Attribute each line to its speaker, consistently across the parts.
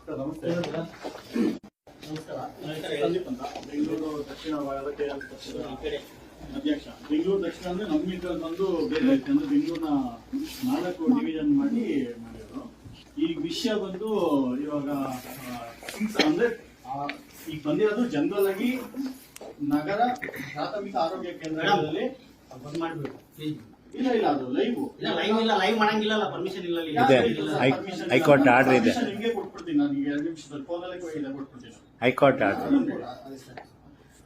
Speaker 1: ನಮಸ್ತೆ. ಸಂದೀಪ್ ಅಂತ, ಬೆಂಗಳೂರು ದಕ್ಷಿಣ ಭಾಗದ KRS ಪಕ್ಷದ ಅಧ್ಯಕ್ಷ. ಬೆಂಗಳೂರು ದಕ್ಷಿಣ ಅಂದ್ರೆ ನಮ್ಮಿಂದ ಬಂದು ಬೇರೆ ಐತೆ ಅಂದ್ರೆ ಬೆಂಗಳೂರಿನ 4 ಡಿವಿಷನ್ ಮಾಡಿದ್ರು. ಈ ವಿಷಯ ಬಂದು ಇವಾಗ ಅಂದ್ರೆ ಈಗ ಬಂದಿರೋದು ಜನರಲ್ ಆಗಿ ನಗರ ಪ್ರಾಥಮಿಕ ಆರೋಗ್ಯ ಕೇಂದ್ರಗಳಲ್ಲಿ ಇಲ್ಲ ಅದು ಲೈವ್
Speaker 2: ಮಾಡಂಗಿಲ್ಲ, ಪರ್ಮಿಷನ್ ಇಲ್ಲ.
Speaker 3: ಹೈಕೋರ್ಟ್ ಆರ್ಡರ್ ಇದೆ.
Speaker 1: ನಿಮಗೆ ಕೊಟ್ಬಿಡ್ತೀನಿ ನಾನು ಈಗ 2 ನಿಮಿಷದಲ್ಲಿ ಫೋನಲ್ಲಿ ಕೊಟ್ಬಿಡ್ತೀನಿ.
Speaker 3: ಹೈಕೋರ್ಟ್ ಆರ್ಡರ್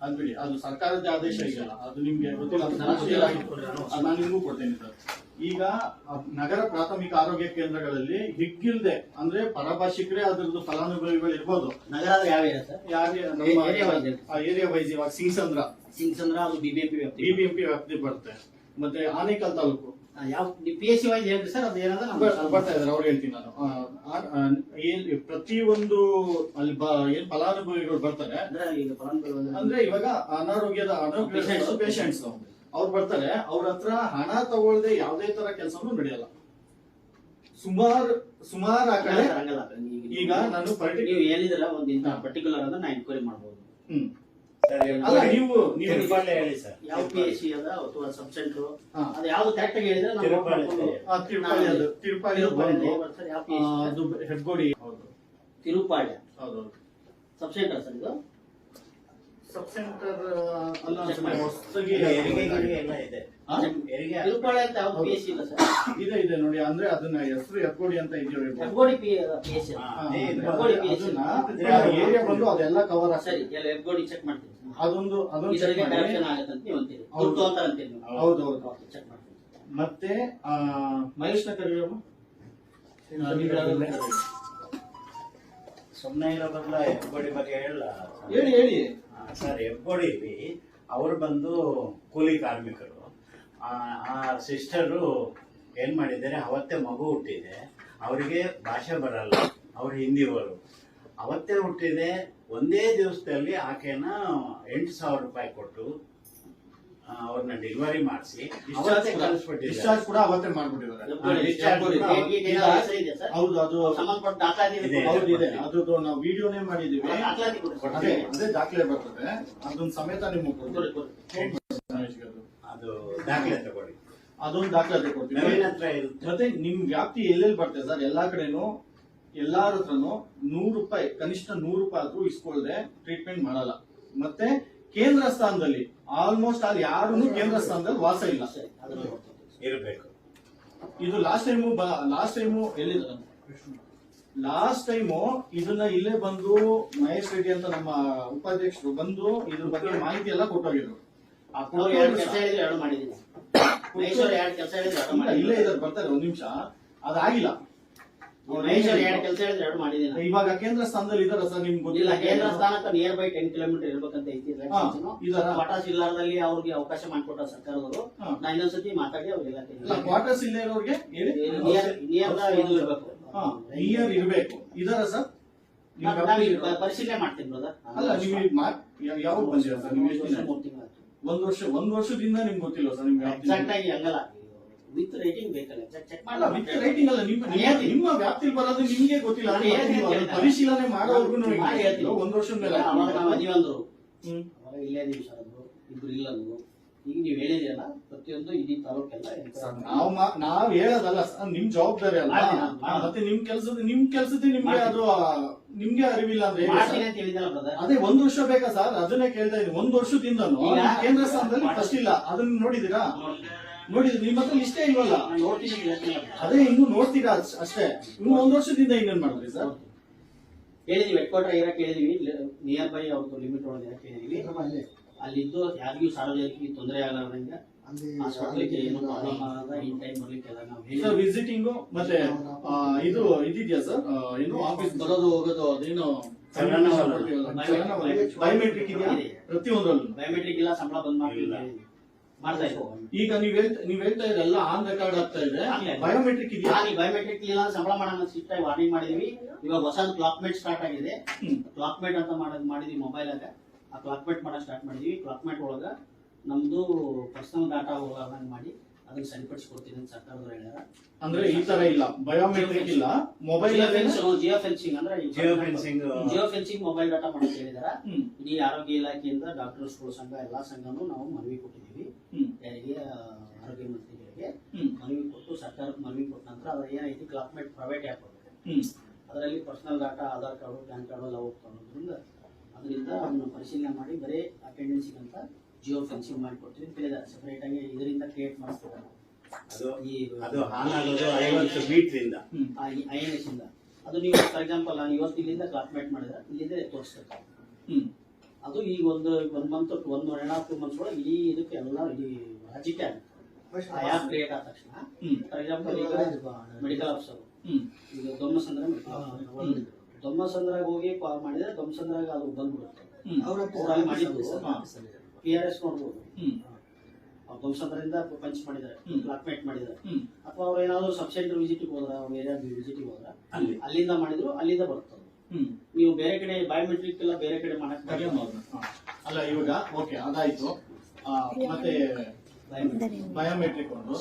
Speaker 1: ಅದು ಬಿಡಿ, ಅದು ಸರ್ಕಾರದ ಆದೇಶ ಇದೆಯಲ್ಲ, ಅದು ನಿಮ್ಗೆ ಗೊತ್ತಿಲ್ಲ. ನಾನು ನಿಮಗೂ ಕೊಡ್ತೇನೆ ಸರ್. ಈಗ ನಗರ ಪ್ರಾಥಮಿಕ ಆರೋಗ್ಯ ಕೇಂದ್ರಗಳಲ್ಲಿ ಹಿಗ್ಗಿಲ್ದೆ ಅಂದ್ರೆ ಪರಭಾಷಿಕರೇ ಅದ್ರದ್ದು ಫಲಾನುಭವಿಗಳು ಇರ್ಬೋದು.
Speaker 2: ನಗರ ಯಾವ
Speaker 1: ಏರಿಯಾ ವೈಸ್ ಇವಾಗ ಸಿಂಗ್ಸಂದ್ರ
Speaker 2: ಅದು
Speaker 1: ಬಿಬಿಎಂಪಿ ವ್ಯಾಪ್ತಿ ಬರುತ್ತೆ. ಮತ್ತೆ ಆನೇಕಲ್ ತಾಲೂಕು
Speaker 2: ಯಾವ PSC ವೈಸ್ ಹೇಳ್ರಿ ಸರ್. ಅದು ಏನಾದ್ರೆ
Speaker 1: ಬರ್ತಾ ಇದಾರೆ, ಅವ್ರು ಹೇಳ್ತೀನಿ ನಾನು. ಪ್ರತಿಯೊಂದು ಅಲ್ಲಿ ಏನ್ ಫಲಾನುಭವಿಗಳು ಬರ್ತಾರೆ ಅಂದ್ರೆ ಇವಾಗ ಅನಾರೋಗ್ಯದ ಪೇಷಂಟ್ಸ್ ಅವ್ರು ಬರ್ತಾರೆ. ಅವ್ರ ಹತ್ರ ಹಣ ತಗೊಳ್ಳದೆ ಯಾವುದೇ ತರ ಕೆಲಸನೂ ನಡೆಯಲ್ಲ. ಸುಮಾರು ಆ ಕಡೆ ಈಗ ನಾನು
Speaker 2: ನೀವು ಹೇಳಿದ್ರ ಒಂದು ಪರ್ಟಿಕ್ಯುಲರ್ ಅಂದ್ರೆ ನಾ ಎನ್ಕ್ವೈರಿ ಮಾಡಬಹುದು.
Speaker 1: ಅಲ್ಲ ನೀವು
Speaker 3: ಹೇಳಿ ಸರ್.
Speaker 2: ಯಾವ PSC ಅದ ಅಥವಾ ಸಬ್ ಸೆಂಟರ್ ಅದು ಯಾವ್ದು ಕರೆಕ್ಟ್ ಆಗಿ ಹೇಳಿದ್ರೆ
Speaker 1: ಹೆಗ್ಗೋಡಿ
Speaker 2: ತಿರುಪಾಳ್ಯ
Speaker 1: ಹೌದು
Speaker 2: ಸಬ್ ಸೆಂಟರ್ ಸರ್. ಇದು
Speaker 1: ಸಬ್ ಸೆಂಟರ್ ಅಲ್ಲ,
Speaker 2: ತಿರುಪಾಳ್ಯ ಅಂತ ಯಾವ್ದು PSC ಇಲ್ಲ ಸರ್.
Speaker 1: ಇದೆ ನೋಡಿ, ಅಂದ್ರೆ ಅದನ್ನ ಹೆಸರು ಹೆಗ್ಗೋಡಿ ಅಂತ ಇದೆಯೋ
Speaker 2: ಹೆಗ್ಗೋಡಿ PSC
Speaker 1: ಏರಿಯಾ ಬಂದು ಅದೆಲ್ಲ ಕವರ್
Speaker 2: ಸರಿ. ಹೆಗ್ಗೋಡಿ ಚೆಕ್ ಮಾಡ್ತೀನಿ.
Speaker 1: ಅದೊಂದು ಹೌದು. ಮತ್ತೆ ಮಹೇಶ್ ನಗರ
Speaker 3: ಸುಮ್ಮನೆ ಇರೋ ಬದಲ ಹೆಬ್ಗೋಡಿ ಬಗ್ಗೆ
Speaker 1: ಹೇಳಿ
Speaker 3: ಸರ್. ಹೆಬ್ಗೋಡಿ ಅವರು ಬಂದು ಕೂಲಿ ಕಾರ್ಮಿಕರು. ಆ ಸಿಸ್ಟರು ಏನ್ ಮಾಡಿದ್ದಾರೆ, ಅವತ್ತೇ ಮಗು ಹುಟ್ಟಿದೆ. ಅವರಿಗೆ ಭಾಷೆ ಬರಲ್ಲ, ಅವ್ರು ಹಿಂದಿಯವರು. ಅವತ್ತೇ ಹುಟ್ಟಿದೆ. ಒಂದೇ ದಿವಸದಲ್ಲಿ ಆಕೆನ 8,000 ರೂಪಾಯಿ ಕೊಟ್ಟು ಅವ್ರನ್ನ ಡೆಲಿವರಿ ಮಾಡಿಸಿ
Speaker 1: ಡಿಸ್ಚಾರ್ಜ್ ಕೂಡ ಅವತ್ತೇ ಮಾಡ್ಬಿಟ್ಟಿದ್ದಾರೆ. ಹೌದು, ಅದು ಅದು ನಾವು ವಿಡಿಯೋನೇ ಮಾಡಿದೀವಿ. ಅದೇ ದಾಖಲೆ ಬರ್ತದೆ, ಅದೊಂದು ಸಮೇತ ನಿಮ್ಗೆ
Speaker 3: ಅದು ದಾಖಲೆ ತಗೊಳ್ಳಿ.
Speaker 1: ಅದೊಂದು ದಾಖಲೆ ತಗೊಳ್ತೀವಿ. ಮತ್ತೆ ನಿಮ್ ವ್ಯಾಪ್ತಿ ಎಲ್ಲೆಲ್ಲಿ ಬರ್ತದೆ ಸರ್, ಎಲ್ಲಾ ಕಡೆನೂ ಎಲ್ಲಾರ ಹತ್ರನು 100 ರೂಪಾಯಿ ಕನಿಷ್ಠ 100 ರೂಪಾಯಿ ಆದ್ರೂ ಇಸ್ಕೊಳ್ದೆ ಟ್ರೀಟ್ಮೆಂಟ್ ಮಾಡಲ್ಲ. ಮತ್ತೆ ಕೇಂದ್ರ ಸ್ಥಾನದಲ್ಲಿ ಆಲ್ಮೋಸ್ಟ್ ಅಲ್ಲಿ ಯಾರು ಕೇಂದ್ರ ಸ್ಥಾನದಲ್ಲಿ ವಾಸ ಇಲ್ಲ
Speaker 3: ಇರಬೇಕು.
Speaker 1: ಇದು ಲಾಸ್ಟ್ ಟೈಮು ಎಲ್ಲಿದೆ? ಲಾಸ್ಟ್ ಟೈಮು ಇದನ್ನ ಇಲ್ಲೇ ಬಂದು ಮಹೇಶ್ ರೆಡ್ಡಿ ಅಂತ ನಮ್ಮ ಉಪಾಧ್ಯಕ್ಷರು ಬಂದು ಇದ್ರ ಬಗ್ಗೆ ಮಾಹಿತಿ ಎಲ್ಲ ಕೊಟ್ಟೋಗಿದ್ರು. ಇಲ್ಲೇ ಇದ್ದಾರೆ, ಬರ್ತಾರೆ, 1 ನಿಮಿಷ. ಅದಾಗಿಲ್ಲ. ಇವಾಗ ಕೇಂದ್ರ ಸ್ಥಾನದಲ್ಲಿ ಇದಾರ ಸರ್, ನಿಮ್ಗೆ
Speaker 2: ಗೊತ್ತಿಲ್ಲ. ಕೇಂದ್ರ ಸ್ಥಾನಕ್ಕೆ ನಿಯರ್ ಬೈ 10 ಕಿಲೋಮೀಟರ್ ಇರ್ಬೇಕಂತ ಐತಿ. ಕ್ವಾರ್ಟರ್ಸ್ ಇಲ್ಲಾರದಲ್ಲಿ ಅವ್ರಿಗೆ ಅವಕಾಶ ಮಾಡಿಕೊಟ್ಟ ಸರ್ಕಾರದವರು. ನಾ ಇನ್ನೊಂದ್ಸತಿ ಮಾತಾಡಿ ಅವ್ರಿಗೆಲ್ಲ
Speaker 1: ಕ್ವಾರ್ಟರ್ಸ್ ಇಲ್ಲ ಇರೋರಿಗೆ ನಿಯರ್ ಇರಬೇಕು. ಇದಾರ ಸರ್,
Speaker 2: ಪರಿಶೀಲನೆ ಮಾಡ್ತೀನಿ ಬ್ರದರ್.
Speaker 1: ಅಲ್ಲ, ನೀವು ಯಾವಾಗ ಬಂದಿರ ಸರ್? ನೀವು ಎಷ್ಟು ದಿನ? 1 ವರ್ಷದಿಂದ ನಿಮ್ಗೆ ಗೊತ್ತಿಲ್ಲ ಸರ್? ನಿಮ್ಗೆ
Speaker 2: ಎಕ್ಸಾಕ್ಟ್ ಆಗಿ ಹಂಗಲ್ಲ, ವಿತ್ ರೈಟಿಂಗ್ ಬೇಕಲ್ಲ. ಚೆಕ್
Speaker 1: ಮಾಡಲ್ಲ, ವಿತ್ ರೈಟಿಂಗ್ ಅಲ್ಲ. ನಿಮ್ಮ ವ್ಯಾಪ್ತಿಲಿ ಬರೋದು ನಿಮ್ಗೆ ಗೊತ್ತಿಲ್ಲ. ಪರಿಶೀಲನೆ ಮಾಡೋರ್ಗು 1 ವರ್ಷದ ಮೇಲೆ
Speaker 2: ಮದುವೆ ಅಂದ್ರು ಇಲ್ಲೇ ನೀವು ಸರ್ ಅಂದ್ರು, ಇಬ್ರು ಇಲ್ಲ ಅಂದ್ರು. ಈಗ ನೀವ್ ಹೇಳಿದ್ರಲ್ಲ, ಪ್ರತಿಯೊಂದು ಇಡೀ ತಾಲೂಕೆಲ್ಲ
Speaker 1: ನಾವ್ ಹೇಳೋದಲ್ಲ, ನಿಮ್ ಜವಾಬ್ದಾರಿ ಅಲ್ಲ. ಮತ್ತೆ ನಿಮ್ ಕೆಲ್ಸದ ನಿಮ್ಗೆ ಅದು ನಿಮ್ಗೆ ಅರಿವಿಲ್ಲ ಅಂದ್ರೆ ಅದೇ 1 ವರ್ಷ ಬೇಕಾ ಸರ್? ಅದನ್ನೇ ಕೇಳ್ತಾ ಇದ್ದೀನಿ. 1 ವರ್ಷದಿಂದನೂ ಕೇಂದ್ರ ಸ್ಥಾನದಲ್ಲಿ ಫಸ್ಟ್ ಇಲ್ಲ. ಅದನ್ನ ನೋಡಿದೀರಾ? ನಿಮ್ಮ ಹತ್ರ ಇಷ್ಟೇ ಇಲ್ವಲ್ಲ? ಅದೇ ಇನ್ನು ನೋಡ್ತೀರಾ ಅಷ್ಟೇ. ಇನ್ನು 1 ವರ್ಷದಿಂದ ಇನ್ನೇನ್ ಮಾಡಿದ್ರಿ ಸರ್?
Speaker 2: ಹೇಳಿದೀವಿ, ಹೆಡ್ ಕ್ವಾರ್ಟರ್ ಇರಕ್ಕೆ ಹೇಳಿದೀವಿ. ನಿಯರ್ ಬೈ ಅವ್ರದ್ದು ಲಿಮಿಟ್ ಒಳಗೆ ಇರಕ್ಕೆ ಹೇಳಿದೀವಿ. ಅಲ್ಲಿದ್ದು ಯಾರಿಗೂ ಸಾರ್ವಜನಿಕರಿಗೆ ತೊಂದರೆ ಆಗಲಾರ್ದಂಗೆ ಹಾಸ್ಪಿಟಲ್ಗೆ ಏನು ಪ್ರಾಬ್ಲಮ್ ಆಗದ ಇನ್ ಟೈಮ್ ಬರ್ಲಿಕ್ಕೆಲ್ಲ ನಾವು
Speaker 1: ವಿಸಿಟಿಂಗು ಮತ್ತೆ ಇದು ಇದಿದೆಯಾ ಸರ್? ಏನು ಆಫೀಸ್ ಬರೋದು ಹೋಗೋದು ಅದೇನು ಬಯೋಮೆಟ್ರಿಕ್ ಇದೆಯಾ? ಪ್ರತಿಯೊಂದರಲ್ಲೂ
Speaker 2: ಬಯೋಮೆಟ್ರಿಕ್ ಇಲ್ಲ, ಸಂಬಳ ಬಂದ್ ಮಾಡ್ತಾ
Speaker 1: ಈಗ ನೀವ್ ಹೇಳ್ತಾ ಇದ್ರಲ್ಲ, ಆನ್ ರೆಕಾರ್ಡ್ ಆಗ್ತಾ ಇದೆ. ಬಯೋಮೆಟ್ರಿಕ್ ಇದೆಯಾ?
Speaker 2: ಬಯೋಮೆಟ್ರಿಕ್ ಇಲ್ಲ, ಸಂಬಳ ಮಾಡೋಣ ಸಿಕ್ಟ್ ಆಗಿ ವಾರ್ನಿಂಗ್ ಮಾಡಿದೀವಿ. ಇವಾಗ ಹೊಸದು ಕ್ಲಾಕ್ಮೇಟ್ ಸ್ಟಾರ್ಟ್ ಆಗಿದೆ. ಕ್ಲಾಕ್ಮೇಟ್ ಅಂತ ಮಾಡಿದೀವಿ ಮೊಬೈಲ್ ಆಗ. ಆ ಕ್ಲಾಕ್ಮೇಟ್ ಮಾಡಕ್ ಸ್ಟಾರ್ಟ್ ಮಾಡಿದೀವಿ. ಕ್ಲಾಕ್ಮೇಟ್ ಒಳಗ ನಮ್ದು ಪರ್ಸನಲ್ ಡಾಟಾ ಹೋಗಂಗ್ ಮಾಡಿ ಅದನ್ನ ಸರಿಪಡಿಸ್ಕೊಡ್ತೀನಿ ಅಂತ ಸರ್ಕಾರದವ್ರು ಹೇಳ್ಯಾರ.
Speaker 1: ಅಂದ್ರೆ ಈ ತರ ಇಲ್ಲ, ಬಯೋಮೆಟ್ರಿಕ್ ಇಲ್ಲ, ಮೊಬೈಲ್
Speaker 2: ಜಿಯೋ ಫೆನ್ಸಿಂಗ್ ಅಂದ್ರೆ
Speaker 3: ಜಿಯೋ ಫೆನ್ಸಿಂಗ್
Speaker 2: ಮೊಬೈಲ್ ಡಾಟಾ ಮಾಡಕ್ ಹೇಳಿದಾರ. ಇಡೀ ಆರೋಗ್ಯ ಇಲಾಖೆಯಿಂದ ಡಾಕ್ಟರ್ಸ್ಗಳ ಸಂಘ ಎಲ್ಲಾ ಸಂಘನೂ ನಾವು ಮನವಿ ಕೊಟ್ಟಿದ್ದೀವಿ. ಯಾರಿಗೆ ಆರೋಗ್ಯ ಮಂತ್ರಿಗಳಿಗೆ ಮನವಿ ಕೊಟ್ಟು ಸರ್ಕಾರಕ್ಕೆ ಮನವಿ ಕೊಟ್ಟ ನಂತರ ಅದ್ರ ಏನೈತಿ ಕ್ಲಾಸ್ಮೇಟ್ ಪ್ರೈವೇಟ್ ಆ್ಯಪ್ ಅದರಲ್ಲಿ personal data Aadhaar card PAN card ಎಲ್ಲ ಹೋಗ್ತಾರೋದ್ರಿಂದ ಅದರಿಂದ ಅದನ್ನ ಪರಿಶೀಲನೆ ಮಾಡಿ ಬರೀ ಅಟೆಂಡೆನ್ಸಿಗೆ ಅಂತ ಜಿಯೋ ಫೆನ್ಸಿಂಗ್ ಮಾಡಿಕೊಡ್ತೀವಿ ಅಂತ ಹೇಳಿದ್ದಾರೆ. ಸೆಪರೇಟ್ ಆಗಿ ಇದರಿಂದ ಕ್ರಿಯೇಟ್ ಮಾಡಿಸ್ತಿದ್ದಾರೆ.
Speaker 3: ಅದು ಹಾಳಾಗೋದು 50 ಮೀಟರ್
Speaker 2: INS ಇಂದ ಅದು ನೀವು ಫಾರ್ ಎಕ್ಸಾಂಪಲ್ ನಾನು ಇವತ್ತು ಇಲ್ಲಿಂದ ಕ್ಲಾಸ್ಮೇಟ್ ಮಾಡಿದ್ರೆ ಇಲ್ಲಿಂದ ತೋರಿಸ್ತಾರೆ. ಅದು ಈಗ ಒಂದು 1 ಮಂತ್ 1.5 ಮಂತ್ಸ್ ಒಳಗೆ ಇಡೀ ಇದಕ್ಕೆ ಎಲ್ಲ ಇಡೀ ರಾಜ್ಯಕ್ಕೆ ಆಗುತ್ತೆ. ಆ ಆ್ಯಪ್ ಕ್ರಿಯೇಟ್ ಆದ ತಕ್ಷಣ ಫಾರ್ ಎಕ್ಸಾಂಪಲ್ ಈಗ ಮೆಡಿಕಲ್ ಆಫೀಸರ್ ಈಗ ದೊಮ್ಮಸಂದ್ರಾಗ ಹೋಗಿ ಕಾಲ್ ಮಾಡಿದ್ರೆ ದೊಮ್ಮಸಂದ್ರಾಗ ಅದು ಬಂದ್ಬಿಡುತ್ತೆ. ಅವ್ರಲ್ಲಿ ಮಾಡಿದ್ದು PRS ನೋಡ್ಬೋದು. ದೊಮ್ಮಸಂದ್ರಿಂದ ಪಂಚ್ ಮಾಡಿದ್ದಾರೆ, ಕ್ಲಾಸ್ಮೇಟ್ ಮಾಡಿದ್ದಾರೆ, ಅಥವಾ ಅವ್ರು ಏನಾದ್ರು ಸಬ್ ಸೆಂಟರ್ ವಿಸಿಟಿಗೆ ಹೋದ್ರ ಅವ್ರ ಏರಿಯಾ ವಿಸಿಟಿಗೆ ಹೋದ್ರ ಅಲ್ಲಿಂದ ಮಾಡಿದ್ರು ಅಲ್ಲಿಂದ ಬರ್ತದೆ. ನೀವು ಬೇರೆ ಕಡೆ ಬಯೋಮೆಟ್ರಿಕ್ ಎಲ್ಲ ಬೇರೆ ಕಡೆ ಮಾಡಕ್
Speaker 1: ಅಲ್ಲ. ಇವಾಗ ಓಕೆ ಅದಾಯ್ತು. ಮತ್ತೆ ಬಯೋಮೆಟ್ರಿಕ್ ಒಂದು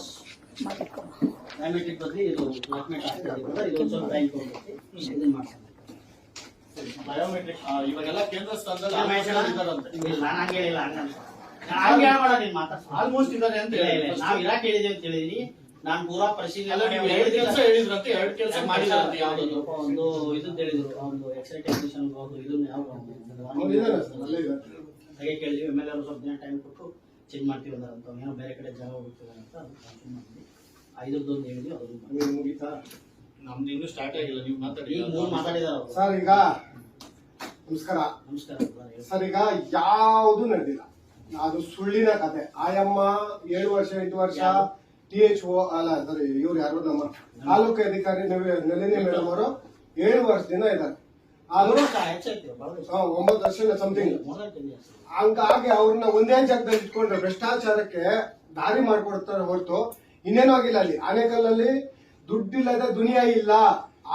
Speaker 2: ಬಯೋಮೆಟ್ರಿಕ್ ಬದಲಿ ಇದು ಕ್ಲಾಸ್ಮೇಟ್ ಆಗ್ತದೆ. ಇದೊಂದು ಸ್ವಲ್ಪ ಟೈಮ್ ತಗೊಂಡ್ಬಿಟ್ಟು ಇದನ್ನ ಮಾಡ್ತಾರೆ.
Speaker 1: ಬಯೋಮೆಟ್ರಿಕ್ ಇವಾಗೆಲ್ಲ ಕೇಂದ್ರ ಸ್ಥಾನದಲ್ಲಿ
Speaker 2: ನಾನು ಹಂಗೆ ಹೇಳಿಲ್ಲ, ಹಂಗೆ ಹೇಳ್ಬೇಡ ನೀನ್ ಮಾತಾಡ್ಸ.
Speaker 1: ಆಲ್ಮೋಸ್ಟ್ ಇದಾರೆ ಅಂತ ಹೇಳಿ
Speaker 2: ನಾವ್ ಇರಾಕ್ ಹೇಳಿದೀವಿ ಅಂತ ಹೇಳಿದೀನಿ. ನಾನು ಪೂರಾ ಪರಿಶೀಲನೆ
Speaker 1: ಎರಡು ಕೆಲಸ ಹೇಳಿದ್ರಂತೆ, 2 ಕೆಲಸ ಮಾಡಿದ್ರಂತೆ. ಯಾವ್ದು
Speaker 2: ಒಂದು ಇದನ್ನ ಹೇಳಿದ್ರು, ಒಂದು ಎಕ್ಸ್ರೇ ಟೆಕ್ನಿಷಿಯನ್ ಇದನ್ನ ಯಾವ ಹಾಗೆ ಕೇಳಿದ್ವಿ. MLA ಅವರು ಸ್ವಲ್ಪ ದಿನ ಟೈಮ್ ಕೊಟ್ಟು ಚೇಂಜ್ ಮಾಡ್ತೀವಿ ಅಂತ ಏನೋ ಬೇರೆ ಕಡೆ ಜಾಗ ಹೋಗ್ತದೆ ಅಂತ ಕನ್ಫರ್ಮ್ ಮಾಡಿದ್ವಿ. 5ದ್ದು ಹೇಳಿದ್ವಿ, ಅದು
Speaker 1: ಮುಗಿತಾ? ನಮ್ದು ಇನ್ನೂ ಸ್ಟಾರ್ಟ್ ಆಗಿಲ್ಲ. ನೀವು ಮಾತಾಡಿ.
Speaker 2: ಈಗ 3 ಮಾತಾಡಿದಾರ
Speaker 4: ಸರ್. ಈಗ ನಮಸ್ಕಾರ.
Speaker 2: ನಮಸ್ಕಾರ
Speaker 4: ಸರ್. ಈಗ ಯಾವುದು ನಡೆದಿಲ್ಲ, ಅದು ಸುಳ್ಳಿನ ಕತೆ. ಆಯಮ್ಮ 7 ವರ್ಷ 8 ವರ್ಷ THO ಅಲ್ಲ ಸರಿ ಇವ್ರು ಯಾರು ನಮ್ಮ ತಾಲೂಕು ಅಧಿಕಾರಿ ನಳಿನಿ ಮೇಡಮ್ ಅವರು 7 ವರ್ಷದಿಂದ ಇದ್ದಾರೆ. 9 ವರ್ಷ ಸಮಥಿಂಗ್. ಹಂಗಾಗಿ ಅವ್ರನ್ನ ಒಂದೇ ಜಾಗದಲ್ಲಿ ಇಟ್ಕೊಂಡ್ರೆ ಭ್ರಷ್ಟಾಚಾರಕ್ಕೆ ದಾರಿ ಮಾಡ್ಕೊಡ್ತಾರೆ ಹೊರತು ಇನ್ನೇನು ಆಗಿಲ್ಲ. ಅಲ್ಲಿ ಆನೇಕಲ್ಲಲ್ಲಿ ದುಡ್ಡಿಲ್ಲದೆ ದುನಿಯಾ ಇಲ್ಲ,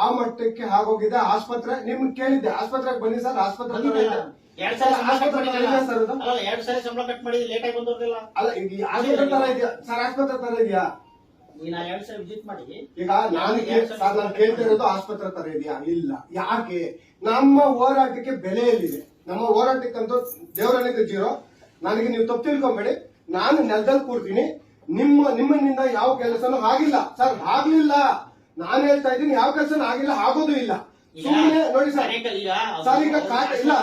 Speaker 4: ಆ ಮಟ್ಟಕ್ಕೆ ಆಗೋಗಿದೆ. ಆಸ್ಪತ್ರೆ ನಿಮ್ಗೆ ಕೇಳಿದ್ದೆ, ಆಸ್ಪತ್ರೆಗೆ ಬನ್ನಿ ಸರ್. ಆಸ್ಪತ್ರೆ
Speaker 2: ಅಲ್ಲ, ಈಗ ಆಸ್ಪತ್ರೆ ತರ ಇದೆಯಾ ಸರ್? ಆಸ್ಪತ್ರೆ ತರ ಇದೆಯಾ? ಈಗ ನಾನು ಕೇಳ್ತಿರೋದು ಆಸ್ಪತ್ರೆ ತರ ಇದೆಯಾ? ಇಲ್ಲ. ಯಾಕೆ? ನಮ್ಮ ಹೋರಾಟಕ್ಕೆ ಬೆಲೆ ಎಲ್ಲಿದೆ? ನಮ್ಮ ಹೋರಾಟಕ್ಕಂತೂ ದೇವರನಿಗೆ ಜೀರೋ. ನನಗೆ ನೀವು ತಪ್ಪು ತಿಳ್ಕೊಂಬೇಡಿ. ನಾನು ನೆಲದಲ್ಲಿ ಕೂಡ್ತೀನಿ. ನಿಮ್ಮನಿಂದ ಯಾವ ಕೆಲಸನೂ ಆಗಿಲ್ಲ ಸರ್, ಆಗ್ಲಿಲ್ಲ. ನಾನು ಹೇಳ್ತಾ ಇದ್ದೀನಿ, ಯಾವ ಕೆಲಸನೂ ಆಗಿಲ್ಲ, ಆಗೋದು ಇಲ್ಲ. ಸುಮ್ಮನೆ ನೋಡಿ ಸರ್. ಸರ್ ಈಗ ಇಲ್ಲ,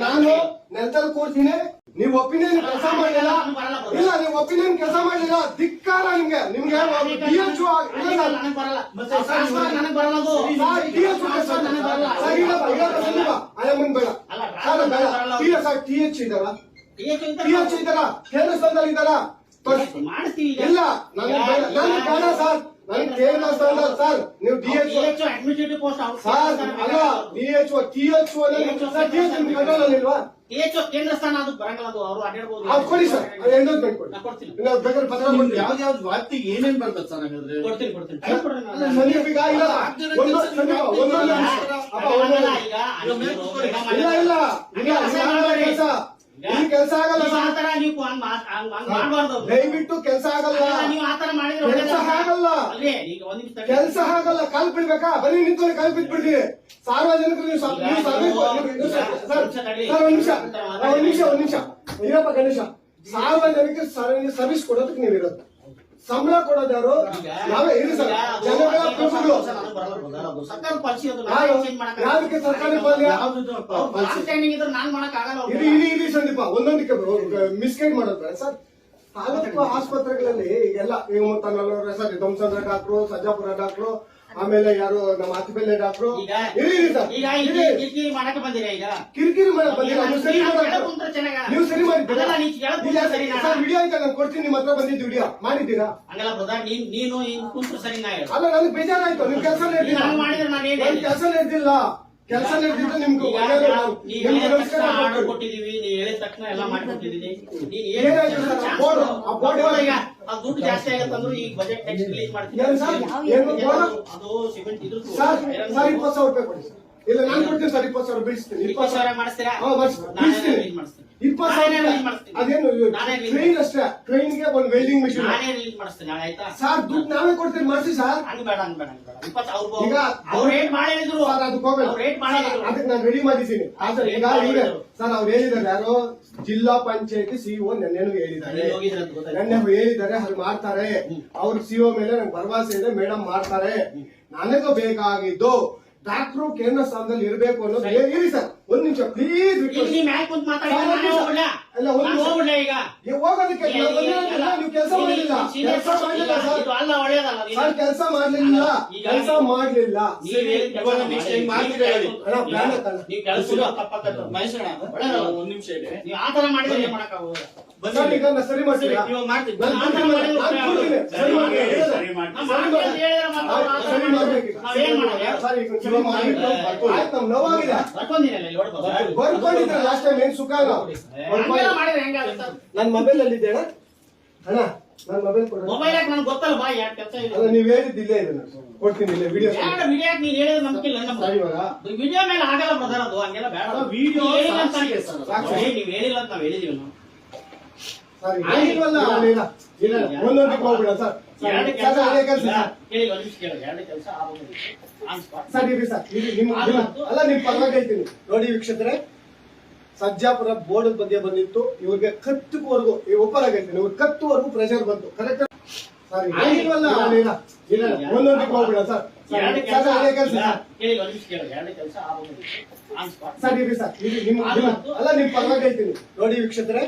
Speaker 2: ನಾನು ನೆಲದಲ್ಲಿ ಕೂರ್ತೀನಿ. ನೀವು ಒಪಿನಿಯನ್ ಕೆಲಸ ಮಾಡಲಿಲ್ಲ. ಇಲ್ಲ, ನೀವು ಒಪಿನಿಯನ್ ಕೆಲಸ ಮಾಡಲಿಲ್ಲ. ಧಿಕ್ಕಾರ ನಿಮ್ಗೆ. ನಿಮ್ಗೆ DHO TH ಇದ್ದಾರ? TH ಇದ್ದಾರ? ಕೇಂದ್ರ ಸ್ಥಾನದಲ್ಲಿ ಇದ್ದಾರ? ಇಲ್ಲ, ನನಗೆ ಬೇಡ ಸರ್. ನನಗೆ ಕೇಂದ್ರ ಸ್ಥಾನದಲ್ಲಿ ಸರ್. ನೀವು DHO ಅಡ್ಮಿನಿಸ್ಟ್ರೇಟಿವ್ ಪೋಸ್ಟ್
Speaker 4: ಸರ್ ಅಲ್ಲ. DHO ಕಂಟ್ರೋಲ್ ಇಲ್ವಾ?
Speaker 2: ಕೇಂದ್ರ ಸ್ಥಾನ ಅದು ಬರಂಗಲ್ಲ. ಅದು ಅವರು ಅಡ್ಡಾಡಬಹುದು.
Speaker 4: ಅದು ಕೊಡಿ ಸರ್. ಎಂಡೋಸ್ಮೆಂಟ್ ಕೊಡಿ. ಬೇಕಾದ್ರೆ ಪತ್ರ ಕೊಡ್ತೀನಿ.
Speaker 1: ಯಾವ್ದು ವ್ಯಾಪ್ತಿ ಏನೇನ್ ಬರ್ತದೆ ಸರ್? ಹಾಗಾದ್ರೆ
Speaker 2: ಕೊಡ್ತೀನಿ.
Speaker 4: ಈ ಕೆಲಸ ಆಗಲ್ಲ ಸರ್. ದಯವಿಟ್ಟು ಕೆಲಸ ಆಗಲ್ಲ. ಕೆಲಸ ಆಗಲ್ಲ. ಕೆಲಸ ಆಗಲ್ಲ. ಕಾಲ್ ಬಿಡ್ಬೇಕಾ? ಬರೀ ನಿಂತ್ಕೊಂಡು ಕಾಲ್ ಬಿಟ್ಬಿಡ್ತೀವಿ. ಸಾರ್ವಜನಿಕರು ನೀವು ಸರ್ ಒಂದ್ ನಿಮಿಷ ಇರಪ್ಪ ಗಣೇಶ. ಸಾರ್ವಜನಿಕ ಸರ್ವಿಸ್ ಕೊಡೋದಕ್ಕೆ ನೀವು ಇರೋದು. ಸಂಬಳ ಕೊಡೋದು ಯಾರು? ನಾವೇ. ಇರಿ ಸರ್. ಜನಗಳ ಪ್ರಭುಗಳು. ಯಾವ್ದಕ್ಕೆ ಸರ್ಕಾರಿ ಇರಿ ಸಂದೀಪ. ಒಂದೊಂದಕ್ಕೆ ಮಿಸ್ಗೈಡ್ ಮಾಡೋದು ಬೇಡ ಸರ್. ತಾಲೂಕು ಆಸ್ಪತ್ರೆಗಳಲ್ಲಿ ಈಗೆಲ್ಲ sir Dommasandra doctor, Sarjapura doctor, ಆಮೇಲೆ ಯಾರು ನಮ್ಮ ಅತಿಬೆಲೆ ಡಾಕ್ಟ್ರು. ಕಿರಿಕಿರಿ ಮಾಡಕ್ ಬಂದಿಲ್ಲ. ನೀವು ಸರಿ ಮಾಡಿದ್ದೀರಾ? ವಿಡಿಯೋ ಆಯ್ತಾ? ನಾನು ಕೊಡ್ತೀನಿ. ನಿಮ್ಮ ಹತ್ರ ಬಂದಿದ್ದು ವಿಡಿಯೋ ಮಾಡಿದ್ದೀರಾ? ಅಲ್ಲ, ನನಗೆ ಬೇಜಾರಾಯ್ತು. ನಿಮ್ ಕೆಲಸ ಕೆಲಸ ನಡೆದಿಲ್ಲ. ಕೆಲಸ ನಡೆದಿದ್ದು ನಿಮ್ಗೆ
Speaker 2: ಕೊಟ್ಟಿದೀವಿ. ನೀವು ಹೇಳಿದ ತಕ್ಷಣ ಎಲ್ಲ ಮಾಡಿಕೊಟ್ಟಿದ್ದೀನಿ. ದುಡ್ಡು ಜಾಸ್ತಿ ಆಗತ್ತಂದ್ರೆ ಈಗ ಬಜೆಟ್ ಟೆಕ್ಸ್ಟ್ ರಿಲೀಸ್ ಮಾಡ್ತೀನಿ.
Speaker 4: ಸರ್ 20,000 ರೂಪಾಯಿ ಕೊಡಿ. ಇಲ್ಲ ನಾನು ಕೊಡ್ತೀನಿ ಸರ್ 20,000 ಬೀಳಿಸ್ತೀನಿ
Speaker 2: 20,000 ಮಾಡಿಸ್ತೀರಾ?
Speaker 4: ಹಾ, ಮಾಡಿಸ್ತೀನಿ.
Speaker 2: ನಾನೇ release ಮಾಡಿಸ್ತೀನಿ.
Speaker 4: 20,000
Speaker 2: ನಾನೇ release ಮಾಡಿಸ್ತೀನಿ.
Speaker 4: ಅದೇನು
Speaker 2: ನಾನೇ release
Speaker 4: ಟ್ರೈನ್ ಅಷ್ಟೇ, ಟ್ರೈನ್ಗೆ ಒಂದು ವೆಲ್ಡಿಂಗ್ ಮಿಷಿನ್
Speaker 2: ನಾನೇ ರಿಲೀಸ್ ಮಾಡಿಸ್ತೀನಿ ನಾಳೆ, ಆಯ್ತಾ?
Speaker 4: ಸರ್. ದುಡ್ಡು ನಾವೇ ಕೊಡ್ತೀನಿ, ಮಾಡಿಸಿ ಸರ್.
Speaker 2: ಹಂಗ್ ಬೇಡ, ಹಂಗ್ ಬೇಡ, ಹಂಗ್ ಬೇಡ. 20
Speaker 4: ಈಗ
Speaker 2: ಅವ್ರು ರೇಟ್ ಮಾಡಿದ್ರು,
Speaker 4: ಸರ್ ಅದಕ್ಕೆ ಹೋಗಲ್ಲ.
Speaker 2: ಅವ್ರು ರೇಟ್ ಮಾಡಿದ್ರು.
Speaker 4: ಅದಕ್ಕೆ ನಾನು ರೆಡಿ ಮಾಡಿದ್ದೀನಿ. ಆದ್ರೆ ಈಗ ಸರ್ ಅವ್ರು ಹೇಳಿದ್ದಾರೆ, ಯಾರು ಜಿಲ್ಲಾ ಪಂಚಾಯತಿ ಸಿಇಒ ನೆನ್ನೆನೂ ಹೇಳಿದ್ದಾರೆ,
Speaker 2: ಅಲ್ಲಿ ಹೋಗಿದ್ರೆ ಅಂತ ಗೊತ್ತಾಯ್ತು.
Speaker 4: ನೆನ್ನೆ ಹೇಳಿದ್ದಾರೆ, ಅಲ್ಲಿ ಮಾಡ್ತಾರೆ. ಅವ್ರ ಸಿಇಒ ಮೇಲೆ ನಂಗೆ ಭರವಸೆ ಇದೆ, ಮೇಡಮ್ ಮಾಡ್ತಾರೆ. ನನಗೂ ಬೇಕಾಗಿದ್ದು ಡಾಕ್ಟ್ರು ಕೇಂದ್ರ ಸ್ಥಾನದಲ್ಲಿ ಇರಬೇಕು ಅನ್ನೋದು. ಹೇಳಿ ಸರ್, ಒಂದ್ ನಿಮಿಷ ಪ್ಲೀಸ್.
Speaker 2: ಈಗ ನೀವ್ ಯಾಕೆ ಕುಂತ್ ಮಾತಾಡಿ? ನಾನೇ ಹೋಗ್ಬಿಡ್ಲಾ?
Speaker 4: ಅಲ್ಲ,
Speaker 2: ನಾನ್ ಹೋಗ್ಬಿಡ್ಲಾ ಈಗ?
Speaker 4: ಹೋಗೋದಕ್ಕೆ ನೀವು ಕೆಲಸ ಮಾಡಲಿಲ್ಲ, ಕೆಲಸ ಮಾಡಲಿಲ್ಲ ಸರ್.
Speaker 2: ಇದು ಅಲ್ಲ, ಒಳ್ಳೇದಲ್ಲ. ನೀನು-
Speaker 4: ಸರ್ ಕೆಲಸ ಮಾಡ್ಲಿಲ್ಲ,
Speaker 2: ಈಗ
Speaker 4: ಕೆಲಸ ಮಾಡ್ಲಿಲ್ಲ.
Speaker 2: ನೀವ್ ಹೇಳಿದ ಕೆಲಸ next time ಮಾಡ್ತೀರಿ ಹೇಳಿ.
Speaker 4: ಅಣ್ಣ, ಬ್ಯಾಡ ತಣ್ಣ.
Speaker 2: ನೀವ್ ಕೆಲಸ ತಪ್ಪಾಗತ್ತೆ. ಮಹೇಶಣ್ಣ, ಒಳ್ಳೇದಲ್ಲ.
Speaker 1: ಒಂದ್ ನಿಮಿಷ ಇದೆ.
Speaker 2: ನೀವ್ ಆ ತರ ಮಾಡಿದ್ರೆ ಏನ್ ಮಾಡಕ್ಕಾಗೋದಿಲ್ಲ.
Speaker 4: ಸರ್ ಈಗ ನಾನು ಸರಿ ಮಾಡ್ತೀರಾ?
Speaker 2: ಇವಾಗ ಮಾಡ್ತೀವಿ.
Speaker 4: ನಾನು
Speaker 2: ಆ ತರ ಮಾಡಿದ್ರೆ
Speaker 4: ನಾನು ಕೊಡ್ತೀನಿ. ಸರಿ ಮಾಡಿ.
Speaker 3: ಸರಿ ಮಾಡಿ.
Speaker 2: ನಾವ್ ಮಾಡ್ತೀವಿ ಅಂತ ಹೇಳಿದ್ರೆ ಮತ್ತೆ ಅವ್ರು ಆ ತರ
Speaker 4: ಸರಿ ಮಾಡ್ಬೇಕು.
Speaker 2: ನಾವೇನ್ ಮಾಡೋದು?
Speaker 4: ಸರ್ ಈಗ ಸರಿ ಮಾಡ್ಬಿಟ್ಟು ಆಯ್ತು, ನಮ್ಗೆ ನೋವಾಗಿದೆ.
Speaker 2: ಬರ್ಕೊಂಡಿರಲ್ಲ ಇಲ್ಲಿ ಹೊಡ್ಬೋದು.
Speaker 4: ಬರ್ಕೊಂಡಿದ್ರೆ ಲಾಸ್ಟ್ ಟೈಮ್ ಏನ್ ಸುಖ ಅಲ್ಲ.
Speaker 2: ಹಂಗೆಲ್ಲ ಮಾಡಿದ್ರೆ ಹೆಂಗಾಗುತ್ತೆ?
Speaker 4: ನನ್ನ ಮೊಬೈಲ್ ಅಲ್ಲಿ ಇದೆ ಅಣ್ಣ. ಅಣ್ಣ ನನ್ನ ಮೊಬೈಲ್ ಕೊಡ.
Speaker 2: ಮೊಬೈಲ್ ಯಾಕೆ ನನ್ಗೆ ಗೊತ್ತಲ್ಲ ಬಾ, ಯಾಕೆ ಕೆಲಸ ಇಲ್ಲ.
Speaker 4: ಅಲ್ಲ ನೀವು ಹೇಳಿದ್ದಿಲ್ಲೇ ಇದೆ, ನಾನು ಕೊಡ್ತೀನಿ ಇಲ್ಲೇ ವಿಡಿಯೋ.
Speaker 2: ಬೇಡ, ವಿಡಿಯೋ ಯಾಕೆ ನೀನ್ ಹೇಳಿದ್ರೆ ನಂಬಿಕಿಲ್ಲ ನಮ್ಗೆ.
Speaker 4: ಸರಿ ಇವಾಗ
Speaker 2: ವಿಡಿಯೋ ಮೇಲೆ ಆಗಲ್ಲ ಬ್ರದರ್, ಅದು ಹಂಗೆಲ್ಲ ಬೇಡ.
Speaker 1: ವಿಡಿಯೋ
Speaker 2: ನೀವ್ ಹೇಳಿಲ್ಲ ಅಂತ
Speaker 1: ಸಾಕ್ಷಿ ಸರ್.
Speaker 4: ಸಾಕ್ಷಿ.
Speaker 2: ನೀವ್ ಹೇಳಿಲ್ಲ ಅಂತ ನಾವ್ ಹೇಳಿದೀವಿ ನಾವು.
Speaker 4: ಸರ್ ಹೇಳಿಲ್ವಲ್ಲ, ಇಲ್ಲ ಇಲ್ಲ ಒಂದೊಂದಕ್ಕೆ ಹೋಗ್ಬಿಡ ಸರ್.
Speaker 2: ಎರಡು
Speaker 4: ಸರ್
Speaker 2: ಕೆಲಸ
Speaker 4: ಅದೇ ಕೆಲಸ ಸರ್.
Speaker 2: ಕೇಳಿ ಒಂದ್ ನಿಮಿಷ ಕೇಳಿ, ಎರಡು ಕೆಲಸ ಆಗೋದಿಲ್ಲ. On spot.
Speaker 4: ಸರ್ ಇರಿ ಸರ್, ಇರಿ ಅಲ್ಲ ನಿಮ್ ಪರವಾಗಿ ಹೇಳ್ತೀನಿ ನೋಡಿ ವೀಕ್ಷಕರೇ. ಸಜ್ಜಾಪುರ ಬೋರ್ಡ್ ಬಗ್ಗೆ ಬಂದಿತ್ತು, ಇವ್ರಿಗೆ ಕತ್ತುವರೆಗೂ ಒಪ್ಪರಾಗಿ ಹೇಳ್ತೀನಿ, ಇವ್ರಿಗೆ ಕತ್ತುವರೆಗೂ ಪ್ರೆಷರ್ ಬಂತು. ಕರೆಕ್ಟ್ ಸರ್ ಹೇಳಿಲ್ವಲ್ಲ, ಇಲ್ಲ ಇಲ್ಲ ಒಂದೊಂದಕ್ಕೆ ಹೋಗ್ಬಿಡ ಸರ್.
Speaker 2: ಎರಡು
Speaker 4: ಸರ್ ಅದೇ ಕೆಲಸ ಸರ್.
Speaker 2: ಕೇಳಿ ಒಂದ್ ನಿಮಿಷ ಕೇಳಿ, ಎರಡು ಕೆಲಸ ಆಗೋದಿಲ್ಲ. On spot.
Speaker 4: ಸರ್ ಇರಿ ಸರ್, ಇರಿ ಅಲ್ಲ ನಿಮ್ ಪರವಾಗಿ ಹೇಳ್ತೀನಿ ನೋಡಿ ವೀಕ್ಷಕರೇ.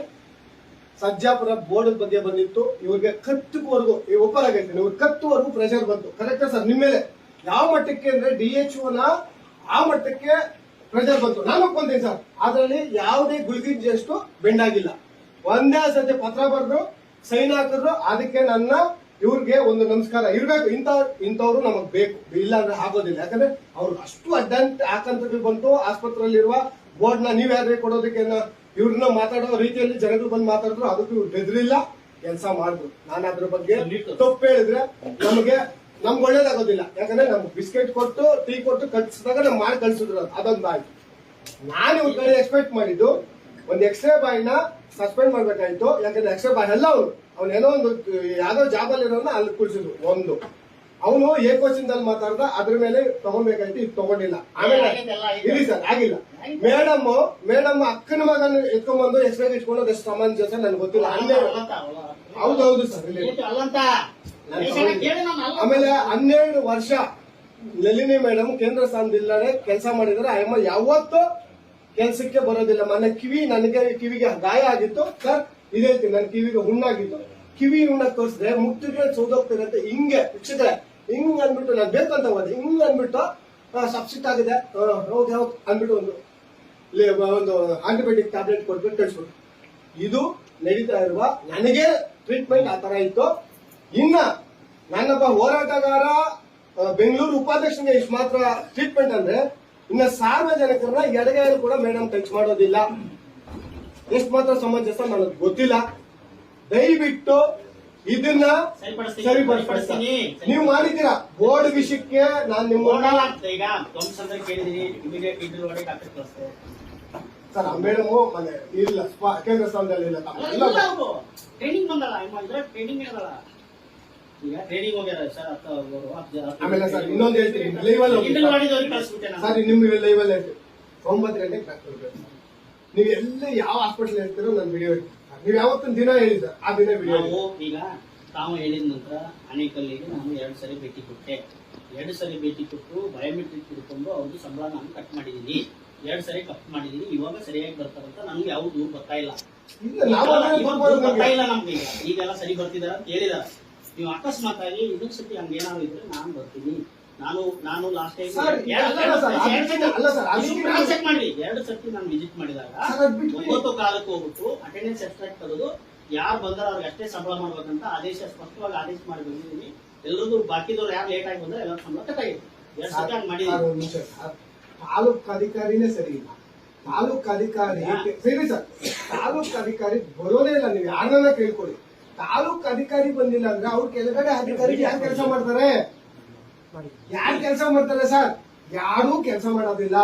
Speaker 4: ಸಜ್ಜಾಪುರ ಬೋರ್ಡ್ ಬಗ್ಗೆ ಬಂದಿತ್ತು, ಇವ್ರಿಗೆ ಕತ್ತುವರೆಗೂ ಒಪ್ಪರಾಗಿ ಹೇಳ್ತೀನಿ, ಇವ್ರಿಗೆ ಕತ್ತುವರೆಗೂ ಪ್ರೆಷರ್ ಬಂತು. ಕರೆಕ್ಟ್ ಸರ್, ನಿಮ್ಮ ಮೇಲೆ ಯಾವ ಮಟ್ಟಕ್ಕೆ ಅಂದ್ರೆ DHO ನ ಆ ಮಟ್ಟಕ್ಕೆ ಪ್ರೆಷರ್ ಬಂತು. ನಾನು ಒಪ್ಕೊಂತೀನಿ ಸರ್, ಅದರಲ್ಲಿ ಯಾವುದೇ ಗುಳ್ಗಿಂಜಷ್ಟು ಬೆಂಡ್ ಆಗಿಲ್ಲ. ಒಂದೇ ಸತಿ ಪತ್ರ ಬರೆದು ಸೈನ್ ಹಾಕಿದ್ರು, ಅದಕ್ಕೆ ನನ್ನ ಇವ್ರಿಗೆ ಒಂದು ನಮಸ್ಕಾರ ಇರ್ಬೇಕು. ಇಂಥವ್ರು ನಮಗ್ ಬೇಕು, ಇಲ್ಲ ಅಂದ್ರೆ ಆಗೋದಿಲ್ಲ. ಯಾಕಂದ್ರೆ ಅವ್ರು ಅಷ್ಟು ಅಡ್ಡಂಟ್ ಆಕಂತಗಳು ಬಂತು. ಆಸ್ಪತ್ರೆಯಲ್ಲಿರುವ ಬೋರ್ಡ್ ನ ನೀವ್ ಯಾರಿಗೆ ಕೊಡೋದಕ್ಕೆ ಇವ್ರನ್ನ ಮಾತಾಡೋ ರೀತಿಯಲ್ಲಿ ಜನಗಳು ಬಂದು ಮಾತಾಡಿದ್ರು, ಅದಕ್ಕೂ ಇವ್ರು ಬೆದ್ರಿಲ್ಲ, ಕೆಲಸ ಮಾಡಿದ್ರು. ನಾನು ಅದ್ರ ಬಗ್ಗೆ ತಪ್ಪು ಹೇಳಿದ್ರೆ ನಮ್ಗೆ ಒಳ್ಳೇದಾಗೋದಿಲ್ಲ. ಯಾಕಂದ್ರೆ ನಮ್ಗೆ ಬಿಸ್ಕೆಟ್ ಕೊಟ್ಟು ಟೀ ಕೊಟ್ಟು ಕಳ್ಸಿದಾಗ ನಮ್ಗೆ ಮಾಡಿ ಕಳ್ಸಿದ್ರು, ಅದೊಂದು ಆಯ್ತು. ನಾನು ಇವ್ರ ಕಡೆ ಎಕ್ಸ್ಪೆಕ್ಟ್ ಮಾಡಿದ್ದು ಒಂದು ಎಕ್ಸ್ರೇ ಬಾಯ್ನ ಸಸ್ಪೆಂಡ್ ಮಾಡ್ಬೇಕಾಯ್ತು. ಯಾಕಂದ್ರೆ ಎಕ್ಸ್ರೇ ಬಾಯ್ ಎಲ್ಲ ಅವ್ನೇನೋ ಒಂದು ಯಾವ್ದೋ ಜಾಬಲ್ಲಿ ಇರೋನ್ನ ಅಲ್ಲಿ ಕುಳ್ಸಿದ್ರು. ಒಂದು ಅವನು ಏಕವಚನದಲ್ಲಿ ಮಾತಾಡ್ದ, ಅದ್ರ ಮೇಲೆ ತಗೊಬೇಕಾಯ್ತು, ಇದು ತಗೊಂಡಿಲ್ಲ. ಆಮೇಲೆ ಇರಿ ಸರ್, ಆಗಿಲ್ಲ. ಮೇಡಮ್ ಅಕ್ಕನ ಮಗನ ಎತ್ಕೊಂಡ್ಬಂದು ಎಕ್ಸ್ರೇ ಇಟ್ಕೊಳ್ಳೋದು ಎಷ್ಟು ಸಮಂಜಸ ನನ್ಗೆ ಗೊತ್ತಿಲ್ಲ. ಹೌದೌದು ಸರ್. ಆಮೇಲೆ 12 ವರ್ಷ ನಳಿನಿ ಮೇಡಮ್ ಕೇಂದ್ರ ಸ್ಥಾನದಿಲ್ಲದೆ ಕೆಲಸ ಮಾಡಿದ್ರೆ ಅಮ್ಮ ಯಾವತ್ತೂ ಕೆಲ್ಸಕ್ಕೆ ಬರೋದಿಲ್ಲ. ಮೊನ್ನೆ ನನಗೆ ಕಿವಿಗೆ ಗಾಯ ಆಗಿತ್ತು ಸರ್, ಇದೇ ಹೇಳ್ತೀನಿ, ನನ್ನ ಕಿವಿಗೆ ಹುಣ್ಣಾಗಿತ್ತು. ಕಿವಿ ಹುಣ್ಣ ತೋರಿಸಿದ್ರೆ ಮುಟ್ಟಿಗೆ ಸೋದೋಗ್ತಿದೆ ಅಂತ ಹಿಂಗೆ ವೀಕ್ಷಕರೇ, ಹಿಂಗ್ ಅಂದ್ಬಿಟ್ಟು ನಾನು ಬೇಕಂತ ಹೋದೆ, ಹಿಂಗ್ ಅಂದ್ಬಿಟ್ಟು ಸಬ್ಸಿಟ್ ಆಗಿದೆ ಹೌದು ಅಂದ್ಬಿಟ್ಟು ಒಂದು ಆಂಟಿಬಯೋಟಿಕ್ ಟ್ಯಾಬ್ಲೆಟ್ ಕೊಟ್ಬಿಟ್ಟು ಕಳಿಸ್ಬಿಟ್ಟು ಇದು ನಡೀತಾ ಇರುವ ನನಗೆ ಟ್ರೀಟ್ಮೆಂಟ್ ಆ ತರ ಇತ್ತು. ಇನ್ನ ನನ್ನೊಬ್ಬ ಹೋರಾಟಗಾರ ಬೆಂಗಳೂರು ಉಪಾಧ್ಯಕ್ಷನಿಗೆ ಇಷ್ಟು ಮಾತ್ರ ಟ್ರೀಟ್ಮೆಂಟ್ ಅಂದ್ರೆ, ಇನ್ನ ಸಾರ್ವಜನಿಕರನ್ನ ಎಡಗೈಯಲ್ಲಿ ಕೂಡ ಮೇಡಮ್ ಟಚ್ ಮಾಡೋದಿಲ್ಲ. ಎಷ್ಟು ಮಾತ್ರ ಸಮಂಜಸ ನನಗೆ ಗೊತ್ತಿಲ್ಲ. ದಯವಿಟ್ಟು ಇದನ್ನ ಸರಿಪಡಿಸ್ತೀನಿ. ನೀವು ಮಾಡಿದ್ದೀರಾ ಬೋರ್ಡ್ ವಿಷಯಕ್ಕೆ ನಾನು ನಿಮ್ಮ
Speaker 2: ಈಗ ಕೇಳಿದೀನಿ, ಇಮಿಡಿಯೇಟ್ ಇಂಟರ್ವ್ಯೂ ಮಾಡಿ ಡಾಕ್ಟರ್ ಕಳಿಸ್ತೇವೆ
Speaker 4: ಸರ್. ಮೇಡಮ್ ಮನೆ ಇಲ್ಲ, ಕೇಂದ್ರ ಸ್ಥಾನದಲ್ಲಿ ಇಲ್ಲ.
Speaker 2: ಟ್ರೈನಿಂಗ್ ಬಂದಲ್ಲ ಇದ್ರೆ ಟ್ರೈನಿಂಗ್ ಇರಲ್ಲ. ಈಗ ಟ್ರೈನಿಂಗ್ ಹೋಗ್ಯಾರ ಸರ್.
Speaker 4: ಆಮೇಲೆ ಸರ್ ಇನ್ನೊಂದು ಹೇಳ್ತೀನಿ, ಲೈವಲ್ಲಿ ಸರ್ ನಿಮ್ಗೆ ಲೈವಲ್ಲಿ ಹೇಳ್ತೀನಿ, 9 ಗಂಟೆಗೆ ಡಾಕ್ಟರ್ ಬೇಕು. ನೀವು ಎಲ್ಲ ಯಾವ ಹಾಸ್ಪಿಟಲ್ ಹೇಳ್ತೀರೋ ನಾನು ವಿಡಿಯೋ ಹೇಳ್ತೀನಿ. ನೀವು ಯಾವತ್ತೊಂದು ದಿನ ಹೇಳಿ ಸರ್, ಆ ದಿನ ವಿಡಿಯೋ.
Speaker 2: ಈಗ ತಾವು ಹೇಳಿದ ನಂತರ ಆನೇಕಲ್ಲಿಗೆ ನಾನು 2 ಸರಿ ಭೇಟಿ ಕೊಟ್ಟೆ. 2 ಸರಿ ಭೇಟಿ ಕೊಟ್ಟು ಬಯೋಮೆಟ್ರಿಕ್ ಹಿಡ್ಕೊಂಡು ಅವ್ರದ್ದು ಸಂಬಳ ನಾನು ಕಟ್ ಮಾಡಿದೀನಿ. 2 ಸರಿ ಕಟ್ ಮಾಡಿದೀನಿ. ಇವಾಗ ಸರಿಯಾಗಿ ಬರ್ತಾರಂತ ನನ್ಗೆ ಯಾವ ದೂರ ಬರ್ತಾ ಇಲ್ಲ. ಬರ್ತಾ ಇಲ್ಲ ನಮ್ಗೆ. ಈಗೆಲ್ಲ ಸರಿ ಬರ್ತಿದಾರ ಅಂತ ಹೇಳಿದಾರ. ನೀವು ಅಕಸ್ಮಾತ್ ಆಗಿ ಇದಕ್ಕೆ ಸತಿ ಹಂಗೇನಾದ್ರು ಇದ್ರೆ ನಾನು ಬರ್ತೀನಿ. ನಾನು ಲಾಸ್ಟ್ ಟೈಮ್ 2 ಸತಿ ನಾನು ವಿಸಿಟ್ ಮಾಡಿದಾಗ 9 ಕಾಲಕ್ಕೆ ಹೋಗ್ಬಿಟ್ಟು ಅಟೆಂಡೆನ್ಸ್ ಎಕ್ಸ್ಟ್ರಾಕ್ಟ್ ತೆಗೆದು ಯಾರು ಬಂದ್ರೆ ಅವ್ರಿಗೆ ಅಷ್ಟೇ ಸಂಬಳ ಮಾಡ್ಬೇಕಂತ ಆದೇಶ ಸ್ಪಷ್ಟವಾಗಿ ಆದೇಶ ಮಾಡಿ ಬಂದಿದ್ದೀನಿ. ಎಲ್ಲರಿಗೂ ಬಾಕಿದವ್ರು ಯಾರು ಲೇಟ್ ಆಗಿ ಬಂದ್ರೆ ಎಲ್ಲರೂ ಸಂಬಳ ಕಟ್ಟಾಗಿತ್ತು. 2 ಸತಿ ಹಂಗೆ ಮಾಡಿದ್ದೀನಿ.
Speaker 4: ತಾಲೂಕ್ ಅಧಿಕಾರಿನೇ ಸರಿ ಇಲ್ಲ. ತಾಲೂಕ್ ಅಧಿಕಾರಿ ಸರಿ ಸರ್, ತಾಲೂಕ್ ಅಧಿಕಾರಿ ಬರೋದೇ ಇಲ್ಲ. ನೀವು ಯಾರನ್ನ ಕೇಳ್ಕೊಳ್ಳಿ, ತಾಲೂಕ್ ಅಧಿಕಾರಿ ಬಂದಿಲ್ಲ ಅಂದ್ರೆ ಅವ್ರ ಕೆಳಗಡೆ ಅಧಿಕಾರಿ ಯಾರು ಕೆಲಸ ಮಾಡ್ತಾರೆ? ಯಾರು ಕೆಲಸ ಮಾಡ್ತಾರೆ ಸರ್? ಯಾರೂ ಕೆಲಸ ಮಾಡೋದಿಲ್ಲ.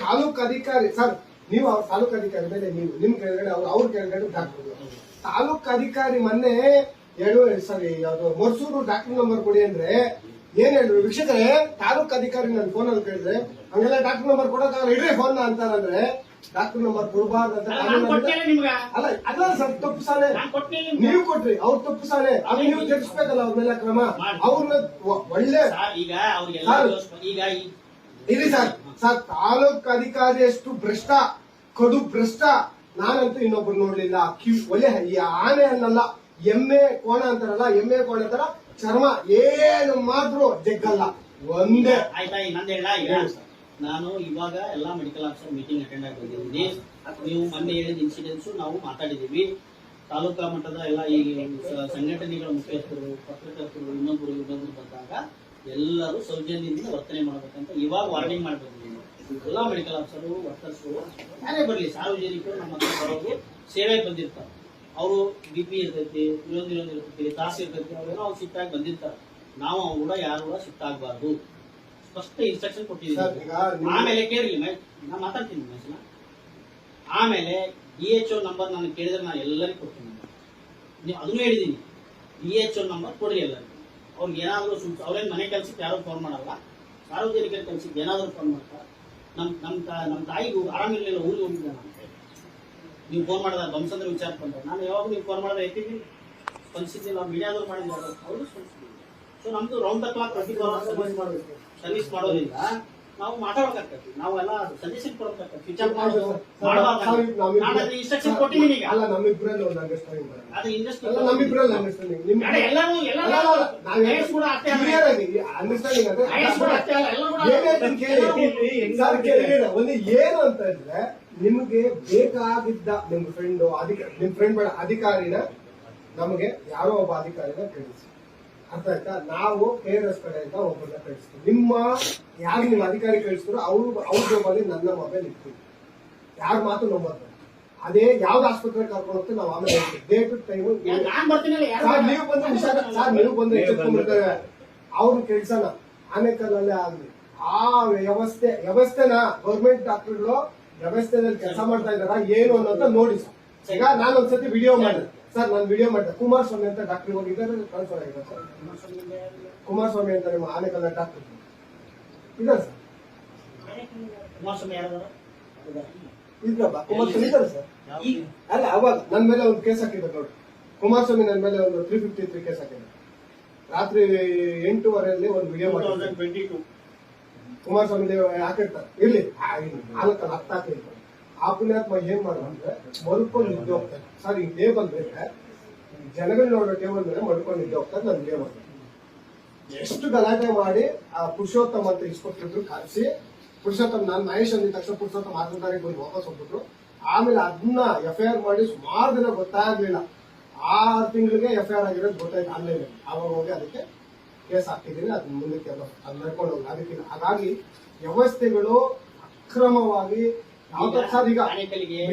Speaker 4: ತಾಲೂಕು ಅಧಿಕಾರಿ ಸರ್, ನೀವು ಅವ್ರ ತಾಲೂಕು ಅಧಿಕಾರಿ ಮೇಲೆ ನೀವು ನಿಮ್ ಕೆಳಗಡೆ ಅವ್ರ ಕೆಳಗಡೆ ಡಾಕ್ಟರ್. ತಾಲೂಕು ಅಧಿಕಾರಿ ಮೊನ್ನೆ ಯಾವ್ದು ಮರ್ಸೂರು ಡಾಕ್ಟರ್ ನಂಬರ್ ಕೊಡಿ ಅಂದ್ರೆ ಏನ್ ಹೇಳಿದ್ರು ವೀಕ್ಷಕರೇ, ತಾಲೂಕು ಅಧಿಕಾರಿ ನನ್ನ ಫೋನ್ ಅಲ್ಲಿ ಕೇಳಿದ್ರೆ ಹಂಗೆಲ್ಲ ಡಾಕ್ಟರ್ ನಂಬರ್ ಕೊಡೋಕ್ಕಾಗಲ್ಲ, ಇಡ್ರಿ ಫೋನ್ ಅಂತಾರಂದ್ರೆ ಡಾಕ್ಟರ್ ನಂಬರ್ ಕೊಡಬಾರ್ದು ಅಂತ ಅಲ್ಲ ಸರ್, ತಪ್ಪು ಸಾಲೆ ನೀವು ಕೊಟ್ರಿ, ಅವ್ರು ತಪ್ಪು ಸಾಲೆ, ಅದು ನೀವು ಜಗಿಸ್ಬೇಕಲ್ಲ ಅವ್ರ ಮೇಲೆ ಕ್ರಮ. ಅವ್ರನ್ನ ಒಳ್ಳೆ ಇಲ್ಲಿ ಸರ್ ತಾಲೂಕು ಅಧಿಕಾರಿ ಅಷ್ಟು ಭ್ರಷ್ಟ, ಕಡು ಭ್ರಷ್ಟ ನಾನಂತೂ ಇನ್ನೊಬ್ರು ನೋಡ್ಲಿಲ್ಲ. ಒಳ್ಳೆ ಈ ಆನೆ ಅನ್ನಲ್ಲ, ಎಮ್ಮೆ ಕೋಣ ಅಂತಾರಲ್ಲ, ಎಮ್ಮೆ ಕೋಣ ತರ ಚರ್ಮ ಏನು ಮಾಡಿದ್ರು ಜಗ್ಗಲ್ಲ ಒಂದೇ.
Speaker 2: ಆಯ್ತಾ, ಇನ್ನೊಂದ್ ಹೇಳ, ನಾನು ಇವಾಗ ಎಲ್ಲಾ ಮೆಡಿಕಲ್ ಆಫೀಸರ್ ಮೀಟಿಂಗ್ ಅಟೆಂಡ್ ಆಗಿ ಬಂದಿದ್ದೀನಿ. ನೀವು ಮೊನ್ನೆ ಹೇಳಿದ ಇನ್ಸಿಡೆನ್ಸ್ ನಾವು ಮಾತಾಡಿದೀವಿ. ತಾಲೂಕಾ ಮಟ್ಟದ ಎಲ್ಲ ಈ ಸಂಘಟನೆಗಳ ಮುಖ್ಯಸ್ಥರು, ಪತ್ರಕರ್ತರು, ಇನ್ನೊಬ್ರು ಬಂದಾಗ ಎಲ್ಲರೂ ಸೌಜನ್ಯದಿಂದ ವರ್ತನೆ ಮಾಡಬೇಕಂತ ಇವಾಗ ವಾರ್ನಿಂಗ್ ಮಾಡ್ತಿದ್ದೀನಿ. ಎಲ್ಲಾ ಮೆಡಿಕಲ್ ಆಫೀಸರು, ವರ್ಕರ್ಸು ಯಾರೇ ಬರ್ಲಿ, ಸಾರ್ವಜನಿಕರು ನಮ್ಮ ಹತ್ರ ಬರೋದು ಸೇವೆಗೆ ಬಂದಿರ್ತಾರೆ. ಅವರು BP ಇರ್ತೈತಿ, ಇನ್ನೊಂದು ಇರ್ತೈತಿ, ತಾಸು ಇರ್ತೈತಿ, ಅವೆಲ್ಲ ಅವ್ರು ಶಿಫ್ಟ್ ಆಗಿ ಬಂದಿರ್ತಾರೆ. ನಾವು ಅವ್ರು ಕೂಡ ಯಾರು ಕೂಡ ಶಿಫ್ಟ್ ಆಗಬಾರ್ದು, ಫಸ್ಟ್ ಇನ್ಸ್ಟ್ರಕ್ಷನ್ ಕೊಟ್ಟಿದ್ದೀವಿ. ಆಮೇಲೆ ಕೇಳಿ, ನಾನು ಮಾತಾಡ್ತೀನಿ ಮೆಸನ. ಆಮೇಲೆ DHO ನಂಬರ್ ನಾನು ಕೇಳಿದ್ರೆ ನಾನು ಎಲ್ಲರಿಗೂ ಕೊಡ್ತೀನಿ. ನೀವು ಅದನ್ನು ಹೇಳಿದ್ದೀನಿ, DHO ನಂಬರ್ ಕೊಡ್ರಿ ಎಲ್ಲರಿಗೂ. ಅವ್ರಿಗೆ ಏನಾದರೂ ಅವ್ರೇನು ಮನೆ ಕೆಲ್ಸಕ್ಕೆ ಯಾರು ಫೋನ್ ಮಾಡಲ್ಲ, ಸಾರ್ವಜನಿಕರ ಕೆಲ್ಸಕ್ಕೆ ಏನಾದರೂ ಫೋನ್ ಮಾಡ್ತಾರೆ. ನಮ್ಮ ತಾಯಿಗೂ ಆರಾಮಿರ್ಲಿಲ್ಲ, ಊರಿಗೆ ಹೋಗಿದ್ದೆ ನಾನು. ನೀವು ಫೋನ್ ಮಾಡಿದ ಬಂಸಂದ್ರೆ ವಿಚಾರ ಬಂದ, ನಾನು ಯಾವಾಗ ನೀವು ಫೋನ್ ಮಾಡಿದ್ರೆ ಎತ್ತಿದ್ದೀನಿ, ಸ್ಪಂದಿಸಿದ್ದಿಲ್ಲ. ಮೀಡಿಯಾದವ್ರು ಮಾಡಿದ್ದಾರೆ, ಅವರು ಸ್ಪಂದಿಸಿದ್ರು. ಸೊ ನಮ್ದು round the clock 24 hours service ಮಾಡೋದ್ರಿಂದ ನಾವು ಮಾತಾಡಬೇಕಾಗ್ತದೆ, ನಾವೆಲ್ಲ ಸಜೆಷನ್ ಕೊಡಬೇಕಾಗ್ತದೆ. ಸ್ವಿಚ್ ಆಫ್ ಮಾಡೋದು ಇನ್ಸ್ಟ್ರಕ್ಷನ್ ಕೊಟ್ಟಿದ್ದೀನಿ ಈಗ.
Speaker 4: ಅಲ್ಲ ನಮ್ಮಿಬ್ರಲ್ಲಿ ಒಂದು ಅಂಡರ್ಸ್ಟ್ಯಾಂಡಿಂಗ್,
Speaker 2: ಅದು ಇಂಡಸ್ಟ್ರಿ
Speaker 4: ನಮ್ಮಿಬ್ರಲ್ಲಿ ಅಂಡರ್ಸ್ಟ್ಯಾಂಡಿಂಗ್ ಒಂದು ಏನು ಅಂತ ಇದ್ರೆ, ನಿಮ್ಗೆ ಬೇಕಾಗಿದ್ದ ನಿಮ್ ಫ್ರೆಂಡ್ ನಿಮ್ ಫ್ರೆಂಡ್ ಬೇಡ ಅಧಿಕಾರಿನ ನಮಗೆ ಯಾರೋ ಒಬ್ಬ ಅಧಿಕಾರಿನ ಕಳಿಸಿ, ಅರ್ಥ ಆಯ್ತಾ? ನಾವು KRS ಕಡೆಯಿಂದ ಒಬ್ಬರನ್ನ ಕಳಿಸ್ತೀವಿ. ನಿಮ್ಮ ಯಾರು ನೀವು ಅಧಿಕಾರಿ ಕಳಿಸಿದ್ರು ಅವ್ರ ಜೊತೆಗೆ ನನ್ನ ಮೊಬೈಲ್ ಇರ್ತೀವಿ, ಯಾರ ಮಾತು ನಂಬರ್. ಅದೇ ಯಾವ್ದು ಆಸ್ಪತ್ರೆಗೆ ಕರ್ಕೊಂಡು ಹೋಗ್ತೀವಿ ನಾವು ಆಮೇಲೆ ಡೇಟ್ ಟೈಮು ನೀವು ಬಂದ್ರೆ ಸರ್, ನೀವು ಬಂದ್ರೆ ಎಚ್ಚೆತ್ಕೊಂಡ್ಬಿಡ್ತೇವೆ. ಅವ್ರ ಕೆಲ್ಸನ ಆನೇಕಲ್ಲೇ ಆಗ್ಲಿ ಆ ವ್ಯವಸ್ಥೆನ ಗೌರ್ಮೆಂಟ್ ಡಾಕ್ಟರ್ಗಳು ವ್ಯವಸ್ಥೆದಲ್ಲಿ ಕೆಲಸ ಮಾಡ್ತಾ ಇದಾರ ಏನು ಅನ್ನೋದ ನೋಡಿ ಸರ್. ಈಗ ನಾನು ಒಂದ್ಸತಿ ವಿಡಿಯೋ ಮಾಡಿದೆ ಸರ್, ನಾನು ವಿಡಿಯೋ ಮಾಡಿದೆ. ಕುಮಾರಸ್ವಾಮಿ ಅಂತ ಡಾಕ್ಟರ್ ಹೋಗಿದ್ದಾರೆ, ಟ್ರಾನ್ಸ್ಫರ್ ಆಗಿದೆ ಸರ್. ಕುಮಾರಸ್ವಾಮಿ ಅಂತ ನಿಮ್ಮ ಆನೇಕಲ್ಲ ಡಾಕ್ಟರ್ ಇದ್ದಾರೆ ಸರ್. ಇದ್ರಪ್ಪ ಕುಮಾರಸ್ವಾಮಿ ಇದ್ದಾರೆ ಸರ್. ಅಲ್ಲ ಅವಾಗ ನನ್ನ ಮೇಲೆ ಒಂದು ಕೇಸ್ ಹಾಕಿದ್ದಾರೆ ನೋಡಿ, ಕುಮಾರಸ್ವಾಮಿ ನನ್ನ ಮೇಲೆ ಒಂದು 353 ಕೇಸ್ ಹಾಕಿದ್ದಾರೆ. ರಾತ್ರಿ 8:30 ಒಂದು ವಿಡಿಯೋ ಮಾಡಿ
Speaker 1: 2022
Speaker 4: ಕುಮಾರಸ್ವಾಮಿ ಹಾಕಿರ್ತಾರೆ. ಇರ್ಲಿ ನಾಲ್ಕಲ್ಲಿ 10 ಹಾಕಿರ್ತಾರೆ. ಆ ಪುಣ್ಯಾತ್ಮ ಏನ್ ಮಾಡೋದಂದ್ರೆ ಮಲ್ಕೊಂಡು ನಿದ್ದೆ ಹೋಗ್ತಾರೆ ಸರ್. ಈ ಟೇಬಲ್ ಬೇರೆ ಜನಗಳು ನೋಡೋ ಟೇಬಲ್ ಮೇಲೆ ಮಲ್ಕೊಂಡು ನಿದ್ದೆ ಹೋಗ್ತಾರೆ. ನನ್ನ ವಿಡಿಯೋ ಮಾಡಿ ಎಷ್ಟು ಗಲಾಟೆ ಮಾಡಿ ಆ ಪುರುಷೋತ್ತಮ ಅಂತ ಇನ್ಸ್ಪೆಕ್ಟರ್ ಕರೆಸಿ, ಪುರುಷೋತ್ತಮ ನಾನು ಮಹೇಶ್ ಅಂದಿದ ತಕ್ಷಣ ಪುರುಷೋತ್ತಮ 6 ತಾರೀಕು ಬಂದು ವಾಪಸ್ ಹೋಗ್ಬಿಟ್ರು. ಆಮೇಲೆ ಅದನ್ನ FIR ಮಾಡಿ ಸುಮಾರು ದಿನ ಗೊತ್ತಾಗ್ಲಿಲ್ಲ. 6 ತಿಂಗಳಿಗೆ FIR ಆಗಿರೋದು ಗೊತ್ತಾಯ್ತು ಆನ್ಲೈನ್. ಆವಾಗ ಹೋಗಿ ಅದಕ್ಕೆ ಕೇಸ್ ಹಾಕಿದ್ದೀನಿ, ಅದನ್ನ ಮುಂದಕ್ಕೆ ಅದು ನಡ್ಕೊಂಡು ಹೋಗಿ ಅದಕ್ಕಿಲ್ಲ. ಹಾಗಾಗಿ ವ್ಯವಸ್ಥೆಗಳು ಅಕ್ರಮವಾಗಿ ಯಾವ ತರ ಸರ್, ಈಗ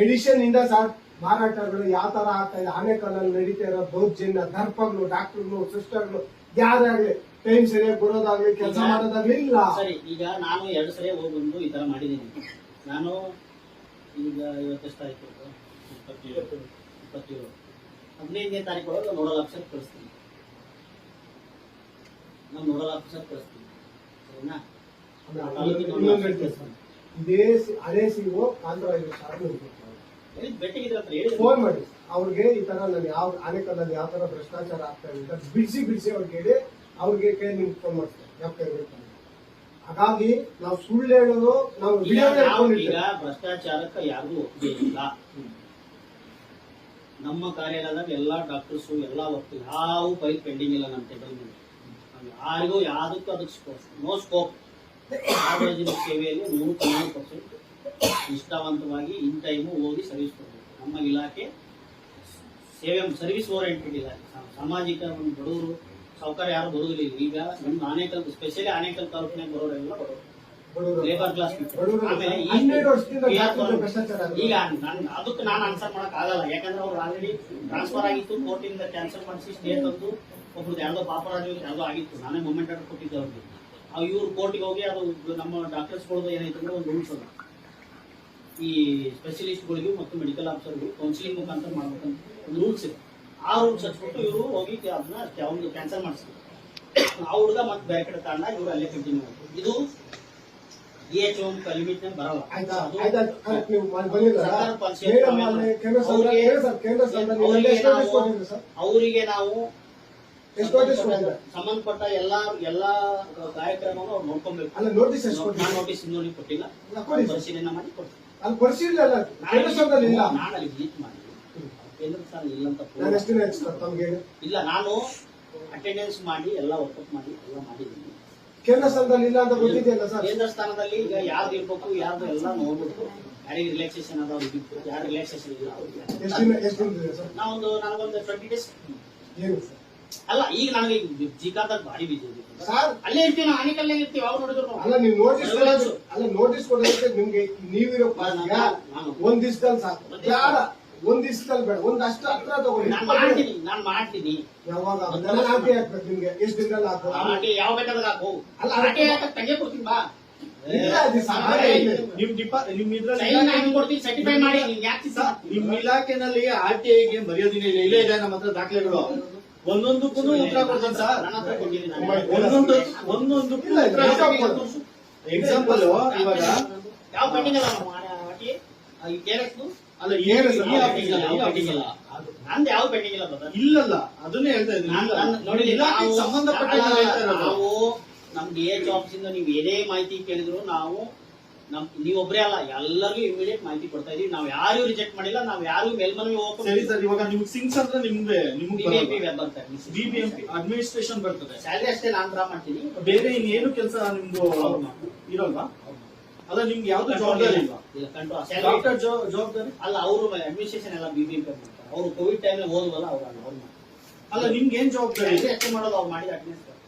Speaker 4: ಮೆಡಿಸಿನ್ ಇಂದ ಸರ್ ಮಾರಾಟಗಳು ಯಾವ ತರ ಆಗ್ತಾ ಇದೆ. ಆನೇಕಲ್ಲಲ್ಲಿ ನಡೀತಾ ಇರೋ ದೌರ್ಜನ್ಯ, ದರ್ಪಗಳು, ಡಾಕ್ಟರ್ಗಳು, ಸಿಸ್ಟರ್ಗಳು ಯಾರೇ ಆಗ್ಲಿ ಟೈಮ್ ಸರಿಯಾಗಿ ಬರೋದಾಗ್ಲಿ ಕೆಲಸ ಮಾಡೋದಾಗ್ಲಿ ಇಲ್ಲ.
Speaker 2: ಸರಿ, ಈಗ ನಾನು 2 ಸರಿ ಹೋಗಿ ಬಂದು ಈ ತರ ಮಾಡಿದ್ದೀನಿ. ನಾನು ಈಗ 21 ತಾರೀಕು 27 15ನೇ ತಾರೀಕು ಒಳಗೆ ನೋಡಲ್ ಆಫೀಸರ್ ಕಳಿಸ್ತೀನಿ. ನಾನು ನೋಡಲ್ ಆಫೀಸರ್ ಕಳಿಸ್ತೀನಿ, ಸರಿನಾ?
Speaker 4: ಇದೇ ಅದೇ ಸಿಒ ಫೋನ್ ಮಾಡಿ ಅವ್ರಿಗೆ ಈ ತರ ನಾನು ಯಾವ ಆನೇಕಲ್ಲಲ್ಲಿ ಯಾವ ತರ ಭ್ರಷ್ಟಾಚಾರ ಆಗ್ತಾ ಇದೆ ಅಂತ ಬಿಡಿಸಿ ಅವ್ರಿಗೆ ಹೇಳಿ ಅವ್ರಿಗೆ ಕೈ ನಿಮ್ಗೆ ಫೋನ್ ಮಾಡ್ತಾರೆ. ಹಾಗಾಗಿ ನಾವು ಸುಳ್ಳು ಹೇಳೋದು ನಾವು
Speaker 2: ಈಗ ಭ್ರಷ್ಟಾಚಾರಕ್ಕೆ ಯಾರಿಗೂ ಒಪ್ಪಿಗೆ ಇಲ್ಲ. ನಮ್ಮ ಕಾರ್ಯಾಲಯದಾಗ ಎಲ್ಲಾ ಡಾಕ್ಟರ್ಸ್ ಎಲ್ಲಾ ವರ್ಕ್ ಯಾವ ಫೈಲ್ ಪೆಂಡಿಂಗ್ ಇಲ್ಲ ನಮ್ಮ ಟೇಬಲ್ ಮೇಲೆ. ಯಾರಿಗೂ ಯಾವ್ದಕ್ಕೂ ಅದಕ್ಕೆ ನೋ ಸ್ಕೋಪ್. ಸಾರ್ವಜನಿಕ ಸೇವೆಯಲ್ಲಿ 100% ನಿಷ್ಠಾವಂತವಾಗಿ ಇನ್ ಟೈಮು ಹೋಗಿ ಸರ್ವಿಸ್ ಕೊಡಬೇಕು. ನಮ್ಮ ಇಲಾಖೆ ಸೇವೆ ಸರ್ವಿಸ್ ಓರಿಯೆಂಟೆಡ್ ಇಲಾಖೆ. ಸಾಮಾಜಿಕ ಬಡವರು ಸಾವುಕಾರ ಯಾರು ಬರುವುದಿಲ್ಲ. ಈಗ ನಮ್ಮ ಆನೇಕಲ್ ಸ್ಪೆಷಲಿ ಆನೇಕಲ್ ತಾಲೂಕಿನಾಗ ಬರೋರೆಲ್ಲ ಬಡವರು, ಲೇಬರ್ ಕ್ಲಾಸ್. ಆಮೇಲೆ ಈಗ ಅದಕ್ಕೆ ನಾನು ಆನ್ಸರ್ ಮಾಡಕ್ ಆಗಲ್ಲ, ಯಾಕಂದ್ರೆ ಅವ್ರು ಆಲ್ರೆಡಿ ಟ್ರಾನ್ಸ್ಫರ್ ಆಗಿತ್ತು, ಕೋರ್ಟಿಂದ ಕ್ಯಾನ್ಸಲ್ ಮಾಡಿಸಿ ಸ್ಟೇ ತಂದು ಒಬ್ರದ್ದು ಯಾವ್ದೋ ಪಾಪರಾಜು ಯಾವ್ದೋ ಆಗಿತ್ತು. ನಾನೇ ಮೊಮೆಂಟ್ ಆರ್ಡರ್ ಕೊಟ್ಟಿದ್ದೆ ಅವ್ರಿಗೆ. ಇವ್ರು ಕೋರ್ಟಿಗೆ ಹೋಗಿ ಅದು ನಮ್ಮ ಡಾಕ್ಟರ್ಸ್ಗಳದ್ದು ಏನೈತೆ ಅಂದ್ರೆ ಒಂದು ರೂಲ್ಸ್ ಅದ, ಈ ಸ್ಪೆಷಲಿಸ್ಟ್ಗಳಿಗೂ ಮತ್ತು ಮೆಡಿಕಲ್ ಆಫೀಸರ್ಗಳು ಕೌನ್ಸಿಲಿಂಗ್ ಮುಖಾಂತರ ಮಾಡ್ಬೇಕಂತ ಒಂದು ರೂಲ್ಸ್ ಇದೆ. ಆ ರೂಲ್ಸ್ ಹಚ್ಬಿಟ್ಟು ಇವರು ಹೋಗಿ ಅದನ್ನ ಒಂದು ಕ್ಯಾನ್ಸಲ್ ಮಾಡಿಸ್ತಾರೆ. ಆ ಹುಡುಗ ಮತ್ತೆ ಬೇರೆ ಕಡೆ ತಗೊಂಡ ಇವರು ಅಲ್ಲೇ ಕಂಟಿನ್ಯೂ ಮಾಡ್ತಾರೆ. ಇದು ಲಿಮಿಟ್ ಬರಲ್ಲ.
Speaker 4: ಆಯ್ತಾ
Speaker 2: ಅದು
Speaker 4: ಆಯ್ತಾಯ್ತು ಕರೆಕ್ಟ್ ನೀವು ಬಂದಿಲ್ಲ
Speaker 2: ಸರ್ಕಾರ ಪಾಲಿಸಿ ಅವರಿಗೆ ನಾವು ಸಂಬಂಧಪಟ್ಟ ಎಲ್ಲಾ ಕಾರ್ಯಕ್ರಮವನ್ನು ಅವ್ರು ನೋಡ್ಕೊಬೇಕು.
Speaker 4: ಅಲ್ಲ ನೋಟಿಸ್ ಎಷ್ಟು
Speaker 2: ನಾನು ನೋಟಿಸ್ ಇನ್ನೂ ಕೊಟ್ಟಿಲ್ಲ, ಪರಿಶೀಲನೆ ಮಾಡಿ ಕೊಡ್ತೀನಿ.
Speaker 4: ಅಲ್ಲಿ ಪರಿಶೀಲನೆ ಅಲ್ಲ ಕೇಂದ್ರ ಸ್ಥಾನದಲ್ಲಿ ಇಲ್ಲ.
Speaker 2: ನಾನು ಅಲ್ಲಿ ವಿಸಿಟ್ ಮಾಡಿ ಕೇಂದ್ರ ಸ್ಥಾನ ಇಲ್ಲ ಅಂತ
Speaker 4: ನಾನು ಎಷ್ಟು ದಿನ ತಮ್ಗೆ
Speaker 2: ಇಲ್ಲ, ನಾನು ಅಟೆಂಡೆನ್ಸ್ ಮಾಡಿ ಎಲ್ಲ ವರ್ಕೌಟ್ ಮಾಡಿ ಎಲ್ಲ ಮಾಡಿದ್ದೀನಿ.
Speaker 4: ಕೇಂದ್ರ ಸ್ಥಾನದಲ್ಲಿ ಇಲ್ಲ ಅಂತ ಗೊತ್ತಿದೆಯಲ್ಲ ಸರ್.
Speaker 2: ಕೇಂದ್ರ ಸ್ಥಾನದಲ್ಲಿ ಈಗ ಯಾರ್ದು ಇರ್ಬೇಕು ಯಾರ್ದು ಎಲ್ಲ ನೋಡ್ಬಿಟ್ಟು ಯಾರಿಗೆ ರಿಲ್ಯಾಕ್ಸೇಷನ್ ಅದ ಅವ್ರಿಗೆ ಇತ್ತು, ಯಾರು ರಿಲ್ಯಾಕ್ಸೇಷನ್ ಇಲ್ಲ
Speaker 4: ಎಷ್ಟು ದಿನ ಸರ್?
Speaker 2: ನಾವೊಂದು ನನಗೊಂದು 20 days
Speaker 4: ಏನು ಸರ್?
Speaker 2: ಅಲ್ಲ ಈಗ ನನಗೆ ಜಿಕಾದಾಗ ಭಾರಿ ಬಿಜಿ
Speaker 4: ಸರ್
Speaker 2: ಅಲ್ಲೇ ಇರ್ತೀವಿ, ನಾವು ಆನೆಕಲ್ಲೇ ಇರ್ತೀವಿ. ಯಾವಾಗ ನೋಡಿದ್ರು ನಾವು
Speaker 4: ಅಲ್ಲ ನೀವು ನೋಟಿಸ್ ಅಲ್ಲ ನೋಟಿಸ್ ಕೊಡೋದಕ್ಕೆ ನಿಮ್ಗೆ ನೀವಿರೋ ಒಂದ್ ದಿವಸದಲ್ಲಿ ಸಾಕು, ಬೇಡ ಒಂದ್ ದಿವಸದಲ್ಲಿ ಬೇಡ, ಒಂದ್ ಅಷ್ಟು ಹತ್ರ ತಗೊಳ್ಳಿ.
Speaker 2: ನಾನು ಮಾಡ್ತೀನಿ.
Speaker 4: ಯಾವಾಗ ಆಟಿ ಹಾಕ್ಬೇಕು ನಿಮ್ಗೆ? ಎಷ್ಟು ದಿನದಲ್ಲಿ ಹಾಕ್ಬೇಕು?
Speaker 2: ಯಾವ ಬೇಕಾದ್ರೆ ಹಾಕು.
Speaker 4: ಅಲ್ಲ
Speaker 2: ಆಟಿ ಹಾಕಕ್ ತಂಗೆ ಕೊಡ್ತೀನಿ ಬಾ.
Speaker 4: ಇಲ್ಲ ಅದು ಸಾಮಾನ್ಯ ಇದೆ.
Speaker 1: ನಿಮ್ ಇದ್ರಲ್ಲಿ
Speaker 2: ಸೈನ್ ಹಾಕಿ ಕೊಡ್ತೀನಿ, ಸರ್ಟಿಫೈ ಮಾಡಿ. ನೀನ್ ಯಾಕೆ
Speaker 1: ನಿಮ್ ಇಲಾಖೆನಲ್ಲಿ RTIಗೆ ಬರೆಯೋದಿನ ಇಲ್ಲೇ ಇದೆ ನಮ್ಮ ಹತ್ರ ದಾಖಲೆಗಳು. ಒಂದೊಂದಕ್ಕೂ ಉತ್ತರ ಕೊಡ್ತಾನೆ ಸರ್.
Speaker 2: ನನ್ನ ಹತ್ರ ಕೊಟ್ಟಿದ್ದೀನಿ ನಾನು.
Speaker 1: ಒಂದೊಂದಕ್ಕೂ ಎಕ್ಸಾಂಪಲ್ ಇವಾಗ
Speaker 2: ಯಾವ ಪೆಂಡಿಂಗ್ ಅಲ್ಲ ಆಟಿ ಈ ಕೇರಕ್ದು
Speaker 1: ಅಲ್ಲ
Speaker 2: ನಂದು ಯಾವ ಪೆಂಡಿಂಗ್ ಇಲ್ಲ brother.
Speaker 1: ಇಲ್ಲಲ್ಲ ಅದನ್ನೇ ಹೇಳ್ತಾ ಇದ್ದೀನಿ.
Speaker 2: ನೋಡಿ
Speaker 1: ಇಲಾಖೆಗೆ ಸಂಬಂಧಪಟ್ಟ
Speaker 2: ನಾವು ನಮ್ಗೆ ಜಾಬ್ಸ್ ಇಂದ ನೀವು ಏನೇ ಮಾಹಿತಿ ಕೇಳಿದ್ರು ನಾವು ನೀವೊಬ್ಬರೇ ಅಲ್ಲ ಎಲ್ಲರಿಗೂ ಇಮಿಡಿಯೇಟ್ ಮಾಹಿತಿ ಕೊಡ್ತಾ ಇದೀವಿ. ನಾವು ಯಾರು ರಿಜೆಕ್ಟ್ ಮಾಡಿಲ್ಲ, ನಾವು ಯಾರು ಮೇಲ್ಮನವಿ
Speaker 1: ಸರಿ ಸರ್. ಇವಾಗ ನಿಮ್ಗೆ ಸಿಂಗ್ಸ್ ಅಂದ್ರೆ ನಿಮ್ಗೆ BBMP ಅಡ್ಮಿನಿಸ್ಟ್ರೇಷನ್ ಬರ್ತದೆ.
Speaker 2: ಸ್ಯಾಲರಿ ಅಷ್ಟೇ ನಾನು ಡ್ರಾ ಮಾಡ್ತೀನಿ,
Speaker 1: ಬೇರೆ ಇನ್ನೇನು ಕೆಲಸ ನಿಮ್ದು ಇರಲ್ವಾ? ಅಲ್ಲ ನಿಮ್ಗೆ ಯಾವ್ದು ಜವಾಬ್ದಾರಿ ಇಲ್ವಾ? ಡಾಕ್ಟರ್ ಜವಾಬ್ದಾರಿ
Speaker 2: ಅಲ್ಲ. ಅವರು ಅಡ್ಮಿನಿಸ್ಟ್ರೇಷನ್ ಎಲ್ಲ BBMP ಮಾಡ್ತಾರೆ. ಅವರು ಕೋವಿಡ್ ಟೈಮ್ ಓದುವಲ್ಲ ಅವ್ರು
Speaker 1: ಅಲ್ಲ. ನಿಮ್ಗೆ ಏನ್ ಜವಾಬ್ದಾರಿ
Speaker 2: ಅಷ್ಟೇ ಮಾಡೋದು. ಅವ್ರು ಮಾಡಿದ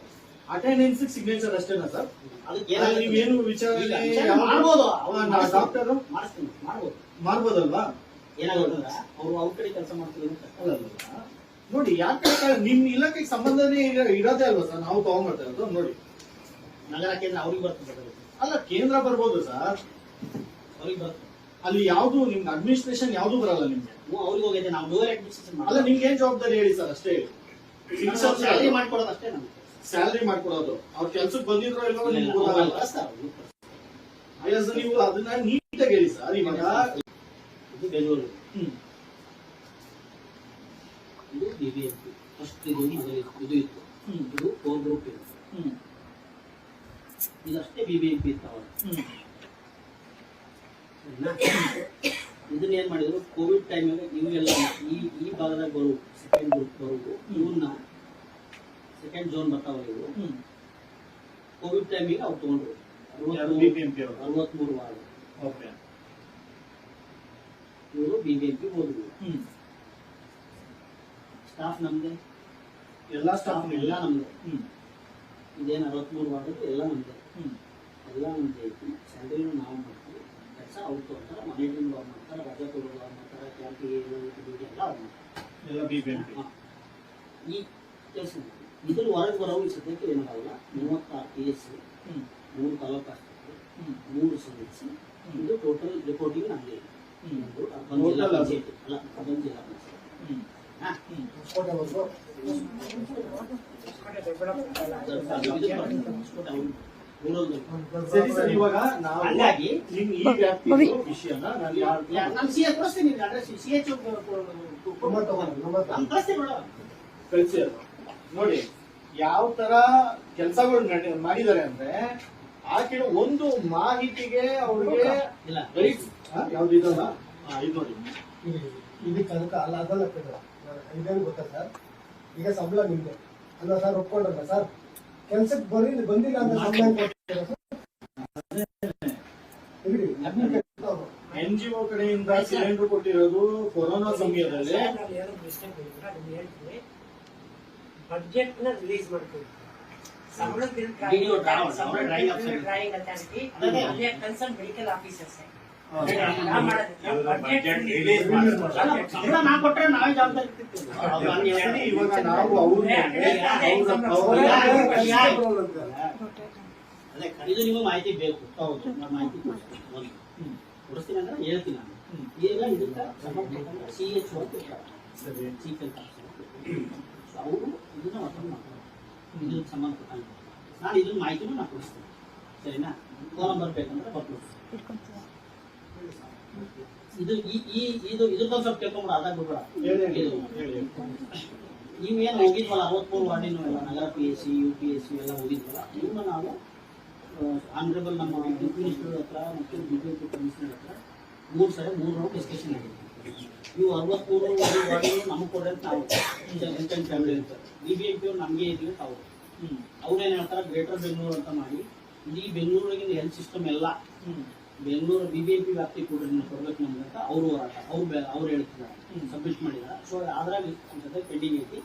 Speaker 1: ಅಟೆಂಡೆನ್ಸ್ ಸಿಗ್ನೇಚರ್ ಅಷ್ಟೇನಾ ಸರ್?
Speaker 2: ಅದಕ್ಕೆ
Speaker 1: ನೀವೇನು ವಿಚಾರಣೆ
Speaker 2: ಮಾಡ್ಬೋದು.
Speaker 1: ಡಾಕ್ಟರ್
Speaker 2: ಮಾಡಿಸ್ತೀನಿ, ಮಾಡ್ಬೋದು,
Speaker 1: ಮಾಡ್ಬೋದಲ್ವಾ?
Speaker 2: ಏನಾಗುತ್ತೆ ಅವ್ರು ಅವ್ರ ಕಡೆ ಕೆಲಸ ಮಾಡ್ತೀವಿ
Speaker 1: ನೋಡಿ. ಯಾಕೆ ನಿಮ್ ಇಲಾಖೆಗೆ ಸಂಬಂಧನೇ ಇರೋದೇ ಅಲ್ವಾ ಸರ್? ನಾವು ತಗೊಂಡ್ಬರ್ತಾ ಇರೋದು ನೋಡಿ.
Speaker 2: ನಗರ ಕೇಂದ್ರ ಅವ್ರಿಗೆ ಬರ್ತದೆ.
Speaker 1: ಅಲ್ಲ ಕೇಂದ್ರ ಬರ್ಬೋದು ಸರ್,
Speaker 2: ಅವ್ರಿಗೆ ಬರ್ತದೆ.
Speaker 1: ಅಲ್ಲಿ ಯಾವ್ದು ನಿಮ್ಗೆ ಅಡ್ಮಿನಿಸ್ಟ್ರೇಷನ್ ಯಾವ್ದು ಬರಲ್ಲ ನಿಮ್ಗೆ.
Speaker 2: ಅವ್ರಿಗೆ ಹೋಗಿದೆ, ನಾವು ಡೋರ್ ಅಡ್ಮಿನಿಸ್ಟ್ರೇಷನ್
Speaker 1: ಅಲ್ಲ ನಿಮ್ಗೆ ಏನ್ ಜವಾಬ್ದಾರಿ ಹೇಳಿ ಸರ್? ಅಷ್ಟೇ
Speaker 2: ಸ್ಯಾಲರಿ ಮಾಡ್ಕೊಡೋದು ಅಷ್ಟೇ. ನಮ್ಗೆ
Speaker 1: ಸ್ಯಾಲರಿ ಮಾಡ್ಕೊಡೋದು. ಅವ್ರ ಕೆಲ್ಸಕ್ಕೆ ಬಂದಿದ್ರೋ ಇಲ್ವೋ ನಿಮ್ಗೆ ಗೊತ್ತಾಗಲ್ಲ. ನೀವು ಅದನ್ನ ನೀಟಾಗಿ ಹೇಳಿ ಸರ್. ಇವಾಗ
Speaker 2: ಇದು ಬೆಂಗಳೂರು, ಇದು BBMP ಫಸ್ಟ್. ಇದು ಇದು ಇತ್ತು, ಇದು ಕೋರ್ ಗ್ರೂಪ್ ಇತ್ತು, ಇದಷ್ಟೇ BBMP ಇತ್ತು ಅವಾಗ. ಇದನ್ನ ಏನ್ ಮಾಡಿದ್ರು ಕೋವಿಡ್ ಟೈಮಿಗೆ ಇವೆಲ್ಲ ಈ ಭಾಗದಾಗ ಬರು ಸೆಕೆಂಡ್ ಗ್ರೂಪ್ ಬರುವುದು, ಇವನ್ನ ಸೆಕೆಂಡ್ ಝೋನ್ ಬರ್ತಾವ. ಇವರು ಕೋವಿಡ್ ಟೈಮಿಗೆ ಅವ್ರು ತಗೊಂಡ್ರು 63 ವಾರ್ಡ್. ಇವರು BBMP ಹೋದ್ರು. ಸ್ಟಾಫ್ ನಮ್ದೆ,
Speaker 1: ಎಲ್ಲಾ ಸ್ಟಾಫ್
Speaker 2: ಎಲ್ಲ ನಮ್ದೆ. ಇದೇನು 63 ವಾರ್ಡ್ ಎಲ್ಲ ನಮ್ದೆ, ಎಲ್ಲ ನಮ್ದೆ ಐತಿ. ಸ್ಯಾಲರಿ ನಾವು ಮಾಡ್ತೀವಿ, ಕೆಲಸ ಅವ್ರು ತಗೋತಾರೆ, ಮಾನಿಟರಿಂಗ್ ಅವ್ರು ಮಾಡ್ತಾರೆ, ರಜಾ ಕೊಡೋದು ಅವ್ರು ಮಾಡ್ತಾರೆ, ಕ್ಯಾಂಪಿ ಎಲ್ಲ ಅವ್ರು ಮಾಡ್ತಾರೆ,
Speaker 1: ಎಲ್ಲ BBMP.
Speaker 2: ಈ ಕೆಲಸ ಇದ್ರ ಹೊರಗೆ ಬರೋವು ಈ ಸದ್ಯಕ್ಕೆ ಏನಾಗಲ್ಲ. 36 PS, 3 ತಾಲೂಕು ಆಸ್ಪತ್ರೆ, 3 CHC. ಇದು ಟೋಟಲ್ ರಿಪೋರ್ಟಿಂಗ್ ನಮಗೆ ಇದೆ. ಜಿಲ್ಲಾ ಪಂಚಾಯತಿ ಅಲ್ಲ, ಅದೊಂದು ಜಿಲ್ಲಾ
Speaker 1: ಸರಿ ಸರ್. ಇವಾಗ ನಾವು
Speaker 2: ಹಂಗಾಗಿ
Speaker 1: ನಿಮ್ ಈ ವ್ಯಾಪ್ತಿ ವಿಷಯನ ನಾನು
Speaker 2: ನಾನು CH ಕಳಿಸ್ತೀನಿ, ಅಡ್ರೆಸ್ CH
Speaker 1: ಕಳಿಸಿ ನೋಡಿ ಯಾವ ತರ ಕೆಲಸಗಳು ಮಾಡಿದ್ದಾರೆ ಅಂದ್ರೆ ಆಕೆ ಒಂದು ಮಾಹಿತಿಗೆ ಅವ್ರಿಗೆ
Speaker 2: ಇಲ್ಲ
Speaker 1: ಯಾವ್ದು ಇದಲ್ಲ. ಇದು ನೋಡಿ,
Speaker 4: ಇದಕ್ಕೆ ಅದಕ್ಕೆ ಅಲ್ಲ ಅದಲ್ಲ ಇದೇನು ಗೊತ್ತಾ ಸರ್? ಈಗ ಸಂಬಳ ನಿಮ್ದೆ ಅಲ್ಲ ಸರ್, ಒಪ್ಕೊಂಡ್ರಲ್ಲ ಸರ್? ಕೆಲ್ಸಕ್ಕೆ ಬಂದಿಲ್ಲ ಅಂತ ಸಂಬಳ
Speaker 1: NGO ಕಡೆಯಿಂದ ಸಿಲಿಂಡರ್ ಕೊಟ್ಟಿರೋದು ಕೊರೋನಾ ಸಮಯದಲ್ಲಿ.
Speaker 5: ಬಜೆಟ್ ನ ರಿಲೀಸ್ ಮಾಡ್ತೀವಿ. ಕನ್ಸರ್ನ್ ಮೆಡಿಕಲ್ ಆಫೀಸರ್ಸ್
Speaker 2: ನಾ ಕೊಟ್ರೆ ನಾವೇ ಜವಾಬ್ದಾರಿ ಇರ್ತೀವಿ.
Speaker 1: ಇವಾಗ ನಾವು
Speaker 3: ಅದೇ
Speaker 2: ಇದು ನಿಮಗೆ ಮಾಹಿತಿ ಬೇಕು.
Speaker 1: ಹೌದು.
Speaker 2: ನಾನು ಮಾಹಿತಿ ಕೊಡ್ತೀನಿ. ಒಂದು ಕೊಡಿಸ್ತೀನಿ ಅಂದ್ರೆ ಹೇಳ್ತೀನಿ ನಾನು. ಈಗ ಇದಕ್ಕೆ ಸಂಬಂಧಪಟ್ಟ CH ಅಂತ ಇರ್ತಾರೆ.
Speaker 1: ಸರಿ.
Speaker 2: ಚೀಫ್ ಅಂತ ಅವರು ಇದನ್ನ ಒತ್ತಡ ಮಾಡ್ತಾರೆ. ಇದಕ್ಕೆ ಸಂಬಂಧಪಟ್ಟಂಗೆ ನಾನು ಇದನ್ನ ಮಾಹಿತಿನೂ ನಾನು ಕೊಡಿಸ್ತೀನಿ. ಸರಿನಾ? ಫೋನ್ ನಂಬರ್ ಬೇಕಂದ್ರೆ ಬರ್ಬೋದು. ಇದು ಇದಕ್ಕೊಂದು ಸ್ವಲ್ಪ ಕೇಳ್ಕೊಂಬಿಡ ಅದಾಗ ಬಿಡ್ಬೇಡ. ನೀವೇನು ಹೋಗಿದ್ವಲ್ಲ 63 ವಾರ್ಡಿನೂ ಎಲ್ಲ ನಗರ PSC UPSC ಎಲ್ಲ ಹೋಗಿದ್ವಲ್ಲ ಇವನ್ನ ನಾವು ಆನರೇಬಲ್ ನಮ್ಮ ಡಿಪ್ಯೂಟಿ ಮಿನಿಸ್ಟರ್ ಹತ್ರ ಮತ್ತು BJP ಕಮಿಷನರ್ ಹತ್ರ 3 ರೌಂಡ್ ಡಿಸ್ಕಷನ್ ಆಗಿದೆ. ನೀವು 63 ವಾರ್ಡಿನೂ ನಮಗೆ ಕೊಡ್ರಿ ಅಂತ ನಾವು ಇಂಟೆಂಟ್ ಫ್ಯಾಮಿಲಿ ಇರ್ತಾರೆ. BJP ಅವ್ರು ನಮಗೆ ಇದೀವಿ ತಾವು ಅವ್ರೇನು ಹೇಳ್ತಾರೆ ಗ್ರೇಟರ್ ಬೆಂಗಳೂರು ಅಂತ ಮಾಡಿ ಇಡೀ ಬೆಂಗಳೂರಿಗಿನ ಹೆಲ್ತ್ ಸಿಸ್ಟಮ್ ಎಲ್ಲ ಬೆಂಗಳೂರು BJP ವ್ಯಾಪ್ತಿ ಕೂಡ ಕೊಡ್ಬೇಕು ನಮ್ಗೆ ಅಂತ ಅವರು ಹೋರಾಟ ಅವ್ರು ಹೇಳ್ತಿದ್ದಾರೆ ಸಬ್ಮಿಟ್ ಮಾಡಿದ್ದಾರೆ. ಸೊ ಅದ್ರಾಗ ಜೊತೆ ಪೆಂಡಿಂಗ್ ಐತಿ.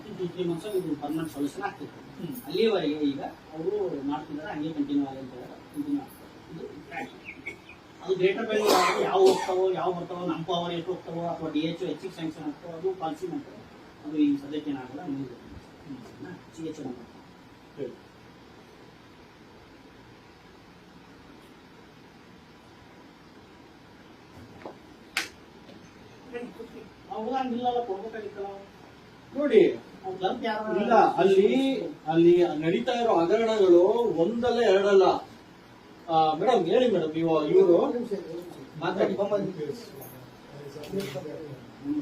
Speaker 2: 2-3 ಮಂತ್ಸ್ ಇದು ಪರ್ಮನೆಂಟ್ ಸೊಲ್ಯೂಷನ್ ಆಗ್ತಿತ್ತು. ಅಲ್ಲಿಯವರೆಗೆ ಈಗ ಅವರು ಮಾಡ್ತಿದ್ದಾರೆ ಹಂಗೆ ಕಂಟಿನ್ಯೂ ಆಗಿ ಅಂತ ಕಂಟಿನ್ಯೂ ಆಗ್ತದೆ. ಇದು ಅದು ಗ್ರೇಟರ್ ಬೆಂಗಳೂರು ಯಾವ ಹೋಗ್ತಾವೋ ಯಾವ ಬರ್ತಾವೋ ನಮ್ಮ ಪವರ್ ಎಷ್ಟು ಹೋಗ್ತಾವೋ ಅಥವಾ DHO ಹೆಚ್ಚಿಗೆ ಸ್ಯಾಂಕ್ಷನ್ ಆಗ್ತಾವೋ ಅದು ಪಾಲಿಸಿ ಮಾಡ್ತಾರೆ. ಅದು ಈ ಸದ್ಯಕ್ಕೆ ಏನಾಗಲ್ಲ. ನೀವು CH
Speaker 1: ಹೇಳಿ.
Speaker 2: ಹೌದಂಗಿಲ್ಲಲ್ಲ ಕೊಡ್ಬೇಕಾಗಿತ್ತಲ್ಲ
Speaker 1: ನೋಡಿ
Speaker 2: ಅವ್ರು ಗಂತ ಯಾರು
Speaker 1: ಇಲ್ಲ ಅಲ್ಲಿ ನಡೀತಾ ಇರೋ ಹಗರಣಗಳು ಒಂದಲ್ಲ ಎರಡಲ್ಲ. ಮೇಡಮ್ ಹೇಳಿ ಮೇಡಮ್ ಇವರು ಮಾತಾಡಿ.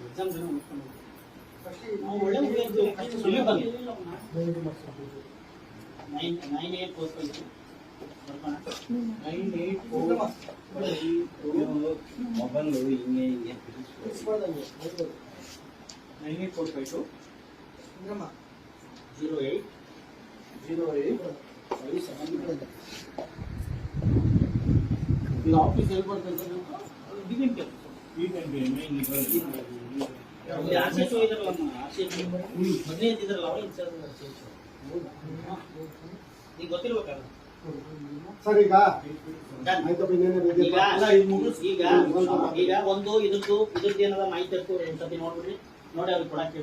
Speaker 2: ಎಕ್ಸಾಮ್ ಜನ ಮುಗಿಸ್ಕೊಂಡು ನಾವು ಒಳ್ಳೆ ಮುಗಿಯೋದು
Speaker 1: ಇಲ್ಲಿ ಬನ್ನಿ.
Speaker 2: 9845
Speaker 3: ಮೊಬೈಲ್ ಹಿಂಗೆ
Speaker 1: 9845
Speaker 2: 08
Speaker 1: ಈಗ ಆಫೀಸ್ ಎಲ್ಲಿ ಬರ್ತದೆ
Speaker 2: BJP ಆಚೆ ಹೋಗಿದ್ರಲ್ಲ ಆಚೆ ಮೊದಲೇ ಇದ್ದಿದ್ರಲ್ಲ ಅವ್ರು ಈಗ ಗೊತ್ತಿರ್ಬೇಕಲ್ಲ.
Speaker 4: ಸರ್ ಈಗ ಆಯ್ತಪ್ಪ ಇನ್ನೇನು
Speaker 2: ಈಗ
Speaker 1: ಅಲ್ಲ, ಇದು ಮುಗಿಸ್-
Speaker 2: ಈಗ ಒಂದು ಇದ್ರದ್ದು ಏನದ ಮಾಹಿತಿ ಇರ್ತದೆ ಒಂದ್ಸತಿ ನೋಡ್ಬಿಡ್ರಿ ನೋಡಿ ಅವ್ರಿಗೆ ಕೊಡಕ್ಕೆ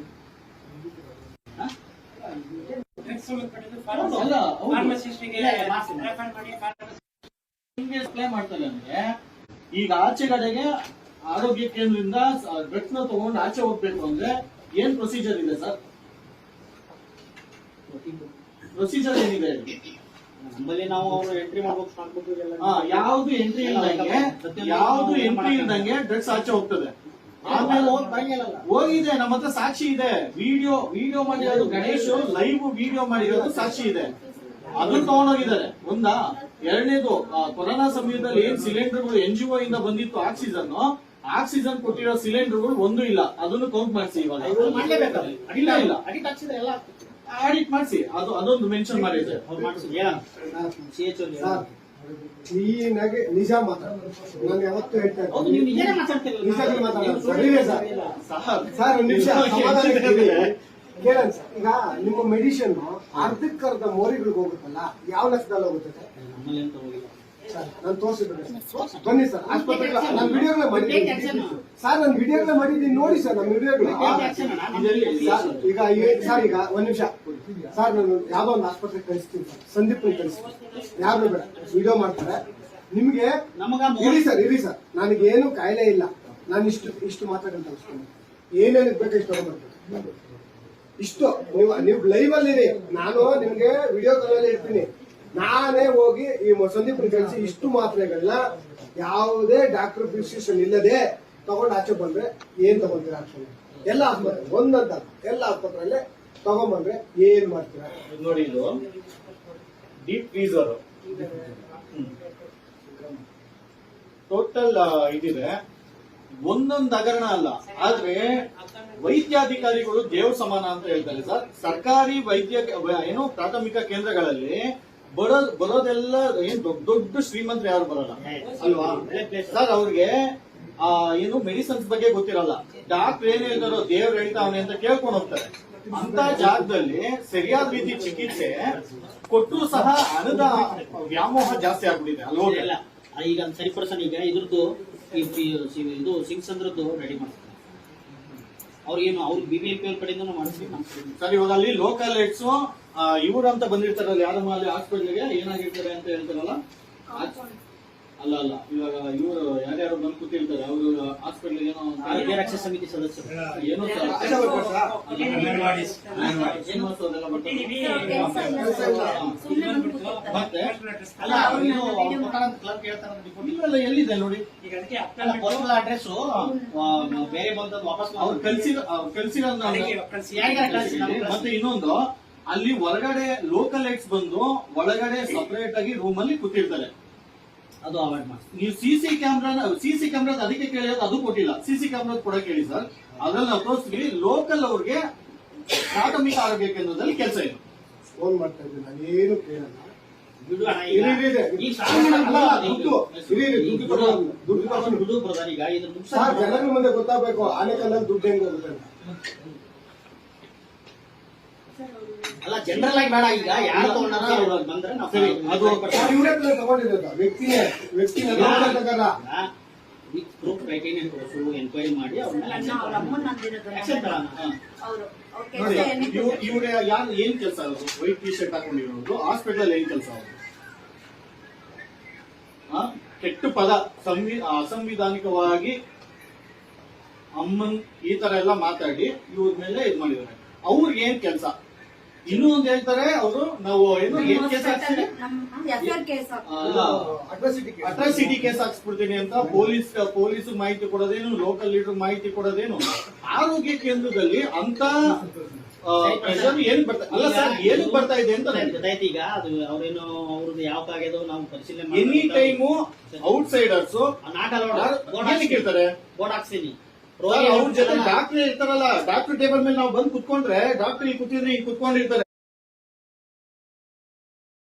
Speaker 1: ಅಲ್ಲ
Speaker 5: ಫಾರ್ಮಸಿಸ್ಟ್ಗೆ
Speaker 2: ಇಲ್ಲ, ಇಲ್ಲ, ಮಾಡ್ತೀನಿ.
Speaker 5: ರೆಫರ್ ಮಾಡಿ
Speaker 1: ಹಿಂಗೆ ಎಕ್ಸ್ಪ್ಲೈನ್ ಮಾಡ್ತಾರೆ ಅಂದ್ರೆ ಈಗ ಆಚೆ ಕಡೆಗೆ ಆರೋಗ್ಯ ಕೇಂದ್ರದಿಂದ ಡ್ರಗ್ಸ್ ನ ತಗೊಂಡು ಆಚೆ ಹೋಗ್ಬೇಕು ಅಂದ್ರೆ ಏನ್ ಪ್ರೊಸೀಜರ್ ಇದೆ ಸರ್? ಪ್ರೊಸೀಜರ್ ಏನಿದೆ?
Speaker 2: ನಮ್ಮಲ್ಲಿ ನಾವು ಅವ್ರು ಎಂಟ್ರಿ ಮಾಡ್ಬೇಕು
Speaker 1: ಯಾವ್ದು ಎಂಟ್ರಿ ಇಲ್ದಂಗೆ ಡ್ರಗ್ಸ್ ಆಚೆ ಹೋಗ್ತದೆ. ಆಮೇಲೆ ಹೋಗಿದೆ, ನಮ್ಮ ಹತ್ರ ಸಾಕ್ಷಿ ಇದೆ. ವಿಡಿಯೋ ಮಾಡಿರೋದು ಗಣೇಶ್ ಲೈವ್ ವಿಡಿಯೋ ಮಾಡಿರೋದು ಸಾಕ್ಷಿ ಇದೆ. ಅದನ್ನ ತಗೊಂಡೋಗಿದ್ದಾರೆ. ಒಂದಾ ಎರಡನೇದು ಕೊರೋನಾ ಸಮಯದಲ್ಲಿ ಏನ್ ಸಿಲಿಂಡರ್ಗಳು NGO ಇಂದ ಬಂದಿತ್ತು ಆಕ್ಸಿಜನ್ ಕೊಟ್ಟಿರೋ ಸಿಲಿಂಡರ್ಗಳು ಒಂದು ಇಲ್ಲ. ಅದನ್ನು ಕೌಂಟ್ ಮಾಡಿಸಿ ಇವಾಗ. ಇಲ್ಲ ಆಡಿಟ್ ಮಾಡಿಸಿ. ಅದೊಂದು ಮೆನ್ಷನ್ ಮಾಡಿದ್ರೆ
Speaker 4: ಈ ನಗೆ ನಿಜ ಮಾತಾಡ ನಾನು ಯಾವತ್ತೂ ಹೇಳ್ತಾ ಇದ್ದೀನಿ. ನಿಜ ಮಾತಾಡೋದು ಸರಿ ಸರ್. ಸರ್ ಒಂದು ನಿಮಿಷ ಸಮಾಧಾನ ಕೇಳೋಣ ಸರ್. ಈಗ ನಿಮ್ಮ ಮೆಡಿಸಿನ್ ಅರ್ಧಕ್ಕರ್ಧ ಮೋರಿಗಳಿಗೆ ಹೋಗುತ್ತಲ್ಲ, ಯಾವ ಲೆಕ್ಕದಲ್ಲಿ ಹೋಗುತ್ತೆ ಸರ್? ಸರ್ ನಾನು ತೋರಿಸಿದ್ರೆ ಬನ್ನಿ ಸರ್ ಆಸ್ಪತ್ರೆ. ನಾನು ವಿಡಿಯೋಗಳೇ ಮಾಡಿದ್ದೀನಿ ಸರ್. ನಾನು ವಿಡಿಯೋಗಳೇ ಮಾಡಿದ್ದೀನಿ ನೋಡಿ ಸರ್. ನಮ್ಮ ವಿಡಿಯೋಗಳು ಈಗ ಸರ್ ಈಗ ಒಂದ್ ನಿಮಿಷ ಸರ್. ನಾನು ಯಾವ್ದೋ ಒಂದು ಆಸ್ಪತ್ರೆಗೆ ಕಳಿಸ್ತೀನಿ ಸರ್. ಸಂದೀಪ್ ಕಳಿಸ್ತೀನಿ. ಯಾರು ಬೇಡ ವಿಡಿಯೋ ಮಾಡ್ತಾರೆ ನಿಮ್ಗೆ. ಇರಿ ಸರ್ ನನಗೇನು ಕಾಯಿಲೆ ಇಲ್ಲ. ನಾನು ಇಷ್ಟು ಮಾತಾಡಂತ ಅನ್ಸ್ಕೊಂಡು ಏನೇನು ಬೇಕು ಇಷ್ಟು ತಗೊಂಡ್ಬರ್ಬೇಕು. ಇಷ್ಟು ನೀವು ಲೈವ್ ಅಲ್ಲಿ ಇರಿ. ನಾನು ನಿಮ್ಗೆ ವಿಡಿಯೋ ಕಾಲಲ್ಲಿ ಇರ್ತೀನಿ. ನಾನೇ ಹೋಗಿ ಈ ಸಂದೀಪ್ ಕಳಿಸಿ ಇಷ್ಟು ಮಾತ್ರೆಗಳನ್ನ ಯಾವುದೇ ಡಾಕ್ಟರ್ ಪ್ರಿಸ್ಕ್ರಿಪ್ಷನ್ ಇಲ್ಲದೆ ತಗೊಂಡು ಆಚೆ ಬಂದ್ರೆ ಏನ್ ತಗೊಂತೀರಾ? ಆಕ್ಷನ್ ಎಲ್ಲ ಆಸ್ಪತ್ರೆ ಒಂದಂತ ಎಲ್ಲ ಆಸ್ಪತ್ರೆಯಲ್ಲೇ ತಗೊಂಡ್ಬಂದ್ರೆ ಏನ್ ಮಾಡ್ತೀರಾ
Speaker 1: ನೋಡಿ. ಇದು ಡೀಪ್ ಫ್ರೀಸರ್ ಟೋಟಲ್ ಇದಿದೆ. ಒಂದೊಂದು ಹಗರಣ ಅಲ್ಲ. ಆದ್ರೆ ವೈದ್ಯಾಧಿಕಾರಿಗಳು ದೇವ್ರ ಸಮಾನ ಅಂತ ಹೇಳ್ತಾರೆ ಸರ್. ಸರ್ಕಾರಿ ಪ್ರಾಥಮಿಕ ಕೇಂದ್ರಗಳಲ್ಲಿ ಬರೋದೆಲ್ಲ ಏನ್ ದೊಡ್ಡ ಶ್ರೀಮಂತರು ಯಾರು ಬರಲ್ಲ ಅಲ್ವಾ ಸರ್? ಅವ್ರಿಗೆ ಮೆಡಿಸಿನ್ಸ್ ಬಗ್ಗೆ ಗೊತ್ತಿರಲ್ಲ. ಡಾಕ್ಟರ್ ಏನ್ ಹೇಳ್ತಾರೋ ದೇವ್ರು ಹೇಳ್ತಾವನೆ ಅಂತ ಕೇಳ್ಕೊಂಡು ಹೋಗ್ತಾರೆ. ಅಂತ ಜಾಗದಲ್ಲಿ ಸರಿಯಾದ ರೀತಿ ಚಿಕಿತ್ಸೆ ಕೊಟ್ಟರು ಸಹ ಹಣದ ವ್ಯಾಮೋಹ ಜಾಸ್ತಿ ಆಗ್ಬಿಟ್ಟಿದೆ ಅಲ್ವಾ?
Speaker 2: ಈಗ ಸರಿಪಡಿಸೋಣ. ಈಗ ಇದ್ರದ್ದು ಇದು ಸಿಂಗ್ಸಂದ್ರದ್ದು ರೆಡಿ ಮಾಡ್ತಾರೆ. ಅವ್ರಿಗೇನು BBMP ಕಡೆಯಿಂದ ಮಾಡಿಸ್ಬೇಕು
Speaker 1: ಸರ್. ಇವಾಗ ಅಲ್ಲಿ ಲೋಕಲ್ ಹೆಡ್ಸ್ ಇವ್ರು ಅಂತ ಬಂದಿರ್ತಾರಲ್ಲ ಯಾರ ಮಾಲಿ ಹಾಸ್ಪಿಟ್ಲಿಗೆ ಏನಾಗಿರ್ತಾರೆ ಅಂತ ಹೇಳ್ತಾರಲ್ಲ ಅಲ್ಲ ಇವಾಗ ಇವರು ಯಾರ್ಯಾರು ಬಂದು ಕೂತಿರ್ತಾರೆ ಅವರು ಹಾಸ್ಪಿಟ್ಲಿಗೆ ಏನೋ
Speaker 2: ಆರೋಗ್ಯ ರಕ್ಷಾ ಸಮಿತಿ ಸದಸ್ಯರು
Speaker 1: ಏನೋ ಮತ್ತೆ
Speaker 2: ಅಲ್ಲ ಅವ್ರು ಕ್ಲರ್ಕ್ ಹೇಳ್ತಾರೆ
Speaker 1: ಇಲ್ಲೆಲ್ಲ ಎಲ್ಲಿದೆ ನೋಡಿ
Speaker 5: ಈಗ ಅದಕ್ಕೆ
Speaker 2: ಅಲ್ಲ ಪೋಸ್ಟಲ್ ಅಡ್ರೆಸ್ ಬೇರೆ ಬಂದದ್ದು ವಾಪಸ್
Speaker 1: ಅವ್ರು ಕಲ್ಸಿರೋದು ಮತ್ತೆ ಇನ್ನೊಂದು ಅಲ್ಲಿ ಹೊರಗಡೆ ಲೋಕಲ್ ಏಟ್ಸ್ ಬಂದು ಒಳಗಡೆ ಸಪರೇಟ್ ಆಗಿ ರೂಮ್ ಅಲ್ಲಿ ಕೂತಿರ್ತಾರೆ.
Speaker 2: ಅದು ಅವಾಯ್ಡ್ ಮಾಡಿ.
Speaker 1: ನೀವು ಸಿಸಿ ಕ್ಯಾಮ್ರಾದ ಅದಕ್ಕೆ ಕೇಳಿರೋದು ಅದು ಕೊಟ್ಟಿಲ್ಲ. ಸಿಸಿ ಕ್ಯಾಮ್ರಾದ ಕೂಡ ಕೇಳಿ ಸರ್, ಅದ್ರಲ್ಲಿ ನಾವು ತೋರಿಸ್ತೀವಿ. ಲೋಕಲ್ ಅವ್ರಿಗೆ ಪ್ರಾಥಮಿಕ ಆರೋಗ್ಯ ಕೇಂದ್ರದಲ್ಲಿ ಕೆಲಸ ಇದೆ.
Speaker 4: ಫೋನ್ ಮಾಡ್ತಾ ಇದ್ದೀನಿ, ನಾನು ಏನು ಕೇಳಲ್ಲ.
Speaker 2: ದುಡ್ಡು ಹಣ ಈಗ ಈಗ ದುಡ್ಡು ಬರೋದಾರ ಈಗ ಇದು
Speaker 4: ಸರ್ ಜನಗಳ ಮುಂದೆ ಗೊತ್ತಾಗಬೇಕು ಆನೆಕಲ್ಲಲ್ಲಿ ದುಡ್ಡು ಹೆಂಗ್ ಹೋಗುತ್ತೆ ಅಂತ.
Speaker 2: ಅಲ್ಲ ಜನರಲ್ ಆಗಿ ಬೇಡ, ಈಗ ಯಾರು ತಗೊಂಡಾರ ಅವ್ರು ಬಂದ್ರೆ ನಾವು
Speaker 1: ಸರಿ, ಅದು
Speaker 4: ಇವ್ರ ಹತ್ರ ತಗೊಂಡಿರೋದು ವ್ಯಕ್ತಿನೇ ತಗೊಂಡ
Speaker 2: ಪ್ರೂಫ್ ಕ್ರೈಟೀರಿಯನ್ ತೋರಿಸು, ಎನ್ಕ್ವೈರಿ ಮಾಡಿ
Speaker 5: ಅವ್ರ ಅಮ್ಮನ ಅಂದಿರೋದು
Speaker 2: ಆಕ್ಷನ್ ತಗೋಣ.
Speaker 5: ಅವರು
Speaker 1: ನೋಡಿ, ಇವ್ರ ಯಾರು ಏನ್ ಕೆಲಸ ಅವರು ವೈಟ್ ಟಿ ಶರ್ಟ್ ಹಾಕೊಂಡಿರೋದು ಹಾಸ್ಪಿಟಲ್ ಏನ್ ಕೆಲಸ ಅವರು ಕೆಟ್ಟ ಪದ ಅಸಂವಿಧಾನಿಕವಾಗಿ ಅಮ್ಮನ್ ಈ ತರ ಎಲ್ಲ ಮಾತಾಡಿ ಇವ್ರ ಮೇಲೆ ಇದ್ ಮಾಡಿದ್ದಾರೆ. ಅವ್ರಿಗೆ ಏನ್ ಕೆಲಸ? ಇನ್ನೂ ಒಂದ್ ಹೇಳ್ತಾರೆ ಅವರು, ನಾವು ಏನು ಏನ್ ಕೇಸ್ ಹಾಕ್ತೀವಿ, ಅಟ್ರಾಸಿಟಿ ಕೇಸ್ ಹಾಕ್ಸ್ಬಿಡ್ತೀನಿ ಅಂತ. ಪೊಲೀಸ್ ಮಾಹಿತಿ ಕೊಡೋದೇನು, ಲೋಕಲ್ ಲೀಡರ್ ಮಾಹಿತಿ ಕೊಡೋದೇನು. ಆರೋಗ್ಯ ಕೇಂದ್ರದಲ್ಲಿ ಅಂತ ಪ್ರೆಷರ್ ಏನ್ ಬರ್ತಾ ಅಲ್ಲ ಸರ್, ಏನಕ್ಕೆ ಬರ್ತಾ ಇದೆ ಅಂತ
Speaker 2: ಗೊತ್ತಾಯ್ತು. ಈಗ ಅದು ಅವ್ರೇನು ಅವ್ರದ್ದು ಯಾವ ಕಾಗ್ಯದೋ ನಾವು ಪರಿಶೀಲನೆ
Speaker 1: ಎನಿ ಟೈಮು ಔಟ್ ಸೈಡರ್ಸ್
Speaker 2: ಇರ್ತಾರೆ. ಬೋರ್ಡ್ ಹಾಕ್ತೀನಿ
Speaker 1: ಅವ್ರ ಜೊತೆ ಡಾಕ್ಟರ್ ಇರ್ತಾರಲ್ಲ, ಡಾಕ್ಟರ್ ಟೇಬಲ್ ಮೇಲೆ ನಾವು ಬಂದು ಕುತ್ಕೊಂಡ್ರೆ ಡಾಕ್ಟರ್ ಈಗ ಕೂತಿದ್ರೆ ಈಗ ಕುತ್ಕೊಂಡಿರ್ತಾರೆ.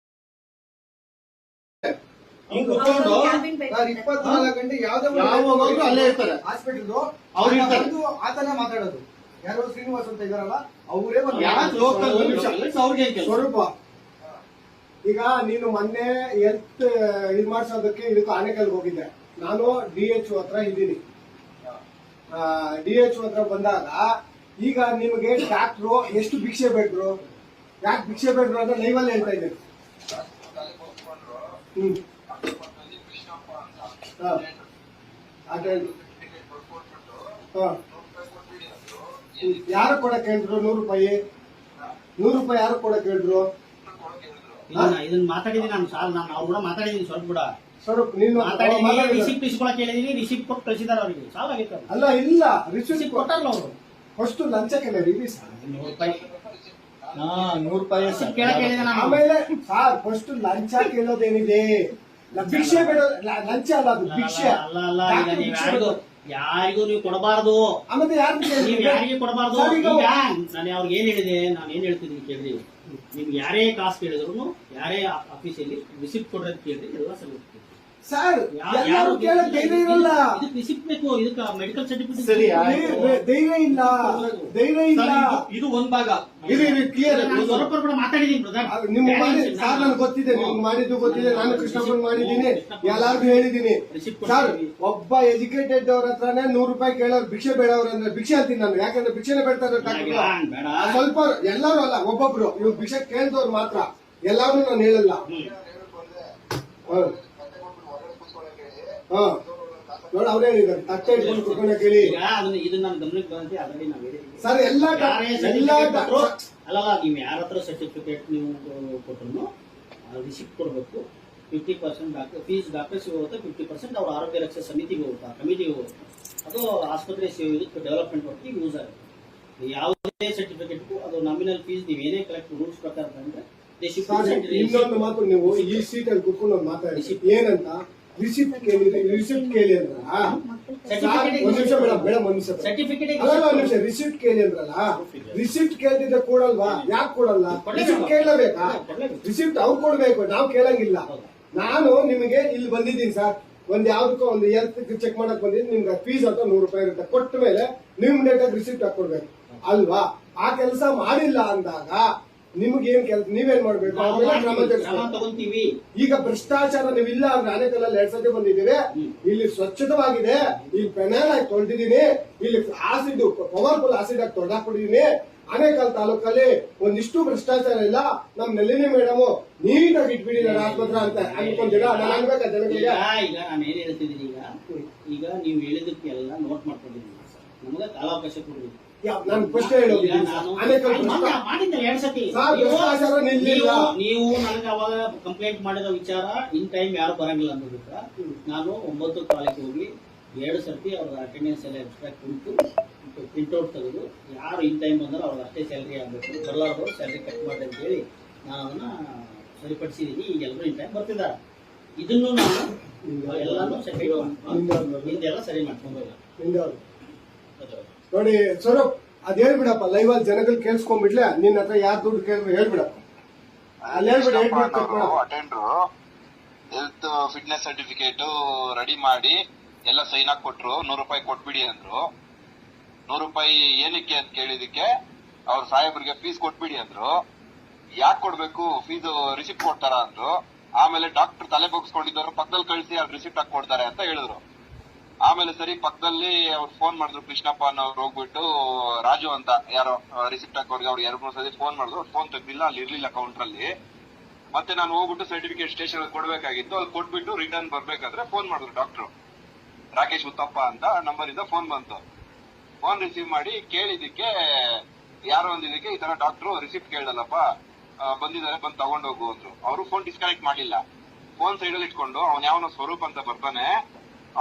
Speaker 1: ಹಿಂಗ್ ಕುತ್ಕೊಂಡು
Speaker 4: 24 ಗಂಟೆ
Speaker 1: ಯಾವಾಗಲೂ ಅಲ್ಲೇ ಇರ್ತಾರೆ.
Speaker 4: ಹಾಸ್ಪಿಟಲ್
Speaker 1: ಅವ್ರು ಇರ್ತಾರೆ.
Speaker 4: ಆತನೇ ಮಾತಾಡೋದು. ಯಾರೋ ಶ್ರೀನಿವಾಸ್ ಅಂತ ಇದಾರಲ್ಲ, ಅವರೇ
Speaker 1: ಯಾಕೆ ಲೋಕಲ್ ಅವ್ರಿಗೆ
Speaker 4: ಸ್ವರೂಪ. ಈಗ ನೀನು ಮೊನ್ನೆ ಹೆಲ್ತ್ ಇದು ಮಾಡ್ಸೋದಕ್ಕೆ ಇದಕ್ಕೆ ಆನೆಕಲ್ಗೆ ಹೋಗಿದ್ದೆ. ನಾನು DHO ಹತ್ರ ಇದ್ದೀನಿ. DHO ಹತ್ರ ಬಂದಾಗ ಈಗ ನಿಮಗೆ ಡಾಕ್ಟ್ರು ಎಷ್ಟು ಭಿಕ್ಷೆ ಬೇಡ್ರು, ಯಾಕೆ ಭಿಕ್ಷೆ ಬೇಡ್ರು ಅಂತ ಲೈವಲ್ಲಿ ಹೇಳ್ತಾ ಇದ್ದೇನೆ. ಯಾರು ಕೊಡಕ್ ಹೇಳಿದ್ರು? 100 ರೂಪಾಯಿ ಯಾರು ಕೊಡಕ್ ಹೇಳಿದ್ರು?
Speaker 2: ಇದನ್ನ ಮಾತಾಡಿದೀನಿ ನಾನು ಅವ್ರು ಕೂಡ ಮಾತಾಡಿದೀನಿ. ಸ್ವಲ್ಪ ಕೂಡ
Speaker 4: ಸ್ವರೂಪ್ ನೀನು
Speaker 2: ಮಾತಾಡಿದೀನಿ. ರಿಸಿಪ್ಟ್ ಇಸ್ಕೊಳಕ್ ಹೇಳಿದೀನಿ, ರಿಸಿಪ್ಟ್ ಕೊಟ್ಟು ಕಳಿಸಿದಾರೆ ಅವರಿಗೆ. ಸಾಲ ಆಗಿತ್ತು.
Speaker 4: ಅಲ್ಲ ಇಲ್ಲ, ರಿಸಿಪ್ಟ್
Speaker 2: ಕೊಟ್ಟಾರಲ್ಲ ಅವರು.
Speaker 4: ಫಸ್ಟ್ ಲಂಚಕ್ಕೆ ರೀ ಸರ್,
Speaker 2: 100 ರೂಪಾಯಿ
Speaker 1: 100 ರೂಪಾಯಿ
Speaker 2: ಕೇಳಕ್ ಹೇಳಿದೆ ನಾನು.
Speaker 4: ಆಮೇಲೆ ಸಾರ್ ಫಸ್ಟ್ ಲಂಚ ಕೇಳೋದೇನಿದೆ? ಭಿಕ್ಷೆ ಬೇಡ, ಲಂಚ ಅಲ್ಲ ಅದು, ಭಿಕ್ಷೆ.
Speaker 2: ಅಲ್ಲ ಈಗ ನೀವು ಯಾರಿಗೂ ನೀವು ಕೊಡಬಾರ್ದು.
Speaker 4: ಆಮೇಲೆ
Speaker 2: ನೀವು ಯಾರಿಗೆ ಕೊಡಬಾರ್ದು. ಈಗ ನಾನು ಅವ್ರಿಗೆ ಏನ್ ಹೇಳಿದೆ, ನಾನು ಏನ್ ಹೇಳ್ತಿದ್ದೀನಿ ಕೇಳಿದ್ರಿ. ನಿಮ್ಗೆ ಯಾರೇ ಕಾಸು ಕೇಳಿದ್ರು, ಯಾರೇ ಆಫೀಸಲ್ಲಿ ರಿಸಿಪ್ಟ್ ಕೊಡ್ರಿ ಕೇಳಿದ್ರಿ, ಎಲ್ಲ ಸಲ್ಲುತ್ತೆ
Speaker 4: ಸರ್. ಯಾರು ಕೇಳಕ್ ಧೈರ್ಯ ಇರಲ್ಲ.
Speaker 2: ಇದಕ್ಕೆ ರಿಸಿಪ್ಟ್ ಬೇಕು, ಇದಕ್ಕೆ ಮೆಡಿಕಲ್ ಸರ್ಟಿಫಿಕೇಟ್.
Speaker 1: ಸರಿ,
Speaker 4: ಧೈರ್ಯ ಇಲ್ಲ.
Speaker 1: ಇದು ಒಂದ್ ಭಾಗ.
Speaker 4: ಕ್ಲಿಯರ್
Speaker 2: ಸ್ವಲ್ಪ ಕೂಡ ಮಾತಾಡಿದೀನಿ ಬ್ರದರ್.
Speaker 4: ನಿಮ್ಮ ಸರ್ ನನಗೆ ಗೊತ್ತಿದೆ, ನಿಮ್ಗೆ ಮಾಡಿದ್ದು ಗೊತ್ತಿದೆ. ನಾನು ಕೃಷ್ಣಪ್ಪನ್ ಮಾಡಿದ್ದೀನಿ, ಎಲ್ಲಾರ್ಗು ಹೇಳಿದ್ದೀನಿ. ಸರ್, ಒಬ್ಬ ಎಜುಕೇಟೆಡ್ ಅವ್ರ ಹತ್ರನೇ 100 ರೂಪಾಯಿ ಕೇಳೋರು ಭಿಕ್ಷೆ ಬೇಡವ್ರ ಅಂದ್ರೆ ಭಿಕ್ಷೆ ಅಂತೀನಿ ನಾನು. ಯಾಕಂದ್ರೆ ಭಿಕ್ಷೆನೆ ಬೇಡ್ತಾರೆ ಸ್ವಲ್ಪ, ಎಲ್ಲರೂ ಅಲ್ಲ, ಒಬ್ಬೊಬ್ರು. ಇವ್ರು ಭಿಕ್ಷೆ ಕೇಳಿದವ್ರು ಮಾತ್ರ, ಎಲ್ಲಾರು ನಾನು ಹೇಳಲ್ಲ. ನೋಡಿ ಅವ್ರು ಹೇಳಿದ್ದಾರೆ, ತಟ್ಟೆ ಇಟ್ಕೊಂಡು ಕುತ್ಕೊಂಡ ಕೇಳಿ.
Speaker 2: ಇದು ನನ್ನ ಗಮನಕ್ಕೆ ಬಂದಂತೆ ಆಲ್ರೆಡಿ ನಾವು ಹೇಳಿದ್ದೀವಿ
Speaker 4: ಸರ್.
Speaker 2: ಅಲ್ಲ ನೀವು ಯಾರ ಹತ್ರ ಸರ್ಟಿಫಿಕೇಟ್ ನೀವು ಕೊಟ್ಟರು ರಿಸಿಪ್ಟ್ ಕೊಡಬೇಕು. 50% ಡಾಕ್ಟರ್ ಫೀಸ್ ಡಾಕ್ಟರ್ಸ್ ಹೋಗುತ್ತೆ, 50% ಅವ್ರ ಆರೋಗ್ಯ ರಕ್ಷಾ ಸಮಿತಿಗೆ ಹೋಗುತ್ತೆ, ಕಮಿಟಿಗೆ ಹೋಗುತ್ತೆ. ಅದು ಆಸ್ಪತ್ರೆ ಇದಕ್ಕೆ ಡೆವಲಪ್ಮೆಂಟ್ ವರ್ಕಿಗೆ ಯೂಸ್ ಆಗುತ್ತೆ. ಯಾವುದೇ ಸರ್ಟಿಫಿಕೇಟ್ ಅದು ನಾಮಿನಲ್ ಫೀಸ್ ನೀವು ಏನೇ ಕಲೆಕ್ಟ್ ರೂಲ್ಸ್ ಪ್ರಕಾರ ಬಂದ್ರೆ
Speaker 4: ಇನ್ನೊಂದು ಮಾತು, ನೀವು ಈ ಸೀಟ್ ಅಲ್ಲಿ ಕುತ್ಕೊಂಡು ಮಾತಾಡಿ ಏನಂತ ರಿಸಿಪ್ಟ್ ಕೇಳಿ ಅಂದ್ರ ರಿಸಿಪ್ಟ್ ಕೇಳಿ ಅಂದ್ರಲ್ಲ, ರಿಸಿಪ್ಟ್ ಕೇಳ್ತಿದ್ರೆ ಕೊಡಲ್ವಾ? ಯಾಕೆ ಕೊಡಲ್ಲ? ರಿಸಿಪ್ಟ್ ಕೇಳಬೇಕಾ? ರಿಸಿಪ್ಟ್ ಅವ್ರು ಕೊಡ್ಬೇಕು, ನಾವು ಕೇಳಂಗಿಲ್ಲ. ನಾನು ನಿಮಗೆ ಇಲ್ಲಿ ಬಂದಿದ್ದೀನಿ ಸರ್, ಒಂದ್ ಯಾವ್ದಕ್ಕೋ ಒಂದು ಹೆಲ್ತ್ ಚೆಕ್ ಮಾಡಕ್ ಬಂದಿದ್ದೀನಿ. ನಿಮ್ಗೆ ಫೀಸ್ ಅಂತ 100 ರೂಪಾಯಿ ಇರುತ್ತೆ. ಕೊಟ್ಟ ಮೇಲೆ ನೀವು ನೇಟಾಗಿ ರಿಸಿಪ್ಟ್ ಹಾಕೊಡ್ಬೇಕು ಅಲ್ವಾ? ಆ ಕೆಲಸ ಮಾಡಿಲ್ಲ ಅಂದಾಗ ನಿಮ್ಗೇನ್ ಕೆಲಸ, ನೀವೇನ್ ಮಾಡ್ಬೇಕು?
Speaker 2: ತಗೊಂತೀವಿ.
Speaker 4: ಈಗ ಭ್ರಷ್ಟಾಚಾರ ನೀವಿಲ್ಲ ಅಂದ್ರೆ ಆನೆಕಲ್ಲಲ್ಲಿ 2 ಸತಿ ಬಂದಿದ್ದೀವಿ. ಇಲ್ಲಿ ಸ್ವಚ್ಛತವಾಗಿದೆ, ಇಲ್ಲಿ ಪೆನಾಲ್ ಆಗಿ ತೊಳೆದಿದ್ದೀನಿ, ಇಲ್ಲಿ ಆಸಿಡ್ ಪವರ್ಫುಲ್ ಆಸಿಡ್ ಆಗಿ ತೊಳೆದಾಕ್ಬಿಟ್ಟಿದ್ದೀನಿ. ಆನೇಕಲ್ ತಾಲೂಕಲ್ಲಿ ಒಂದಿಷ್ಟು ಭ್ರಷ್ಟಾಚಾರ ಇಲ್ಲ. ನಮ್ ನಳಿನಿ ಮೇಡಮ್ ನೀಟಾಗಿ ಇಟ್ಬಿಟ್ಟಿದ್ದಾರೆ ಆಸ್ಪತ್ರೆ ಅಂತ ಅನ್ಕೊಂತೀರಾ? ನಾನು ಅನ್ಬೇಕಾ ಜನಗಳಿಗೆ?
Speaker 2: ಈಗ ನಾನು ಏನ್ ಹೇಳ್ತಿದ್ದೀನಿ, ಈಗ ನೀವು ಹೇಳಿದಕ್ಕೆಲ್ಲ ನೋಟ್ ಮಾಡ್ಕೊಂಡಿದ್ದೀನಿ. ನಮಗೆ ಕಾಲಾವಕಾಶ ಕೊಡಿ.
Speaker 4: ನಾನು ಪ್ರಶ್ನೆ ಹೇಳೋದು ಆನೇಕಲ್
Speaker 2: ಮಾಡಿದ್ದೆ 2 ಸತಿ.
Speaker 4: ಭ್ರಷ್ಟಾಚಾರ ನಿಲ್ಲಿಲ್ಲ.
Speaker 2: ನೀವು ನನಗೆ ಅವಾಗ ಕಂಪ್ಲೇಂಟ್ ಮಾಡಿದ ವಿಚಾರ ಇನ್ ಟೈಮ್ ಯಾರು ಬರಂಗಿಲ್ಲ ಅನ್ನೋದಕ್ಕ ನಾನು 9 ಕಾಲಕ್ಕೆ ಹೋಗಿ 2 ಸರ್ತಿ ಅವ್ರ ಅಟೆಂಡೆನ್ಸ್ ಎಲ್ಲ ಎಕ್ಸ್ಟ್ರಾಕ್ಟ್ ಕುಂತು ಪ್ರಿಂಟ್ಔಟ್ ತೆಗೆದು ಯಾರು ಇನ್ ಟೈಮ್ ಬಂದ್ರೆ ಅವ್ರಿಗೆ ಅಷ್ಟೇ ಸ್ಯಾಲ್ರಿ ಆಗಬೇಕು, ಬರಲಾರ್ದವ್ರು ಸ್ಯಾಲ್ರಿ ಕಟ್ ಮಾಡಿ ಅಂತ ಹೇಳಿ ನಾನು ಅದನ್ನ ಸರಿಪಡಿಸಿದ್ದೀನಿ. ಈಗ ಎಲ್ಲರೂ ಇನ್ ಟೈಮ್ ಬರ್ತಿದ್ದಾರೆ. ಇದನ್ನು ನಾನು ಎಲ್ಲಾನು ಹಿಂದೆಲ್ಲ ಸರಿ ಮಾಡ್ಕೊಂಡೋಗ
Speaker 4: ನೋಡಿ ಸ್ವರೂಪ್, ಅದ್ ಹೇಳ್ಬಿಡಪ್ಪ ಲೈವ್ ಅಲ್ಲಿ ಜನಗಳು ಕೇಳಿಸ್ಕೊಂಡ್ಬಿಡ್ಲೆ. ನಿನ್ನ ಹತ್ರ ಯಾರು ದುಡ್ಡು ಕೇಳಿದ್ರು ಹೇಳ್ಬಿಡಪ್ಪ. ಅಲ್ಲಿ ಹೇಳ್ಬಿಡ
Speaker 6: ಅಟೆಂಡ್ರು ಹೆಲ್ತ್ ಫಿಟ್ನೆಸ್ ಸರ್ಟಿಫಿಕೇಟ್ ರೆಡಿ ಮಾಡಿ ಎಲ್ಲ ಸೈನ್ ಹಾಕಿ ಕೊಟ್ರು. 100 ರೂಪಾಯಿ ಕೊಟ್ಬಿಡಿ ಅಂದ್ರು. 100 ರೂಪಾಯಿ ಏನಕ್ಕೆ ಅಂತ ಕೇಳಿದಕ್ಕೆ ಅವ್ರ ಸಾಹೇಬ್ರಿಗೆ ಫೀಸ್ ಕೊಟ್ಬಿಡಿ ಅಂದ್ರು. ಯಾಕೆ ಕೊಡ್ಬೇಕು, ಫೀಸ್ ರಿಸಿಪ್ಟ್ ಕೊಡ್ತಾರ ಅಂದ್ರು. ಆಮೇಲೆ ಡಾಕ್ಟರ್ ತಲೆ ಬಗ್ಸ್ಕೊಂಡಿದ್ದವ್ರು ಪಕ್ಕದಲ್ಲಿ ಕಳಿಸಿ ಅವ್ರು ರಿಸಿಪ್ಟ್ ಹಾಕಿ ಕೊಡ್ತಾರೆ ಅಂತ ಹೇಳಿದ್ರು. ಆಮೇಲೆ ಸರಿ ಪಕ್ಕದಲ್ಲಿ ಅವ್ರು ಫೋನ್ ಮಾಡಿದ್ರು, ಕೃಷ್ಣಪ್ಪ ಅನ್ನೋರು ಹೋಗ್ಬಿಟ್ಟು ರಾಜು ಅಂತ ಯಾರೋ ರಿಸಿಪ್ಟ್ ಹಾಕೋರ್ಗೆ ಅವ್ರು 2-3 ಸತಿ ಫೋನ್ ಮಾಡಿದ್ರು. ಫೋನ್ ತೆಗ್ದಿಲ್ಲ, ಅಲ್ಲಿ ಇರ್ಲಿಲ್ಲ ಕೌಂಟರ್ ಅಲ್ಲಿ. ಮತ್ತೆ ನಾನು ಹೋಗ್ಬಿಟ್ಟು ಸರ್ಟಿಫಿಕೇಟ್ ಸ್ಟೇಷನ್ ಕೊಡ್ಬೇಕಾಗಿತ್ತು. ಅಲ್ಲಿ ಕೊಟ್ಬಿಟ್ಟು ರಿಟರ್ನ್ ಬರ್ಬೇಕಾದ್ರೆ ಫೋನ್ ಮಾಡಿದ್ರು ಡಾಕ್ಟರ್ ರಾಕೇಶ್ ಉತ್ತಪ್ಪ ಅಂತ ನಂಬರ್ ಇಂದ ಫೋನ್ ಬಂತು. ಫೋನ್ ರಿಸೀವ್ ಮಾಡಿ ಕೇಳಿದಕ್ಕೆ ಯಾರೋ ಒಂದಿದಕ್ಕೆ ಈ ತರ ಡಾಕ್ಟರ್ ರಿಸಿಪ್ಟ್ ಕೇಳಲ್ಲಪ್ಪ, ಬಂದಿದ್ದಾರೆ, ಬಂದು ತಗೊಂಡೋಗು ಅಂದ್ರು. ಅವರು ಫೋನ್ ಡಿಸ್ಕನೆಕ್ಟ್ ಮಾಡಿಲ್ಲ. ಫೋನ್ ಸೈಡ್ ಅಲ್ಲಿ ಇಟ್ಕೊಂಡು ಅವ್ನ್ ಯಾವನೋ ಸ್ವರೂಪ್ ಅಂತ ಬರ್ತಾನೆ,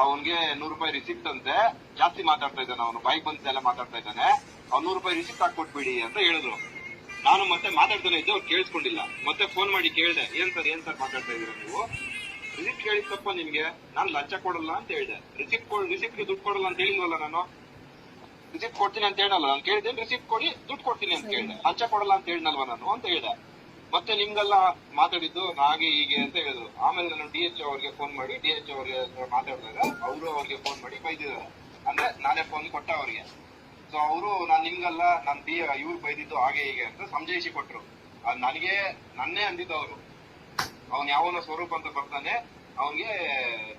Speaker 6: ಅವನ್ಗೆ 100 ರೂಪಾಯಿ ರಿಸಿಪ್ಟ್ ಅಂತೆ, ಜಾಸ್ತಿ ಮಾತಾಡ್ತಾ ಇದ್ದಾನೆ ಅವನು, ಬೈಕ್ ಬಂದೆಲ್ಲ ಮಾತಾಡ್ತಾ ಇದ್ದಾನೆ, ಅವ್ನು 100 ರೂಪಾಯಿ ರಿಸಿಪ್ಟ್ ಹಾಕೊಟ್ಬಿಡಿ ಅಂತ ಹೇಳಿದ್ರು. ನಾನು ಮತ್ತೆ ಮಾತಾಡ್ತಾನೆ ಇದ್ದೆ, ಅವ್ರು ಕೇಳಿಸ್ಕೊಂಡಿಲ್ಲ. ಮತ್ತೆ ಫೋನ್ ಮಾಡಿ ಕೇಳಿದೆ, ಏನ್ ಸರ್ ಮಾತಾಡ್ತಾ ಇದೀರ ನೀವು, ರಿಸಿಪ್ಟ್ ಕೇಳಿತ್ತಪ್ಪ ನಿಮ್ಗೆ, ನಾನು ಲಂಚ ಕೊಡಲ್ಲ ಅಂತ ಹೇಳಿದೆ. ರಿಸಿಪ್ಟ್ಗೆ ದುಡ್ಡು ಕೊಡಲ್ಲ ಅಂತ ಹೇಳಿಲ್ವಲ್ಲ ನಾನು, ರಿಸಿಪ್ಟ್ ಕೊಡ್ತೀನಿ ಅಂತ ಹೇಳಲ್ಲ. ನಾನು ಕೇಳಿದೆ ರಿಸಿಪ್ಟ್ ಕೊಡಿ, ದುಡ್ಡು ಕೊಡ್ತೀನಿ ಅಂತ ಕೇಳಿದೆ, ಲಂಚ ಕೊಡಲ್ಲ ಅಂತ ಹೇಳಿನಲ್ವ ನಾನು ಅಂತ ಹೇಳಿದೆ. ಮತ್ತೆ ನಿಮ್ಗೆಲ್ಲ ಮಾತಾಡಿದ್ದು ಹಾಗೆ ಹೀಗೆ ಅಂತ ಹೇಳಿದ್ರು. ಆಮೇಲೆ ನಾನು DHO ಅವ್ರಿಗೆ ಫೋನ್ ಮಾಡಿ DHO ಅವ್ರಿಗೆ ಮಾತಾಡಿದಾಗ ಅವರು ಅವ್ರಿಗೆ ಫೋನ್ ಮಾಡಿ ಬೈದಿದ್ದಾರೆ. ಅಂದ್ರೆ ನಾನೇ ಫೋನ್ ಕೊಟ್ಟ ಅವ್ರಿಗೆ. ಸೊ ಅವರು ನಾನು ನಿಮ್ಗೆಲ್ಲ ನಾನು ಇವ್ರು ಬೈದಿದ್ದು ಹಾಗೆ ಹೀಗೆ ಅಂತ ಸಮಜಾಯಿಸಿ ಕೊಟ್ರು. ಅದ್ ನನಗೆ ನನ್ನೇ ಅಂದಿದ್ದು ಅವರು, ಅವ್ನು ಯಾವನೋ ಸ್ವರೂಪ್ ಅಂತ ಬರ್ತಾನೆ, ಅವ್ನಿಗೆ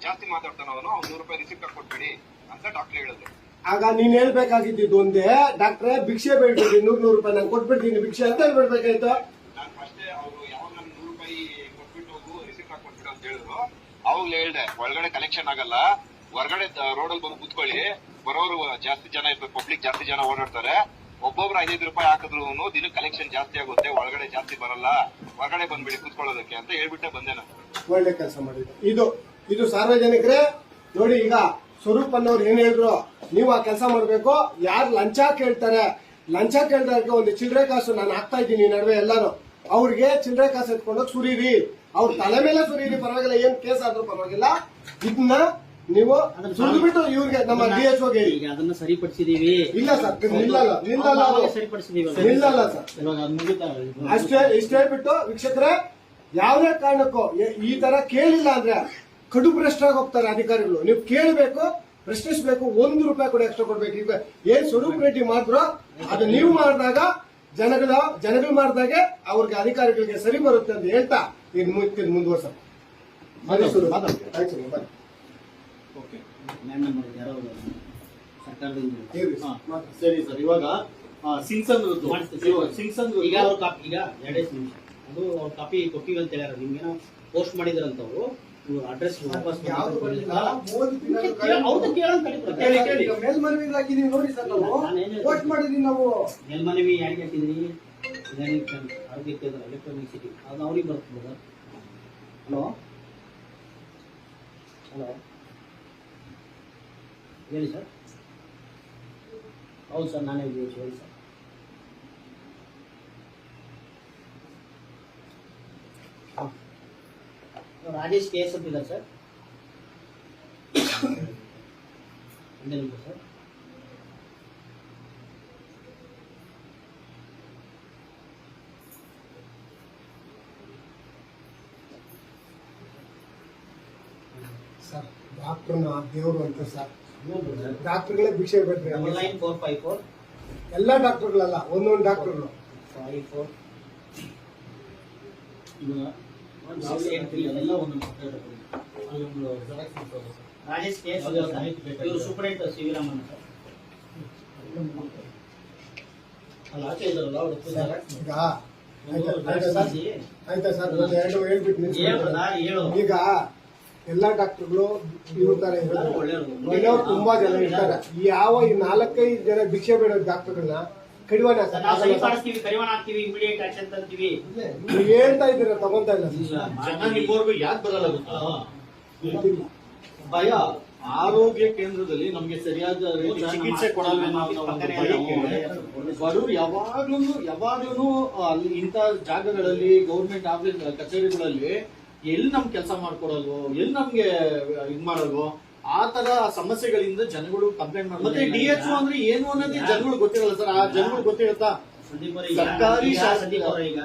Speaker 6: ಜಾಸ್ತಿ ಮಾತಾಡ್ತಾನ ಅವನು, ಅವ್ನು 100 ರೂಪಾಯಿ ರಿಸಿಪ್ಟ್ ಕೊಟ್ಬಿಡಿ ಅಂತ ಡಾಕ್ಟರ್ ಹೇಳಿದ್ರು.
Speaker 4: ಆಗ ನೀನ್ ಹೇಳ್ಬೇಕಾಗಿದ್ದು ಒಂದೇ, ಡಾಕ್ಟ್ರೆ ಭಿಕ್ಷೆ ಬೇಡ್ಬಿಡಿ, 100 ರೂಪಾಯಿ ನಾನು ಕೊಟ್ಬಿಡ್ತೀನಿ ಭಿಕ್ಷೆ ಅಂತ ಹೇಳ್ಬಿಡ್ಬೇಕಾಯ್ತು.
Speaker 6: ನಾನು ಫಸ್ಟೇ ಅವರು ಯಾವ ನನ್ 100 ರೂಪಾಯಿ ಕೊಟ್ಬಿಟ್ಟು ಹೋಗು, ರಿಸಿಪ್ಟ್ ಕೊಟ್ಬಿಡು ಅಂತ ಹೇಳಿದ್ರು. ಅವಾಗ್ಲೇ ಹೇಳ್ದೆ, ಒಳಗಡೆ ಕಲೆಕ್ಷನ್ ಆಗಲ್ಲ, ಹೊರಗಡೆ ರೋಡ್ ಅಲ್ಲಿ ಬಂದು ಕೂತ್ಕೊಳ್ಳಿ, ಬರೋರು ಜಾಸ್ತಿ ಜನ ಇರ್ಬೇಕು, ಪಬ್ಲಿಕ್ ಜಾಸ್ತಿ ಜನ ಓಡಾಡ್ತಾರೆ, ಒಬ್ಬೊಬ್ರು 5 ರೂಪಾಯಿ ಹಾಕಿದ್ರು ದಿನಕ್ಕೆ ಕಲೆಕ್ಷನ್ ಜಾಸ್ತಿ ಆಗುತ್ತೆ, ಒಳಗಡೆ ಜಾಸ್ತಿ ಬರಲ್ಲ, ಹೊರಗಡೆ ಬಂದ್ಬಿಡಿ ಕೂತ್ಕೊಳ್ಳೋದಕ್ಕೆ ಅಂತ ಹೇಳ್ಬಿಟ್ಟೆ ಬಂದೆ ನಾನು. ಒಳ್ಳೆ
Speaker 4: ಕೆಲಸ ಮಾಡಿದ್ರು. ಇದು ಸಾರ್ವಜನಿಕರೇ ನೋಡಿ, ಈಗ ಸ್ವರೂಪ್ ಅನ್ನೋರು ಏನ್ ಹೇಳಿದ್ರು, ನೀವು ಆ ಕೆಲಸ ಮಾಡ್ಬೇಕು. ಯಾರು ಲಂಚ ಕೇಳ್ತಾರೆ, ಲಂಚ ಕೇಳ್ದಕ್ಕೆ ಒಂದು ಚಿಲ್ಲರೆ ಕಾಸು ನಾನು ಹಾಕ್ತಾ ಇದ್ದೀನಿ ನಡುವೆ ಎಲ್ಲಾರು, ಅವ್ರಿಗೆ ಚಿಲ್ಲರೆ ಕಾಸು ಎತ್ಕೊಂಡೋಗಿ ಸುರೀರಿ, ಅವ್ರ ತಲೆ ಮೇಲೆ ಸುರೀರಿ, ಪರವಾಗಿಲ್ಲ, ಏನ್ ಕೇಸ್ ಆದ್ರೂ ಪರವಾಗಿಲ್ಲ. ಇದನ್ನ ನೀವು ಸುರಿದ್ಬಿಟ್ಟು ಇವ್ರಿಗೆ ನಮ್ಮ DHO ಗೆ
Speaker 2: ಈಗ ಅದನ್ನ ಸರಿಪಡಿಸಿದೀವಿ.
Speaker 4: ಇಲ್ಲ ಸರ್, ನಿಲ್ಲಲ್ಲ ಸರ್. ಇಷ್ಟೇ ಹೇಳ್ಬಿಟ್ಟು ವೀಕ್ಷಕರೇ, ಯಾವುದೇ ಕಾರಣಕ್ಕೂ ಈ ತರ ಕೇಳಿಲ್ಲ ಅಂದ್ರೆ ಕಡು ಭ್ರಷ್ಟಾಗಿ ಹೋಗ್ತಾರೆ ಅಧಿಕಾರಿಗಳು. ನೀವು ಕೇಳಬೇಕು, ಪ್ರಶ್ನಿಸಬೇಕು, 1 ರೂಪಾಯಿ ಕೂಡ ಎಕ್ಸ್ಟ್ರಾ ಕೊಡ್ಬೇಕು. ಈಗ ಏನ್ ಸ್ವರೂಪ್ ರೆಡ್ಡಿ ಮಾಡಿದ್ರು ಅದು ನೀವು ಮಾಡಿದಾಗ ಜನಗಳು ಮಾಡಿದಾಗೆ ಅವ್ರಿಗೆ ಅಧಿಕಾರಿಗಳಿಗೆ ಸರಿ ಬರುತ್ತೆ ಅಂತ ಹೇಳ್ತಾ ಇದು ಮುಂದುವರ್ಸ.
Speaker 1: ಸರಿ ಸರ್, ಇವಾಗ ಸಿಂಗ್ಸನ್
Speaker 2: ಈಗ ಅವ್ರ ಕಾಪಿ, ಈಗ 2 ನಿಮಿಷ ಅದು ಅವ್ರ ಕಾಪಿ ಕೊಟ್ಟಿವಿ ಅಂತ ಹೇಳ್ಯಾರ. ನಿಮ್ಗೇನೋ ಪೋಸ್ಟ್ ಮಾಡಿದ್ರಂತವ್ರು ಅಡ್ರೆಸ್ ವಾಪಸ್
Speaker 4: ಮೇಲ್ಮನವಿ ಹಾಕಿದೀವಿ ನೋಡಿ ಸರ್, ನಾವು ಪೋಸ್ಟ್ ಮಾಡಿದೀವಿ. ನಾವು
Speaker 2: ಮೇಲ್ಮನವಿ ಯಾರಿಗೆ ಹಾಕಿದ್ರಿ? ಆರೋಗ್ಯ ಕೇಂದ್ರ ಎಲೆಕ್ಟ್ರಾನಿಕ್ ಸಿಟಿ, ಅದು ಅವ್ರಿಗೆ ಬರ್ತದೆ. ಹಲೋ ಹೇಳಿ ಸರ್. ಹೌದು ಸರ್, ನಾನೇ ಹೇಳಿ ಸರ್. ರಾಜೇಶ್ KS ಅಂತ ಇದ್ದಾರೆ ಸರ್. ಒಂದೇ ನಿಮಿಷ ಸರ್.
Speaker 4: ಸರ್ ಡಾಕ್ಟರ್ನ ದೇವರು ಅಂತ ಸರ್, ಡಾಕ್ಟರ್ಗಳೇ ಭಿಕ್ಷೆ ಬೇಡ್ರಿ.
Speaker 2: 9454
Speaker 4: ಎಲ್ಲ ಡಾಕ್ಟರ್ಗಳಲ್ಲ, ಒಂದೊಂದು ಡಾಕ್ಟರ್ಗಳು
Speaker 2: 54 ಎಲ್ಲ ಒಂದೊಂದು ರಾಜೇಶ್ KS ಇವರು ಸೂಪರಿಂಟೆಂಡೆಂಟ್ ಸಿವಿರಾಮನ್ ಸರ್. ಅಲ್ಲಿ ಆಚೆ ಇದ್ದಾರಲ್ಲ ಅವ್ರು ಒಪ್ಪಿದ್ದಾರೆ.
Speaker 4: ಈಗ ಆಯ್ತಾ ಸರ್ ಒಂದು ಎರಡು ಹೇಳ್ಬಿಟ್ಟು ನಿಲ್ಸ್ಬಿಡ್ತಾರೆ.
Speaker 2: ಹೇಳು
Speaker 4: ಈಗ ಎಲ್ಲಾ ಡಾಕ್ಟರ್ಗಳು ಇವ್ರ ತರ ಇರೋದು ಒಳ್ಳೆಯವ್ರು ತುಂಬಾ ಜನ ಇರ್ತಾರೆ. ಯಾವ ಈ 4-5 ಜನ ಭಿಕ್ಷೆ ಬೇಡೋ ಡಾಕ್ಟರ್ಗಳನ್ನ ಕಡಿವಾಣ
Speaker 2: ನಾವು ಸರಿ ಮಾಡಿಸ್ತೀವಿ, ಕಡಿವಾಣ ಹಾಕ್ತೀವಿ, ಇಮಿಡಿಯೇಟ್ ಆಕ್ಷನ್ ತಂತೀವಿ.
Speaker 4: ನೀವು ಹೇಳ್ತಾ ಇದ್ದೀರಾ, ತಗೊಂತಾ ಇಲ್ಲ.
Speaker 1: ಜನ ನಿಮ್ಮವರೆಗೂ ಯಾಕೆ ಬರಲ್ಲ ಗೊತ್ತಾ? ಭಯ. ಆರೋಗ್ಯ ಕೇಂದ್ರದಲ್ಲಿ ನಮ್ಗೆ ಸರಿಯಾದ ರೀತಿ ಚಿಕಿತ್ಸೆ ಕೊಡಲ್ಲ ಅನ್ನೋ ಒಂದು ಭಯಕ್ಕೆ ಬಡವರು ಯಾವಾಗ್ಲೂ ಅಲ್ಲಿ ಇಂಥ ಜಾಗಗಳಲ್ಲಿ ಗೌರ್ಮೆಂಟ್ ಆಫೀಸ್ ಕಚೇರಿಗಳಲ್ಲಿ ಎಲ್ಲಿ ನಮ್ ಕೆಲಸ ಮಾಡ್ಕೊಡಲ್ವೋ, ಎಲ್ಲಿ ನಮ್ಗೆ ಇದ್ ಮಾಡಲ್ವೋ, ಆ ತರ ಸಮಸ್ಯೆಗಳಿಂದ ಜನಗಳು ಕಂಪ್ಲೇಂಟ್ ಮಾಡ್ತಾರೆ. ಮತ್ತೆ DHO ಅಂದ್ರೆ ಏನು ಅನ್ನೋದು ಜನಗಳು ಗೊತ್ತಿರಲ್ಲ ಸರ್. ಆ ಜನಗಳು ಗೊತ್ತಿರುತ್ತಾ? ಸರ್ಕಾರಿ
Speaker 2: ಈಗ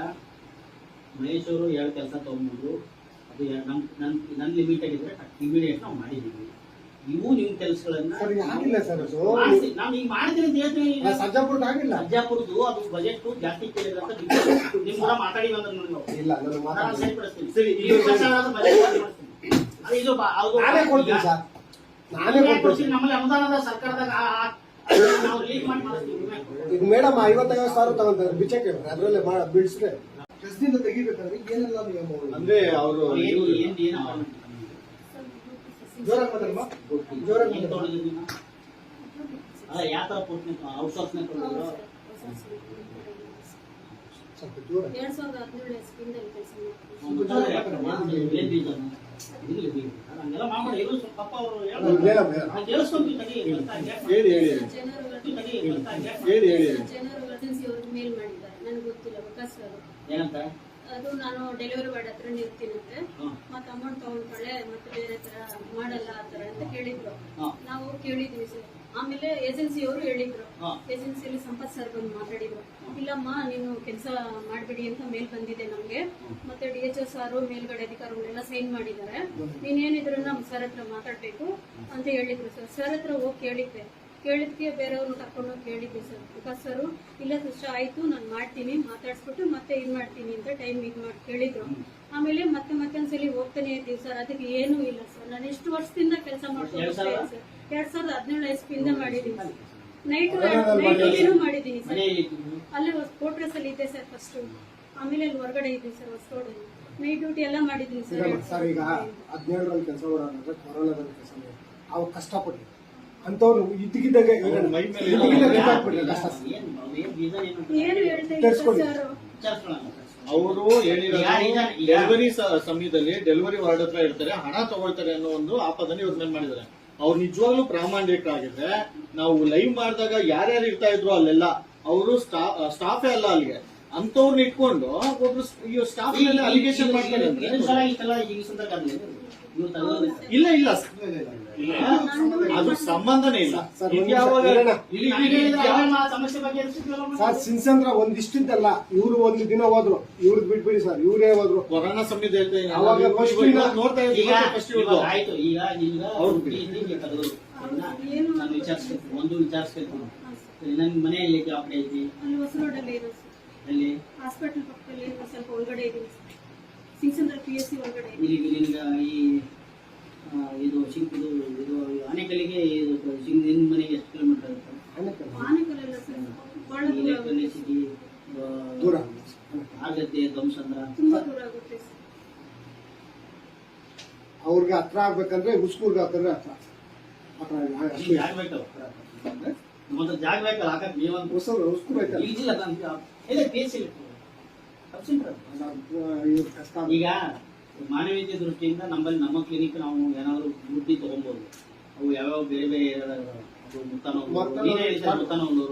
Speaker 2: ಮಹೇಶ್ ಅವರು 2 ಕೆಲಸ ತಗೊಂಡ್ಬಂದು ಅದು ನನ್ ಲಿಮಿಟ್ ಆಗಿದ್ರೆ ಇಮಿಡಿಯೇಟ್ ನಾವು ಮಾಡಿದೀವಿ. ನೀವು ನಿಮ್ ಕೆಲಸಗಳನ್ನ
Speaker 4: ಆಗಿಲ್ಲ ಸರ್. ಅದು
Speaker 2: ನಾನು ಈಗ ಮಾಡಿದ್ರೆ ಅಂತ ಹೇಳ್ತೀನಿ.
Speaker 4: ಸರ್ಜಾಪುರ ಆಗಿಲ್ಲ.
Speaker 2: ಸರ್ಜಾಪುರದ್ದು ಅದು ಬಜೆಟ್ ಜಾಸ್ತಿ ಕೇಳಿದ್ರೆ ಅಂತ ನಿಮ್ ಕೂಡ ಮಾತಾಡಿ ಬಂದ್ರೆ
Speaker 4: ಇಲ್ಲ, ನಾನು ಮಾತಾಡ್ತೀನಿ.
Speaker 2: ಸರಿಪಡಿಸ್ತೀನಿ.
Speaker 1: ಸರಿ,
Speaker 2: ಇದು
Speaker 4: ನಾನೇ ಕೊಡ್ತೀನಿ ಸರ್, ನಾನೇ ಕೊಡ್ತೀನಿ.
Speaker 2: ನಮ್ಮಲ್ಲಿ ಅನುದಾನದ ಸರ್ಕಾರದಾಗ ನಾವು ರಿಲೀಸ್ ಮಾಡಿ ಮಾಡಿಸ್ತೀವಿ.
Speaker 4: ಈಗ ಮೇಡಮ್ 55,000 ತಗೊಂತಾರೆ ಬಿಚ್ಚಕ್ಕೆ, ಅದ್ರಲ್ಲೇ ಬಿಡಿಸ್ರೆ ಪ್ರಶ್ನೆಯಿಂದ ತೆಗಿಬೇಕಾದ್ರೆ ಏನೆಲ್ಲ ನಿಯಮಗಳು
Speaker 1: ಅಂದ್ರೆ ಅವರು
Speaker 4: ಜೋರಾಗಿ ಮಾತಾಡಮ್ಮ, ಜೋರಾಗಿ ಮಾತಾಡು.
Speaker 2: ಯಾವ ತರ ಔಟ್ಸೋರ್ಸ್
Speaker 4: ಸ್ವಲ್ಪ ಜೋರಾಗಿ.
Speaker 5: 2017 ಎಸ್ಪಿಯಿಂದ ಕೆಲಸ
Speaker 2: ಹಂಗೆಲ್ಲ ಮಾಡಿ ಪಾಪ ಅವರು
Speaker 4: ಮೇಡಮ್
Speaker 1: ಹೇಳಿ
Speaker 5: ಜನರು ಎಮರ್ಜೆನ್ಸಿ ಅವ್ರಿಗೆ ಮೇಲ್ ಮಾಡಿದ್ದಾರೆ. ನನಗೆ ಗೊತ್ತಿಲ್ಲ ವಿಕಾಸ್ ಅವರು
Speaker 2: ಏನಂತ
Speaker 5: ಅದು ನಾನು ಡೆಲಿವರಿ ಬಾಯ್ ಹತ್ರ ಇರ್ತೀನಂತೆ, ಮತ್ತೆ ಅಮೌಂಟ್ ತಗೊಂಡ್ಕೊಳ್ಳೆ ಮತ್ತೆ ಬೇರೆ ತರ ಮಾಡಲ್ಲ ಆ ತರ ಅಂತ ಕೇಳಿದ್ರು. ನಾವು ಕೇಳಿದ್ವಿ ಸರ್. ಆಮೇಲೆ ಏಜೆನ್ಸಿ ಅವರು ಹೇಳಿದ್ರು, ಏಜೆನ್ಸಿಯಲ್ಲಿ ಸಂಪತ್ ಸರ್ ಬಂದು ಮಾತಾಡಿದ್ರು. ಇಲ್ಲಮ್ಮ ನೀನು ಕೆಲಸ ಮಾಡ್ಬಿಡಿ ಅಂತ ಮೇಲ್ ಬಂದಿದೆ ನಮ್ಗೆ, ಮತ್ತೆ DHO ಸಾರು ಮೇಲ್ಗಡೆ ಅಧಿಕಾರಿಗಳೆಲ್ಲ ಸೈನ್ ಮಾಡಿದ್ದಾರೆ, ನೀನೇನಿದ್ರು ನಮ್ಮ ಸರ್ ಹತ್ರ ಮಾತಾಡ್ಬೇಕು ಅಂತ ಹೇಳಿದ್ರು ಸರ್. ಸರ್ ಹತ್ರ ಹೋಗಿ ಕೇಳಿದ್ಕೆ ಬೇರೆಯವ್ರನ್ನ ಕರ್ಕೊಂಡು ಹೋಗಿ ಕೇಳಿದ್ವಿ ಸರ್. ವಿಕಾಸ್ ಸರ್ ಇಲ್ಲ ಕಷ್ಟ ಆಯ್ತು, ನಾನು ಮಾಡ್ತೀನಿ, ಮಾತಾಡ್ಸ್ಬಿಟ್ಟು ಮತ್ತೆ ಇದ್ ಮಾಡ್ತೀನಿ ಅಂತ ಟೈಮ್ ಇದ್ ಮಾಡಿ ಕೇಳಿದ್ರು. ಆಮೇಲೆ ಮತ್ತೆ ಒಂದ್ಸಲಿ ಹೋಗ್ತಾನೆ ಇದ್ದೀವಿ ಸರ್. ಅದಕ್ಕೆ ಏನೂ ಇಲ್ಲ ಸರ್. ನಾನು ಎಷ್ಟು ವರ್ಷದಿಂದ ಕೆಲಸ ಮಾಡ್ಕೊಂಡು ಸರ್. 2017 ಎಸ್ಪಿಯಿಂದ ಮಾಡಿದೀನಿ. ನೈಟ್ ಡ್ಯೂಟಿನೂ ಮಾಡಿದೀನಿ ಸರ್. ಅಲ್ಲೇ ಕೋಟ್ರೆಸ್ ಅಲ್ಲಿ ಇದೆ ಸರ್ ಫಸ್ಟ್, ಆಮೇಲೆ ಅಲ್ಲಿ ಹೊರಗಡೆ ಇದ್ದೀವಿ ಸರ್ ಹೊಸಕೋಡಲ್ಲಿ. ನೈಟ್ ಡ್ಯೂಟಿ ಎಲ್ಲ ಮಾಡಿದೀನಿ ಸರ್.
Speaker 4: ಸರ್ ಈಗ 17ರಲ್ಲಿ ಕೆಲಸ ಮಾಡೋದಂದ್ರೆ ಕೊರೋನಾದಲ್ಲಿ ಕೆಲಸ ಮಾಡಿ ಅವಾಗ ಕಷ್ಟಪಟ್ಟು ಅಂತವ್ರು ಇದ್ದಕ್ಕಿದ್ದಂಗೆ
Speaker 1: ಮೈ ಮೇಲೆ
Speaker 5: ಏನು ಹೇಳ್ತಾ ಇದ್ದಾರೆ ಸರ್.
Speaker 1: ಅವರು ಹೇಳಿರೋ ಡೆಲಿವರಿ ಸಮಯದಲ್ಲಿ ಡೆಲಿವರಿ ವಾರ್ಡ್ ಹತ್ರ ಇರ್ತಾರೆ, ಹಣ ತಗೊಳ್ತಾರೆ ಅನ್ನೋ ಒಂದು ಆಪಾದನೆ ಇವ್ರ ಮೇಲೆ ಮಾಡಿದ್ದಾರೆ. ಅವ್ರು ನಿಜವಾಗ್ಲೂ ಪ್ರಾಮಾಣಿಕರಾಗಿದ್ರೆ ನಾವು ಲೈವ್ ಮಾಡಿದಾಗ ಯಾರ್ಯಾರು ಇರ್ತಾ ಇದ್ರು ಅಲ್ಲೆಲ್ಲ ಅವರು ಸ್ಟಾಫೇ ಅಲ್ಲ ಅಲ್ಲಿಗೆ ಅಂತವ್ರನ್ನ ಇಟ್ಕೊಂಡು ಒಬ್ರು ಸ್ಟಾಫ್ ಅಲಿಗೇಷನ್ ಮಾಡ್ತಾರೆ ಅಂದ್ರೆ ಇಲ್ಲ ಅದು ಸಂಬಂಧನೇ ಇಲ್ಲ.
Speaker 4: ಸರ್ ಸಿನ್ಸಂದ್ರ ಒಂದಿಷ್ಟಿದ್ದಲ್ಲ, ಇವ್ರು ಒಂದು ದಿನ ಹೋದ್ರು, ಇವ್ರದ್ ಬಿಟ್ಬಿಡಿ ಸರ್, ಇವ್ರೇ ಹೋದ್ರು
Speaker 1: ಕೊರೋನಾ ಸಮಯದಲ್ಲಿ
Speaker 4: ಅವಾಗ
Speaker 1: ನೋಡ್ತಾ
Speaker 2: ಆಯ್ತು. ಈಗ ನಾನು ವಿಚಾರಿಸ್ಬೇಕು, ಒಂದು ವಿಚಾರಿಸ್ಬೇಕು. ನನ್ ಮನೆಯಲ್ಲಿ ಜಾಬ್ ಐತಿ
Speaker 5: ಅಲ್ಲಿ ಹೊಸ ರೋಡಲ್ಲಿ ಇರೋ ಸರ್.
Speaker 2: ಅಲ್ಲಿ
Speaker 5: ಹಾಸ್ಪಿಟಲ್ ಪಕ್ಕದಲ್ಲಿ ಸ್ವಲ್ಪ ಒಳಗಡೆ ಇದ್ದೀನಿ ಸರ್. ಸಿಂಗ್ಸಂದ್ರ PSC ಒಳಗಡೆ
Speaker 2: ಇಲ್ಲಿ ನಿನ್ಗ ಈ ಇದು ಆನೆಕಲ್ಲಿಗೆ ನಿಮ್ ಮನೆಗೆ ಎಷ್ಟು ಕಿಲೋಮೀಟರ್ ಆಗುತ್ತೆ?
Speaker 5: ಆನೆಕಲ್ಲೆಲ್ಲ ಸರ್ ಬಹಳ ದೂರ ಆಗುತ್ತೆ.
Speaker 4: ದೂರ
Speaker 2: ಆಗತ್ತೆ ಧ್ವಂಸಂದ್ರ
Speaker 5: ತುಂಬಾ ದೂರ ಆಗುತ್ತೆ ಸರ್.
Speaker 4: ಅವ್ರಿಗೆ ಹತ್ರ ಆಗ್ಬೇಕಂದ್ರೆ ಉಸ್ಕೂರ್ಗೆ ಹಾಕಿದ್ರೆ ಹತ್ರ
Speaker 2: ಜಾಗ ಬೇಕಲ್ಲ ನಮ್ಮದು ಜಾಗ ಬೇಕಲ್ಲ ಹಾಕಕ್ ನೀವೊಂದು
Speaker 4: ಉಸ್ಕೂರ್ ಐತಲ್ಲ
Speaker 2: ಈಜಿಲ್ಲ ಇಲ್ಲ PSC
Speaker 4: ಕಷ್ಟ.
Speaker 2: ಈಗ ಮಾನವೀಯತೆ ದೃಷ್ಟಿಯಿಂದ ನಮ್ಮ ಕ್ಲಿನಿಕ್ ನಾವು ಏನಾದ್ರು ದುಡ್ಡಿ ತಗೊಬಹುದು. ಅವು ಯಾವ್ಯಾವ ಬೇರೆ ಅದು ಮುತ್ತಾನೂರು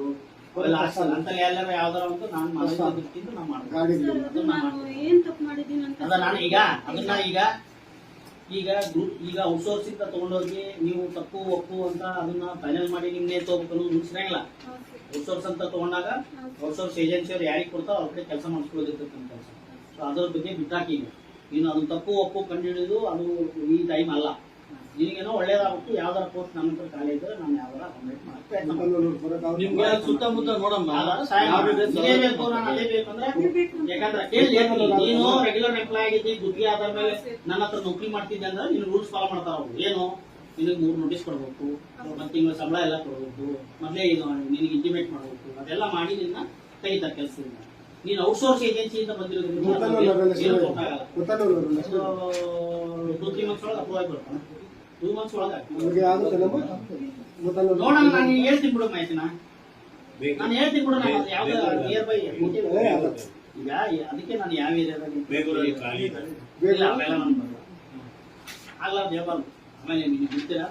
Speaker 2: ಅವೆಲ್ಲ ಅಂತ ಎಲ್ಲಾರ ಯಾವ್ದಾರ ಅಂತ ನಾನು ಮಾನವೀಯತೆ ದೃಷ್ಟಿಯಿಂದ ನಾವು ಮಾಡ್ಬೋದು.
Speaker 5: ನಾನು ಏನ್ ತಪ್ಪು ಮಾಡಿದ್ದೀನಿ ಅಂತ
Speaker 2: ಅದ ನಾನು ಈಗ ಈಗ ಔಟ್ಸೋರ್ಸ್ ಇಂದ ತಗೊಂಡೋಗಿ ನೀವು ತಪ್ಪು ಒಪ್ಪು ಅಂತ ಅದನ್ನ ಫೈನಲ್ ಮಾಡಿ ನಿಮ್ನೆ ತಗೋಬೇಕು ರೂಲ್ಸ್ ಇಲ್ಲ. ಔಟ್ಸೋರ್ಸ್ ಅಂತ ತಗೊಂಡಾಗ ಔಟ್ಸೋರ್ಸ್ ಏಜೆನ್ಸಿ ಅವ್ರು ಯಾರಿಗೆ ಕೊಡ್ತಾರೋ ಅವ್ರ ಕಡೆ ಕೆಲಸ ಮಾಡಿಸ್ಕೊಳ್ಳೋದಿರ್ತಕ್ಕಂಥ ಕೆಲಸ. ಸೊ ಅದ್ರ ಬಗ್ಗೆ ಬಿಟ್ಟಾಕಿ ನೀನು ಅದನ್ನ ತಪ್ಪು ಒಪ್ಪು ಕಂಡುಹಿಡಿದು ಅದು ಈ ಟೈಮ್ ಅಲ್ಲ. ನಿನಗೇನೋ ಒಳ್ಳೇದಾಗುತ್ತೆ, ಯಾವ್ದಾರ ಪೋಸ್ಟ್ ನಮ್ಮ ಹತ್ರ ಖಾಲಿ ಇದ್ರೆ ನಾನು ಯಾವ್ದಾರ ಕಂಪ್ಲೀಟ್ ಮಾಡ್ತೀನಿ.
Speaker 1: ನಿಮ್ಗೆ ಸುತ್ತಮುತ್ತ ನೋಡಮ್ಮ
Speaker 2: ಯಾಕಂದ್ರೆ ನೀನು ರೆಗ್ಯುಲರ್ ಎಂಪ್ಲಾಯ್ ಆಗಿದ್ದಿ, ಗುತ್ತಿಗೆ ಆಧಾರ ಮೇಲೆ ನನ್ನ ಹತ್ರ ನೌಕರಿ ಮಾಡ್ತಿದ್ದೆ ಅಂದ್ರೆ ನೀನು ರೂಲ್ಸ್ ಫಾಲೋ ಮಾಡ್ತಾರ. ಅವ್ರು ಏನು ನಿನಗೆ 3 ನೋಟಿಸ್ ಕೊಡ್ಬೇಕು, ಮತ್ತೆ ತಿಂಗಳ ಸಂಬಳ ಎಲ್ಲ ಕೊಡ್ಬೇಕು, ಮೊದಲೇ ಇದು ನಿನಗೆ ಇಂಟಿಮೇಟ್ ಮಾಡ್ಬೇಕು, ಅದೆಲ್ಲ ಮಾಡಿ ನಿನ್ನ ತೆಗಿತಾರೆ ಕೆಲಸದಿಂದ. ನೀನು ಔಟ್ಸೋರ್ಸ್ ಏಜೆನ್ಸಿಯಿಂದ ಬಂದಿರೋದ್ರಿಂದ
Speaker 4: ಮುತ್ತನೂರವರೆಲ್ಲ
Speaker 2: ಏನು ಕೊಟ್ಟಾಗಲ್ಲ.
Speaker 4: ಮುತ್ತನೂರವರೆಲ್ಲ
Speaker 2: 2-3 ಮಂತ್ಸ್ ಒಳಗೆ ಅಪ್ರೂವ್ ಆಗಿಬಿಡ್ತಾನೆ. 2 ಮಂತ್ಸ್ ಒಳಗೆ
Speaker 4: ನಮಗೆ ಆಗುತ್ತೆ ನಮ್ಮ ಮುತ್ತನೂರು
Speaker 2: ನೋಡೋಣ. ನಾನು ಹೇಳ್ತೀನಿ ಬಿಡು ಮಾಹಿತಿನ, ನಾನು ಹೇಳ್ತೀನಿ ಬಿಡು. ನಾನು ಯಾವ್ದು ನಿಯರ್ ಬೈ ಈಗ ಅದಕ್ಕೆ ನಾನು ಯಾವ ಏರಿಯಾದಲ್ಲಿ ಇಲ್ಲ ಅವೆಲ್ಲ ನಾನು ಬರಲ್ಲ. ಆಗ್ಲಾರ್ದು ಹೇಳ್ಬಾರ್ದು. ಆಮೇಲೆ ನಿಮಗೆ ಗೊತ್ತಿಲ್ಲ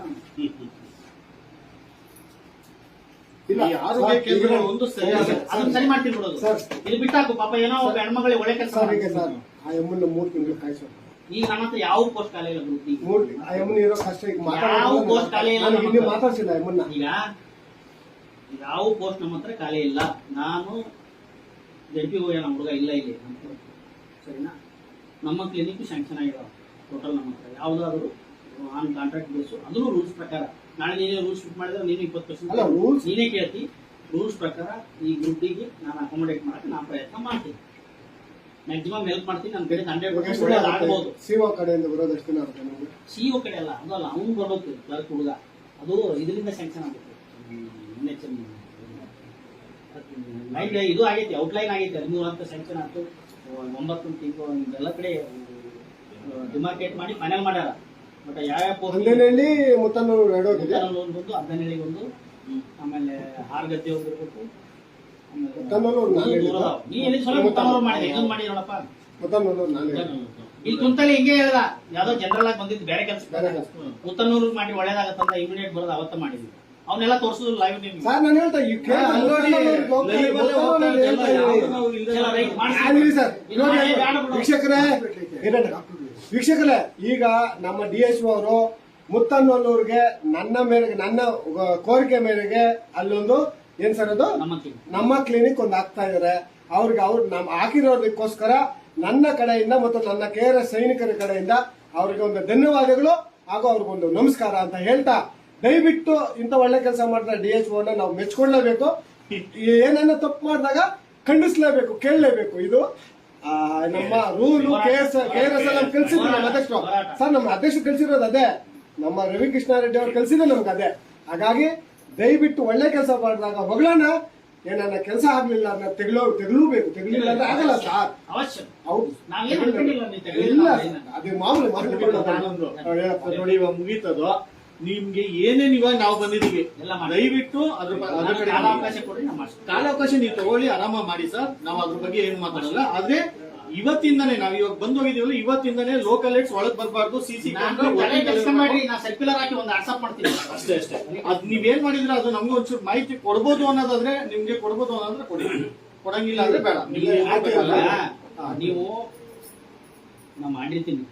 Speaker 4: ಇಲ್ಲ
Speaker 1: ಈ ಆರೋಗ್ಯ ಕೇಂದ್ರ ಒಂದು ಸರಿಯಾದ
Speaker 2: ಅದನ್ನ ಸರಿ ಮಾಡ್ತೀನಿ ಬಿಡೋದು.
Speaker 4: ಸರ್
Speaker 2: ಇದು ಬಿಟ್ಟಾಕು ಪಾಪ, ಏನೋ ಒಬ್ಬ ಹೆಣ್ಮಗಳಿಗೆ ಒಳ್ಳೆ ಕೆಲಸ
Speaker 4: ಸರ್ ಈಗ ಸರ್ ಆ ಎಮ್ಮನ್ನ 3 ತಿಂಗಳು ಕಾಯಿಸೋದು.
Speaker 2: ಈಗ ನನ್ನ ಹತ್ರ ಯಾವ ಪೋಸ್ಟ್ ಖಾಲಿ ಇಲ್ಲ ಗ್ರೂಪ್.
Speaker 4: ಆ ಎಮ್ಮನ ಇರೋ ಕಷ್ಟ ಈಗ
Speaker 2: ಯಾವ ಪೋಸ್ಟ್ ಖಾಲಿ ಇಲ್ಲ
Speaker 4: ನಾನು
Speaker 2: ನಮ್ಮ
Speaker 4: ಇಲ್ಲಿ
Speaker 2: ಹತ್ರ.
Speaker 4: ಮಾತಾಡ್ಸಿಲ್ಲ ಎಮ್ಮನ್ನ.
Speaker 2: ಈಗ ಯಾವ ಪೋಸ್ಟ್ ನಮ್ಮ ಹತ್ರ ಖಾಲಿ ಇಲ್ಲ. ನಾನು ಜಡ್ಪಿ ಹೋಗಿ ನಮ್ಮ ಹುಡುಗ ಇಲ್ಲ ಇಲ್ಲಿ ಅಂತ. ಸರಿನಾ? ನಮ್ಮ ಕ್ಲಿನಿಕ್ ಸ್ಯಾಂಕ್ಷನ್ ಆಗಿರೋ ಟೋಟಲ್ ನಮ್ಮ ಹತ್ರ ಯಾವುದಾದ್ರು ಆನ್ ಕಾಂಟ್ರಾಕ್ಟ್ ಬೇಸು, ಅದನ್ನು ರೂಲ್ಸ್ ಪ್ರಕಾರ. ನಾಳೆ ನೀನೇ ರೂಲ್ಸ್ ಫಿಟ್ ಮಾಡಿದ್ರೆ ನೀನು 20%
Speaker 4: ಅಲ್ಲ, rules-
Speaker 2: ನೀನೇ ಕೇಳ್ತಿ. ರೂಲ್ಸ್ ಪ್ರಕಾರ ಈ ಗ್ರೂಪಿಗೆ ನಾನು ಅಕಾಮಡೇಟ್ ಮಾಡಕ್ಕೆ ನಾನು ಪ್ರಯತ್ನ ಮಾಡ್ತೀನಿ. ಮ್ಯಾಕ್ಸಿಮಮ್ ಹೆಲ್ಪ್ ಮಾಡ್ತೀನಿ. ನನ್ನ ಕಡೆ 100% ಆಗ್ಬೋದು.
Speaker 4: ಸಿಒ ಕಡೆಯಿಂದ ಬರೋದು ಎಷ್ಟು ದಿನ ಆಗುತ್ತೆ ನಮ್ಗೆ?
Speaker 2: ಸಿಇಒ ಕಡೆ ಅಲ್ಲ, ಅದು ಅಲ್ಲ, ಅವ್ನು ಬರ್ಬೇಕು ಕ್ಲರ್ಕ್ ಹುಡುಗ. ಅದು ಇದರಿಂದ ಸ್ಯಾಂಕ್ಷನ್ ಆಗುತ್ತೆ. ಲೈನ್ ಇದು ಆಗೈತಿ, ಔಟ್ಲೈನ್ ಆಗೈತಿ. 13 ಅಂತ ಸ್ಯಾಂಕ್ಷನ್ ಆಯ್ತು. 9 ತಿಂಗಳು ಎಲ್ಲ ಕಡೆ ಡಿಮಾರ್ಕೇಟ್ ಮಾಡಿ ಫೈನಲ್ ಮಾಡ್ಯಾರ. ಬಟ್ ಯಾವ ಪೋಸ್ಟ್
Speaker 4: ಹಂದೇನಹಳ್ಳಿ ಮುತ್ತನೂರು 2 ಹೋಗಿದೆ.
Speaker 2: ಒಂದು 17 ಆಮೇಲೆ ಹಾರ್ಗದ್ದೆ ಹೋಗಿರ್ಬೇಕು.
Speaker 4: ಮುತ್ತನೂರು ನಾನು ಹೇಳಿದ್ದು.
Speaker 2: ನೀ ಎಲ್ಲಿ ಸ್ವಲ್ಪ ಮುತ್ತನೂರು ಮಾಡಿದೆ, ಇದೊಂದು ಮಾಡಿ ನೋಡಪ್ಪ.
Speaker 4: ಮುತ್ತನೂರು ನಾನು ಹೇಳಿದ್ದು.
Speaker 2: ಇಲ್ಲಿ ಕುಂತಲ್ಲಿ ಹಿಂಗೆ ಹೇಳ್ದ, ಯಾವ್ದೋ ಜನರಲ್ ಆಗಿ ಬಂದಿದ್ದು ಬೇರೆ ಕೆಲಸ.
Speaker 4: ಬೇರೆ ಕೆಲ್ಸ.
Speaker 2: ಮುತ್ತನೂರು ಮಾಡಿ ಒಳ್ಳೇದಾಗತ್ತಂತ ಇಮಿಡಿಯೇಟ್ ಬರೋದು ಅವತ್ತ ಮಾಡಿದ್ವಿ. ಅವನ್ನೆಲ್ಲ ತೋರಿಸೋದು ಲೈವ್ ನಿಮ್ಗೆ.
Speaker 4: ಸರ್ ನಾನು ಹೇಳ್ತಾ ಈ ಕೇಸ್
Speaker 1: ನೋಡಿ,
Speaker 4: ಮುತ್ತನೂರಲ್ಲಿ ಹೇಳ್ತಾ ಇದ್ದೀನಿ. ಆಗ್ಲಿ ಸರ್. ನೋಡಿ ವೀಕ್ಷಕರೇ ಇರೋಣ. ವೀಕ್ಷಕರೇ, ಈಗ ನಮ್ಮ DSO ಅವರು ಮುತ್ತನೂರಿಗೆ ನನ್ನ ಮೇರೆಗೆ, ನನ್ನ ಕೋರಿಕೆ ಮೇರೆಗೆ ಅಲ್ಲೊಂದು ಏನ್ ಸರ್ ಅದು ನಮ್ಮ ಕ್ಲಿನಿಕ್ ಒಂದು ಹಾಕ್ತಾ ಇದಾರೆ. ಅವ್ರಿಗೆ ನಮ್ ಹಾಕಿರೋದಕ್ಕೋಸ್ಕರ ನನ್ನ ಕಡೆಯಿಂದ ಮತ್ತು ನನ್ನ KRS ಸೈನಿಕರ ಕಡೆಯಿಂದ ಅವ್ರಿಗೆ ಒಂದು ಧನ್ಯವಾದಗಳು ಹಾಗೂ ಅವ್ರಿಗೊಂದು ನಮಸ್ಕಾರ ಅಂತ ಹೇಳ್ತಾ, ದಯವಿಟ್ಟು ಇಂಥ ಒಳ್ಳೆ ಕೆಲಸ ಮಾಡಿದ DSO ನಾವು ಮೆಚ್ಕೊಳ್ಳೇಬೇಕು. ಏನನ್ನ ತಪ್ಪು ಮಾಡಿದಾಗ ಖಂಡಿಸ್ಲೇಬೇಕು, ಕೇಳಲೇಬೇಕು. ಇದು ನಮ್ಮ ರೂಲು. KRS ನಮ್ಗೆ ಕಲ್ಸಿದ್ರು ನಮ್ಮ ಅಧ್ಯಕ್ಷರು. ಸರ್ ನಮ್ಮ ಅಧ್ಯಕ್ಷರು ಕಲ್ಸಿರೋದು ಅದೇ, ನಮ್ಮ ರವಿಕೃಷ್ಣಾರೆಡ್ಡಿ ಅವ್ರು ಕಲ್ಸಿದ್ರೆ ನಮ್ಗೆ ಅದೇ. ಹಾಗಾಗಿ ದಯವಿಟ್ಟು ಒಳ್ಳೆ ಕೆಲಸ ಮಾಡಿದಾಗ ಹೊಗಳೋಣ. ಏನನ್ನ ಕೆಲಸ ಆಗ್ಲಿಲ್ಲ ಅದನ್ನ ತೆಗಲೂಬೇಕು. ತೆಗಲಿಲ್ಲ ಅಂದ್ರೆ ಆಗಲ್ಲ ಸರ್.
Speaker 2: ಅವಶ್ಯ.
Speaker 4: ಹೌದು.
Speaker 2: ನಾವೇನು ಅನ್ಕೊಂಡಿಲ್ಲ ನೀವು ತೆಗೀಲಿ.
Speaker 4: ಇಲ್ಲ ಅದೇ ಮಾಮೂಲಿ
Speaker 1: ನಾನೊಂದು ನೋಡಿ, ಇವಾಗ ಮುಗೀತದು. ನಿಮ್ಗೆ ಏನೇನ್ ಇವಾಗ ನಾವು ಬಂದಿದೀವಿ
Speaker 2: ಎಲ್ಲ ಮಾಡಿ.
Speaker 1: ದಯವಿಟ್ಟು ಅದ್ರ ಕಡೆ
Speaker 2: ಕಾಲಾವಕಾಶ ಕೊಡಿ, ನಾವು ಮಾಡ್ತೀವಿ.
Speaker 1: ಕಾಲಾವಕಾಶ ನೀವು ತಗೊಳ್ಳಿ, ಆರಾಮ ಮಾಡಿ ಸರ್. ನಾವು ಅದ್ರ ಬಗ್ಗೆ ಏನು ಮಾತಾಡಲ್ಲ. ಆದ್ರೆ ಇವತ್ತಿಂದಾನೇ ನಾವು ಇವಾಗ ಬಂದು ಹೋಗಿದೀವಲ್ಲ, ಇವತ್ತಿಂದಾನೇ ಲೋಕಲ್ ಏಟ್ಸ್ ಒಳಗ್ ಬರ್ಬಾರ್ದು. CC
Speaker 2: ನಾನು ತಲೆ ಕೆಡಿಸ್ಕೊಂಬೇಡ್ರಿ, ನಾ ಸರ್ಕ್ಯುಲರ್ ಹಾಕಿ ಒಂದು ವಾಟ್ಸ್ಆಪ್ ಮಾಡ್ತೀನಿ
Speaker 1: ಅಷ್ಟೇ. ಅದ್ ನೀವೇನ್ ಮಾಡಿದ್ರೆ ಅದು ನಮ್ಗೆ ಒಂಚೂರು ಮಾಹಿತಿ ಕೊಡ್ಬೋದು ಅನ್ನೋದಾದ್ರೆ ನಿಮ್ಗೆ ಕೊಡ್ಬೋದು ಅನ್ನೋದ್ರೆ ಕೊಡಿ, ಕೊಡಂಗಿಲ್ಲ ಅಂದ್ರೆ ಬೇಡ. ನಿಮ್ಗೆ
Speaker 2: ಅಲ್ಲ, ನೀವು ನಾ ಮಾಡಿರ್ತೀನಿ,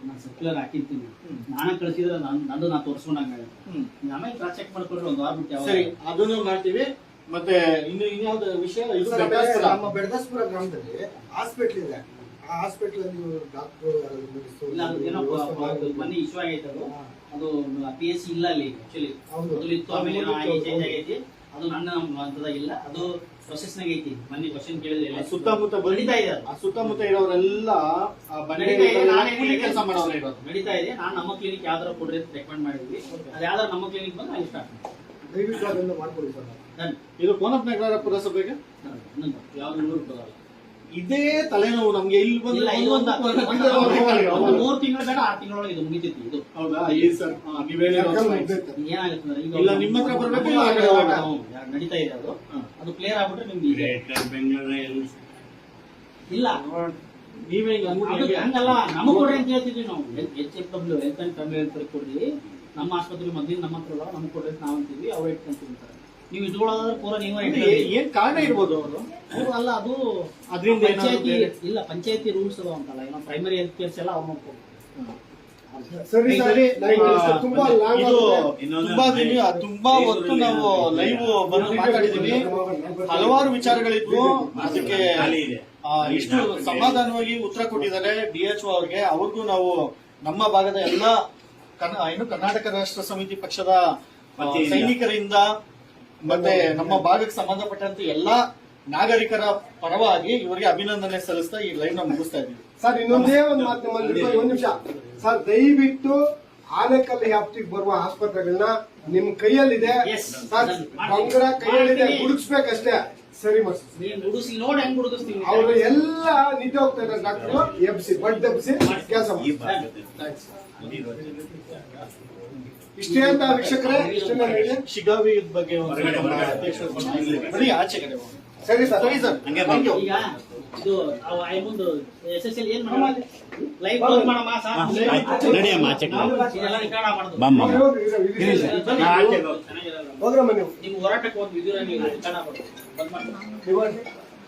Speaker 2: ನಾನು ಸರ್ಕ್ಯುಲರ್ ಹಾಕಿರ್ತೀನಿ. ನಾನೇ ಕಳಿಸಿದ್ರೆ ನಂದು ನಾ ತೋರಿಸ್ಕೊಂಡಂಗ. ಆಮೇಲೆ ಕ್ರಾಸ್ ಚೆಕ್ ಮಾಡ್ಕೊಂಡ್ರೆ ಒಂದು ವಾರ ಬಿಟ್ಟು
Speaker 1: ಸರಿ, ಅದನ್ನು ಮಾಡ್ತೀವಿ. ಮತ್ತೆ ಇನ್ಯಾವ್ದು ವಿಷಯ ಇದು
Speaker 4: ನಮ್ಮ ಬೆಡದಾಸ್ಪುರ ಗ್ರಾಮದಲ್ಲಿ ಹಾಸ್ಪಿಟಲ್ ಇದೆ. ಆ ಹಾಸ್ಪಿಟಲ್ ಅಲ್ಲಿ ಡಾಕ್ಟರ್
Speaker 2: ಇಲ್ಲ, ಅದು ಏನೋ ಮೊನ್ನೆ ಇಶ್ಯೂ ಆಗೈತೆ. ಅದು PSC ಇಲ್ಲ ಅಲ್ಲಿ ಆಕ್ಚುಲಿ.
Speaker 4: ಹೌದು.
Speaker 2: ಮೊದಲು ಇತ್ತು, ಆಮೇಲೆ ಚೇಂಜ್ ಆಗೈತಿ. ಅದು ನನ್ನ ಹಂತದಾಗಿಲ್ಲ, ಅದು ಪ್ರೊಸೆಸ್ ನಾಗ ಐತಿ. ಮೊನ್ನೆ ಕ್ವಶನ್ ಕೇಳಿದ್ರೆ
Speaker 1: ಸುತ್ತಮುತ್ತ
Speaker 2: ನಡೀತಾ ಇದೆ.
Speaker 1: ಆ ಸುತ್ತಮುತ್ತ ಇರೋರೆಲ್ಲ ಕೆಲಸ ಮಾಡೋರು ಇರೋದು
Speaker 2: ನಡೀತಾ ಇದೆ. ನಾನು ನಮ್ಮ ಕ್ಲಿನಿಕ್ ಯಾವ್ದಾರ ಕೊಡ್ರಿ ಅಂತ ರೆಕಮೆಂಡ್ ಮಾಡಿದ್ವಿ. ಅದು ಯಾವ್ದಾರ ನಮ್ಮ ಕ್ಲಿನಿಕ್ ಬಂದು ಅಲ್ಲಿ ಸ್ಟಾರ್ಟ್
Speaker 4: ದಯವಿಟ್ಟು ಅದನ್ನ ಮಾಡ್ಕೊಳ್ಳಿ ಸರ್.
Speaker 2: ಡನ್.
Speaker 1: ಇದು ಕೋನಪ್ನಗರ ಪುರಸಭೆಗೆ
Speaker 2: ಯಾವ್ದು ಊರು ಬರೋಲ್ಲ.
Speaker 1: ಇದೇ ತಲೆನೋವು ನಮ್ಗೆ. ಇಲ್ಲಿ ಬಂದು
Speaker 2: ಇಲ್ಲ, ಇದು ಒಂದು 3 ತಿಂಗಳು ಬೇಡ, 6 ತಿಂಗಳೊಳಗೆ ಇದು ಮುಗಿತೈತಿ. ಇದು
Speaker 1: ಹೌದಾ? ಸರ್ ನೀವೇನೇ
Speaker 2: ಏನಾಗುತ್ತೆ ಅಂದ್ರೆ ಈಗ
Speaker 1: ಇಲ್ಲ, ನಿಮ್ಮ ಹತ್ರ ಬರ್ಬೇಕು, ಇಲ್ಲ ಆ ಕಡೆ ಹೋಗ್ಬೇಕು.
Speaker 2: ನಡೀತಾ ಇದೆ. ಅದು ಕ್ಲಿಯರ್ ಆಗ್ಬಿಟ್ರೆ ನಿಮ್ಗೆ ಇಲ್ಲ
Speaker 1: ನೀವೇ
Speaker 2: ಹಂಗಲ್ಲ, ನಮಗ್ ಕೊಡ್ರಿ ಅಂತ ಹೇಳ್ತಿದ್ವಿ ನಾವು. HFW health and family welfare ಕೊಡ್ರಿ, ನಮ್ಮ ಆಸ್ಪತ್ರೆ ಮೊದಲಿನ ನಮ್ಮ ಹತ್ರ ನಮ್ಗೆ ಕೊಡ್ರಿ ಅಂತ ನಾವು ಅಂತೀವಿ. ಅವ್ರು ಇಟ್ಕೊಂತಿರ್ತಾರೆ. ನೀವು ಇಟ್ಕೊಳ್ಳೋದಾದ್ರೆ ಪೂರ ನೀವೇ
Speaker 1: ಏನ್ ಕಾರಣ ಇರ್ಬೋದು ಅವರು
Speaker 2: ಅಲ್ಲ. ಅದು
Speaker 1: ಅದ್ರಿಂದ
Speaker 2: ಪಂಚಾಯತಿ ಇಲ್ಲ, ಪಂಚಾಯತಿ ರೂಲ್ಸ್ ಅದಾವ ಅಂತಲ್ಲ. ಏನೋ ಪ್ರೈಮರಿ ಹೆಲ್ತ್ ಕೇರ್ಸ್ ಎಲ್ಲ ಅವ್ರು ನೋಡ್ಕೊಂಡು.
Speaker 4: ಸರಿ ಸರಿ. ತುಂಬಾ ಲಾಂಗ್
Speaker 1: ಇದು ತುಂಬಾ ಹೊತ್ತು ನಾವು ಲೈವ್ ಬಂದು ಮಾತಾಡಿದೀವಿ. ಹಲವಾರು ವಿಚಾರಗಳಿದ್ವು. ಅದಕ್ಕೆ ಇಷ್ಟು ಸಮಾಧಾನವಾಗಿ ಉತ್ತರ ಕೊಟ್ಟಿದ್ದಾರೆ DHO ಅವ್ರಿಗೆ. ಅವ್ರಿಗೂ ನಾವು ನಮ್ಮ ಭಾಗದ ಎಲ್ಲ ಕರ್ನಾಟಕ ರಾಷ್ಟ್ರ ಸಮಿತಿ ಪಕ್ಷದ ಸೈನಿಕರಿಂದ ಮತ್ತೆ ನಮ್ಮ ಭಾಗಕ್ಕೆ ಸಂಬಂಧಪಟ್ಟಂತೆ ಎಲ್ಲಾ ನಾಗರಿಕರ ಪರವಾಗಿ ಇವರಿಗೆ ಅಭಿನಂದನೆ ಸಲ್ಲಿಸ್ತಾ ಈ ಲೈವ್ ನ ಮುಗಿಸ್ತಾ ಇದ್ದೀವಿ.
Speaker 4: ಸರ್ ಇನ್ನೊಂದೇ ಒಂದು ಮಾತು, ಒಂದು ನಿಮಿಷ ಸರ್. ದಯವಿಟ್ಟು ಆನೇಕಲ್ ವ್ಯಾಪ್ತಿಗೆ ಬರುವ ಆಸ್ಪತ್ರೆಗಳನ್ನ ನಿಮ್ ಕೈಯಲ್ಲಿದೆ
Speaker 2: Yes.
Speaker 4: ಸರ್. ಬಂಗಾರ ಕೈಯಲ್ಲಿದೆ, ಗುಡುಗಿಸ್ಬೇಕಷ್ಟೇ. ಸರಿ ಮಾಡ್ಸಿ.
Speaker 2: ನೀನ್ ಹುಡುಗಿಸಿ ನೋಡಿ ಹೆಂಗ್ ಹುಡುಗಿಸ್ತೀವಿ
Speaker 4: ಅವರು ಎಲ್ಲ ನಿದ್ದೆ ಹೋಗ್ತಾ ಇದ್ದಾರೆ ಡಾಕ್ಟರ್, ಎಬ್ಸಿ ಬಡ್ ಎಬ್ಸಿ ಕೆಲಸ ಮಾಡಿ. ಇಷ್ಟೇ ಅಂತ ವೀಕ್ಷಕರೇ, ಇಷ್ಟೇ ನಾನು ಹೇಳಿ.
Speaker 1: ಶಿಗಾವಿ ಬಗ್ಗೆ ಅಧ್ಯಕ್ಷರು ಬನ್ನಿ ಆಚೆ ಕಡೆ ಹೋಗಿ.
Speaker 4: ಸರಿ ಸರ್.
Speaker 1: Thank you.
Speaker 2: ಈಗ ಇದು ಅವು ಮುಂದೆ SSL ಏನ್ ಮಾಡಿ ಲೈವ್ ಕ್ಲೋಸ್ ಮಾಡಮ್ಮ ಸಾಕು.
Speaker 1: ನಡಿಯಮ್ಮ ಆಚೆ ಕಡೆ.
Speaker 2: ಇದೆಲ್ಲ ರೆಕಾರ್ಡ್ ಮಾಡೋದು.
Speaker 1: ಬಮ್ಮ
Speaker 4: ಹೋಗ್ರಮ್ಮ ನೀವು.
Speaker 2: ನಿಮ್ಮ ಹೋರಾಟಕ್ಕೆ ಒಂದು ವಿಡಿಯೋ ನೀವು ರೆಕಾರ್ಡ್ ಮಾಡೋದು. ಬಂದ್ ಮಾಡಿ.
Speaker 4: ನೀವು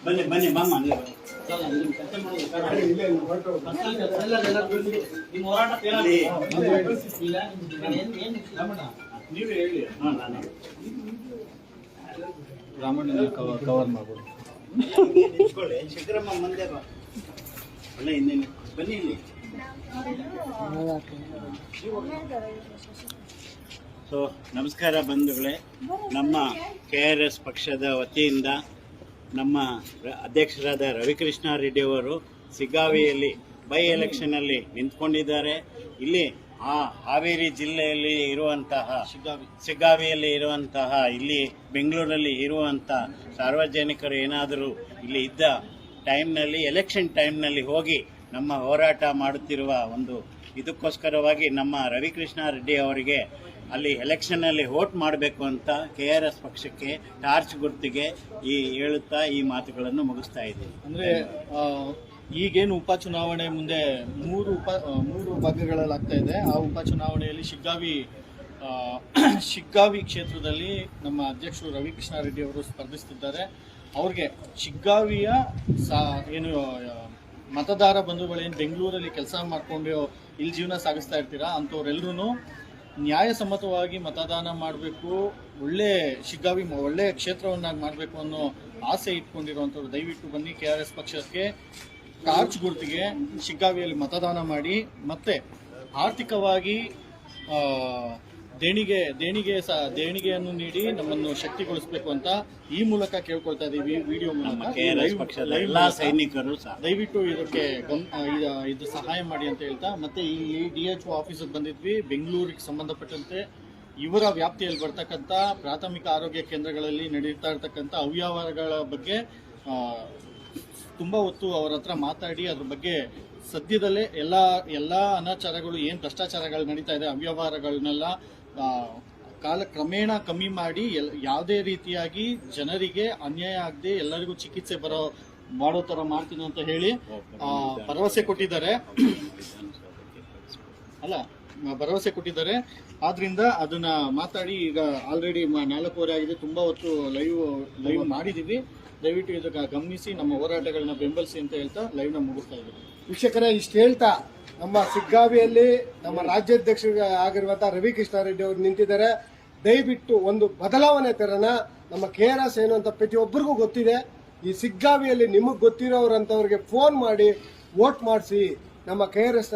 Speaker 1: ಬನ್ನಿ ಬನ್ನಿ ಬಮ್ಮ ನೀವು.
Speaker 2: ಚಲೋ, ನಿಮ್ಮ ಕೆಲಸ ಮಾಡೋದು ರೆಕಾರ್ಡ್
Speaker 4: ಅದೇ
Speaker 2: ಮಾಡಿ.
Speaker 4: ಇಲ್ಲೇ ನೀವು ಹೊರಟು ಹೋಗಿ.
Speaker 2: ಫಸ್ಟ್ ಕೆಲಸ ಎಲ್ಲ ನಿಮ್ಮ ಹೋರಾಟ
Speaker 1: ಅಲ್ಲಿ.
Speaker 2: ಈಗ ಏನ್
Speaker 1: ನೀವೇ ಹೇಳಿ. ನಾನೇ ರಾಮಣ್ಣ ಕವರ್ ಮಾಡ್ಬೋದು. ನಿಂತ್ಕೊಳ್ಳಿ, ಶಿಖರಮ್ಮ ಮುಂದೆ ಬಾ. ಒಳ್ಳೆ ಇನ್ನೇನು ಬನ್ನಿ ಇಲ್ಲಿ. ಸೊ ನಮಸ್ಕಾರ ಬಂಧುಗಳೇ, ನಮ್ಮ KRS ಪಕ್ಷದ ವತಿಯಿಂದ ನಮ್ಮ ಅಧ್ಯಕ್ಷರಾದ ರವಿಕೃಷ್ಣ ರೆಡ್ಡಿ ಅವರು ಸಿಗ್ಗಾವಿಯಲ್ಲಿ ಬೈ ಎಲೆಕ್ಷನಲ್ಲಿ ನಿಂತ್ಕೊಂಡಿದ್ದಾರೆ. ಇಲ್ಲಿ ಹಾವೇರಿ ಜಿಲ್ಲೆಯಲ್ಲಿ ಇರುವಂತಹ ಸಿಗ್ಗಾವಿಯಲ್ಲಿ ಇರುವಂತಹ ಇಲ್ಲಿ ಬೆಂಗಳೂರಲ್ಲಿ ಇರುವಂಥ ಸಾರ್ವಜನಿಕರು ಏನಾದರೂ ಇಲ್ಲಿ ಇದ್ದ ಟೈಮ್ನಲ್ಲಿ ಎಲೆಕ್ಷನ್ ಟೈಮ್ನಲ್ಲಿ ಹೋಗಿ ನಮ್ಮ ಹೋರಾಟ ಮಾಡುತ್ತಿರುವ ಒಂದು ಇದಕ್ಕೋಸ್ಕರವಾಗಿ ನಮ್ಮ ರವಿಕೃಷ್ಣ ರೆಡ್ಡಿ ಅವರಿಗೆ ಅಲ್ಲಿ ಎಲೆಕ್ಷನ್ನಲ್ಲಿ ವೋಟ್ ಮಾಡಬೇಕು ಅಂತ KRS ಪಕ್ಷಕ್ಕೆ ಟಾರ್ಚ್ ಗುರ್ತಿಗೆ ಹೇಳುತ್ತಾ ಈ ಮಾತುಗಳನ್ನು ಮುಗಿಸ್ತಾ ಇದ್ದೀನಿ.
Speaker 7: ಅಂದರೆ ಈಗೇನು ಉಪಚುನಾವಣೆ ಮುಂದೆ ಮೂರು ಭಾಗಗಳಲ್ಲಾಗ್ತಾ ಇದೆ. ಆ ಉಪಚುನಾವಣೆಯಲ್ಲಿ ಶಿಗ್ಗಾವಿ ಕ್ಷೇತ್ರದಲ್ಲಿ ನಮ್ಮ ಅಧ್ಯಕ್ಷರು ರವಿಕೃಷ್ಣ ರೆಡ್ಡಿ ಅವರು ಸ್ಪರ್ಧಿಸುತ್ತಿದ್ದಾರೆ. ಅವ್ರಿಗೆ ಶಿಗ್ಗಾವಿಯ ಏನು ಮತದಾರ ಬಂಧುಗಳೇನು ಬೆಂಗಳೂರಲ್ಲಿ ಕೆಲಸ ಮಾಡಿಕೊಂಡು ಇಲ್ಲಿ ಜೀವನ ಸಾಗಿಸ್ತಾ ಇರ್ತೀರಾ ಅಂಥವ್ರೆಲ್ಲರೂ ನ್ಯಾಯಸಮ್ಮತವಾಗಿ ಮತದಾನ ಮಾಡಬೇಕು, ಶಿಗ್ಗಾವಿ ಒಳ್ಳೆ ಕ್ಷೇತ್ರವನ್ನಾಗಿ ಮಾಡಬೇಕು ಅನ್ನೋ ಆಸೆ ಇಟ್ಕೊಂಡಿರುವಂಥವ್ರು ದಯವಿಟ್ಟು ಬನ್ನಿ KRS ಪಕ್ಷಕ್ಕೆ ಟಾರ್ಚ್ ಗುರುತಿಗೆ ಶಿಗ್ಗಾವಿಯಲ್ಲಿ ಮತದಾನ ಮಾಡಿ. ಮತ್ತೆ ಆರ್ಥಿಕವಾಗಿ ದೇಣಿಗೆಯನ್ನು ನೀಡಿ ನಮ್ಮನ್ನು ಶಕ್ತಿಗೊಳಿಸಬೇಕು ಅಂತ ಈ ಮೂಲಕ ಕೇಳ್ಕೊಳ್ತಾ ಇದ್ದೀವಿ. ವಿಡಿಯೋ ಮೂಲಕ
Speaker 1: KRS ಪಕ್ಷದ ಎಲ್ಲ ಸೈನಿಕರು
Speaker 7: ದಯವಿಟ್ಟು ಇದಕ್ಕೆ ಇದು ಸಹಾಯ ಮಾಡಿ ಅಂತ ಹೇಳ್ತಾ, ಮತ್ತೆ ಇಲ್ಲಿ DHO ಆಫೀಸಿಗೆ ಬಂದಿದ್ವಿ. ಬೆಂಗಳೂರಿಗೆ ಸಂಬಂಧಪಟ್ಟಂತೆ ಇವರ ವ್ಯಾಪ್ತಿಯಲ್ಲಿ ಬರ್ತಕ್ಕಂಥ ಪ್ರಾಥಮಿಕ ಆರೋಗ್ಯ ಕೇಂದ್ರಗಳಲ್ಲಿ ನಡೀತಾ ಇರ್ತಕ್ಕಂಥ ಅವ್ಯವಹಾರಗಳ ಬಗ್ಗೆ ತುಂಬ ಹೊತ್ತು ಅವರ ಹತ್ರ ಮಾತಾಡಿ ಅದ್ರ ಬಗ್ಗೆ ಸದ್ಯದಲ್ಲೇ ಎಲ್ಲ ಅನಾಚಾರಗಳು ಏನು ಭ್ರಷ್ಟಾಚಾರಗಳು ನಡೀತಾ ಇದೆ ಅವ್ಯವಹಾರಗಳನ್ನೆಲ್ಲ ಕಾಲಕ್ರಮೇಣ ಕಮ್ಮಿ ಮಾಡಿ ಯಾವುದೇ ರೀತಿಯಾಗಿ ಜನರಿಗೆ ಅನ್ಯಾಯ ಆಗದೆ ಎಲ್ಲರಿಗೂ ಚಿಕಿತ್ಸೆ ಮಾಡೋ ಥರ ಮಾಡ್ತೀನಿ ಅಂತ ಹೇಳಿ ಭರವಸೆ ಕೊಟ್ಟಿದ್ದಾರೆ. ಭರವಸೆ ಕೊಟ್ಟಿದ್ದಾರೆ. ಆದ್ರಿಂದ ಅದನ್ನ ಮಾತಾಡಿ ಈಗ ಆಲ್ರೆಡಿ 4:15 ಆಗಿದೆ. ತುಂಬಾ ಹೊತ್ತು ಲೈವ್ ಮಾಡಿದೀವಿ. ದಯವಿಟ್ಟು ಇದಕ್ಕೆ ಗಮನಿಸಿ ನಮ್ಮ ಹೋರಾಟಗಳನ್ನ ಬೆಂಬಲಿಸಿ ಅಂತ ಹೇಳ್ತಾ ಲೈವ್ನ ಮುಗಿಸ್ತಾ ಇದ್ದೀವಿ.
Speaker 4: ವೀಕ್ಷಕರೇ, ಇಷ್ಟು ಹೇಳ್ತಾ ನಮ್ಮ ಸಿಗ್ಗಾವಿಯಲ್ಲಿ ನಮ್ಮ ರಾಜ್ಯಾಧ್ಯಕ್ಷರು ಆಗಿರುವಂತಹ ರವಿಕೃಷ್ಣ ರೆಡ್ಡಿ ಅವರು ನಿಂತಿದ್ದಾರೆ. ದಯವಿಟ್ಟು ಒಂದು ಬದಲಾವಣೆ ತರೋಣ. ನಮ್ಮ KRS ಏನು ಅಂತ ಪ್ರತಿಯೊಬ್ಬರಿಗೂ ಗೊತ್ತಿದೆ. ಈ ಸಿಗ್ಗಾವಿಯಲ್ಲಿ ನಿಮಗೆ ಗೊತ್ತಿರೋರಂಥವ್ರಿಗೆ ಫೋನ್ ಮಾಡಿ ವೋಟ್ ಮಾಡಿಸಿ. ನಮ್ಮ KRS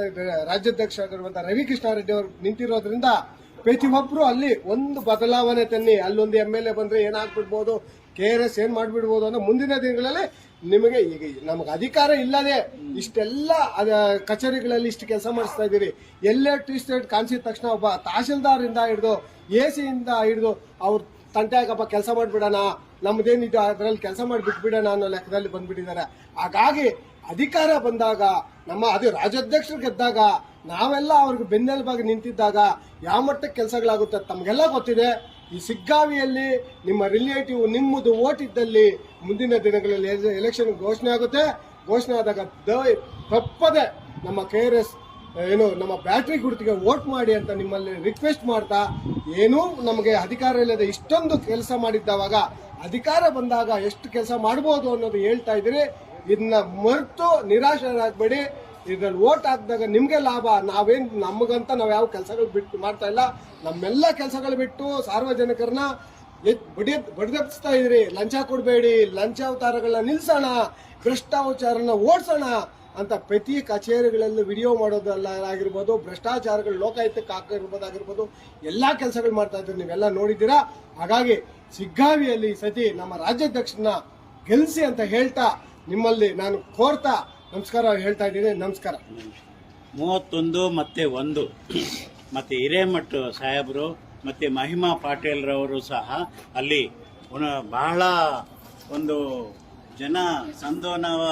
Speaker 4: ರಾಜ್ಯಾಧ್ಯಕ್ಷ ಆಗಿರುವಂತಹ ರವಿಕೃಷ್ಣ ರೆಡ್ಡಿ ಅವರು ನಿಂತಿರೋದ್ರಿಂದ ಪ್ರತಿಯೊಬ್ಬರು ಅಲ್ಲಿ ಒಂದು ಬದಲಾವಣೆ ತನ್ನಿ. ಅಲ್ಲೊಂದು MLA ಬಂದ್ರೆ ಏನಾಗ್ಬಿಡ್ಬೋದು, KRS ಏನ್ ಮಾಡ್ಬಿಡ್ಬೋದು ಅನ್ನೋ ಮುಂದಿನ ದಿನಗಳಲ್ಲಿ ನಿಮಗೆ ಈಗ ನಮಗೆ ಅಧಿಕಾರ ಇಲ್ಲದೆ ಇಷ್ಟೆಲ್ಲ ಕಚೇರಿಗಳಲ್ಲಿ ಇಷ್ಟು ಕೆಲಸ ಮಾಡಿಸ್ತಾ ಇದ್ದೀರಿ. ಎಲ್ಲೇ ಟೀ ಸ್ಟೇಟ್ ಕಾಣಿಸಿದ ತಕ್ಷಣ ಒಬ್ಬ ತಹಶೀಲ್ದಾರ್ ಇಂದ ಹಿಡಿದು AC ಇಂದ ಹಿಡಿದು ಅವ್ರ ತಂಟೆ ಆಗಪ್ಪ ಕೆಲಸ ಮಾಡಿಬಿಡೋಣ, ನಮ್ದೇನಿದೆ ಅದರಲ್ಲಿ ಕೆಲಸ ಮಾಡಿ ಬಿಟ್ಬಿಡೋಣ ಅನ್ನೋ ಲೆಕ್ಕದಲ್ಲಿ ಬಂದ್ಬಿಟ್ಟಿದ್ದಾರೆ. ಹಾಗಾಗಿ ಅಧಿಕಾರ ಬಂದಾಗ ಅದು ರಾಜ್ಯಾಧ್ಯಕ್ಷರು ಗೆದ್ದಾಗ ನಾವೆಲ್ಲ ಅವ್ರಿಗೆ ಬೆನ್ನೆಲುಬಾಗಿ ನಿಂತಿದ್ದಾಗ ಯಾವ ಮಟ್ಟಕ್ಕೆ ಕೆಲಸಗಳಾಗುತ್ತೆ ತಮಗೆಲ್ಲ ಗೊತ್ತಿದೆ. ಈ ಸಿಗ್ಗಾವಿಯಲ್ಲಿ ನಿಮ್ಮ ರಿಲೇಟಿವ್ ನಿಮ್ಮದು ಓಟ್ ಇದ್ದಲ್ಲಿ ಮುಂದಿನ ದಿನಗಳಲ್ಲಿ ಎಲೆಕ್ಷನ್ ಘೋಷಣೆ ಆಗುತ್ತೆ. ಘೋಷಣೆ ಆದಾಗ ತಪ್ಪದೆ ನಮ್ಮ KRS ನಮ್ಮ ಬ್ಯಾಟ್ರಿ ಗುರುತಿಗೆ ವೋಟ್ ಮಾಡಿ ಅಂತ ನಿಮ್ಮಲ್ಲಿ ರಿಕ್ವೆಸ್ಟ್ ಮಾಡ್ತಾ, ಏನೂ ನಮಗೆ ಅಧಿಕಾರ ಇಲ್ಲದೆ ಇಷ್ಟೊಂದು ಕೆಲಸ ಮಾಡಿದ್ದವಾಗ ಅಧಿಕಾರ ಬಂದಾಗ ಎಷ್ಟು ಕೆಲಸ ಮಾಡ್ಬೋದು ಅನ್ನೋದು ಹೇಳ್ತಾ ಇದ್ದೀರಿ. ಇದನ್ನ ಮರೆತು ನಿರಾಶರಾಗಬೇಡಿ. ಇದ್ರಲ್ಲಿ ವೋಟ್ ಹಾಕಿದಾಗ ನಿಮಗೆ ಲಾಭ. ನಮಗಂತ ನಾವು ಯಾವ ಕೆಲಸಗಳು ಬಿಟ್ಟು ಮಾಡ್ತಾ ಇಲ್ಲ. ನಮ್ಮೆಲ್ಲ ಕೆಲಸಗಳು ಬಿಟ್ಟು ಸಾರ್ವಜನಿಕರನ್ನ ಬಡಿದಪ್ಪಿಸ್ತಾ ಇದ್ರಿ. ಲಂಚ ಕೊಡಬೇಡಿ, ಲಂಚಾವತಾರಗಳನ್ನ ನಿಲ್ಸೋಣ, ಭ್ರಷ್ಟಾಚಾರನ ಓಡಿಸೋಣ ಅಂತ ಪ್ರತಿ ಕಚೇರಿಗಳಲ್ಲಿ ವಿಡಿಯೋ ಮಾಡೋದಲ್ಲಾಗಿರ್ಬೋದು, ಭ್ರಷ್ಟಾಚಾರಗಳು ಲೋಕಾಯುಕ್ತಕ್ಕೆ ಹಾಕಿರ್ಬೋದಾಗಿರ್ಬೋದು, ಎಲ್ಲ ಕೆಲಸಗಳು ಮಾಡ್ತಾ ಇದ್ರು, ನೀವೆಲ್ಲ ನೋಡಿದ್ದೀರಾ. ಹಾಗಾಗಿ ಸಿಗ್ಗಾವಿಯಲ್ಲಿ ಸತಿ ನಮ್ಮ ರಾಜ್ಯಾಧ್ಯಕ್ಷರನ್ನ ಗೆಲ್ಲಿಸಿ ಅಂತ ಹೇಳ್ತಾ ನಿಮ್ಮಲ್ಲಿ ನಾನು ಕೋರ್ತಾ ನಮಸ್ಕಾರ ಹೇಳ್ತಾ ಇದ್ದೀನಿ. ನಮಸ್ಕಾರ.
Speaker 1: 31 ಮತ್ತೆ 1 ಮತ್ತು ಹಿರೇಮಠ ಸಾಹೇಬರು ಮತ್ತು ಮಹಿಮಾ ಪಾಟೀಲ್ರವರು ಸಹ ಅಲ್ಲಿ ಬಹಳ
Speaker 8: ಒಂದು ಜನ ಸಂದೋನವ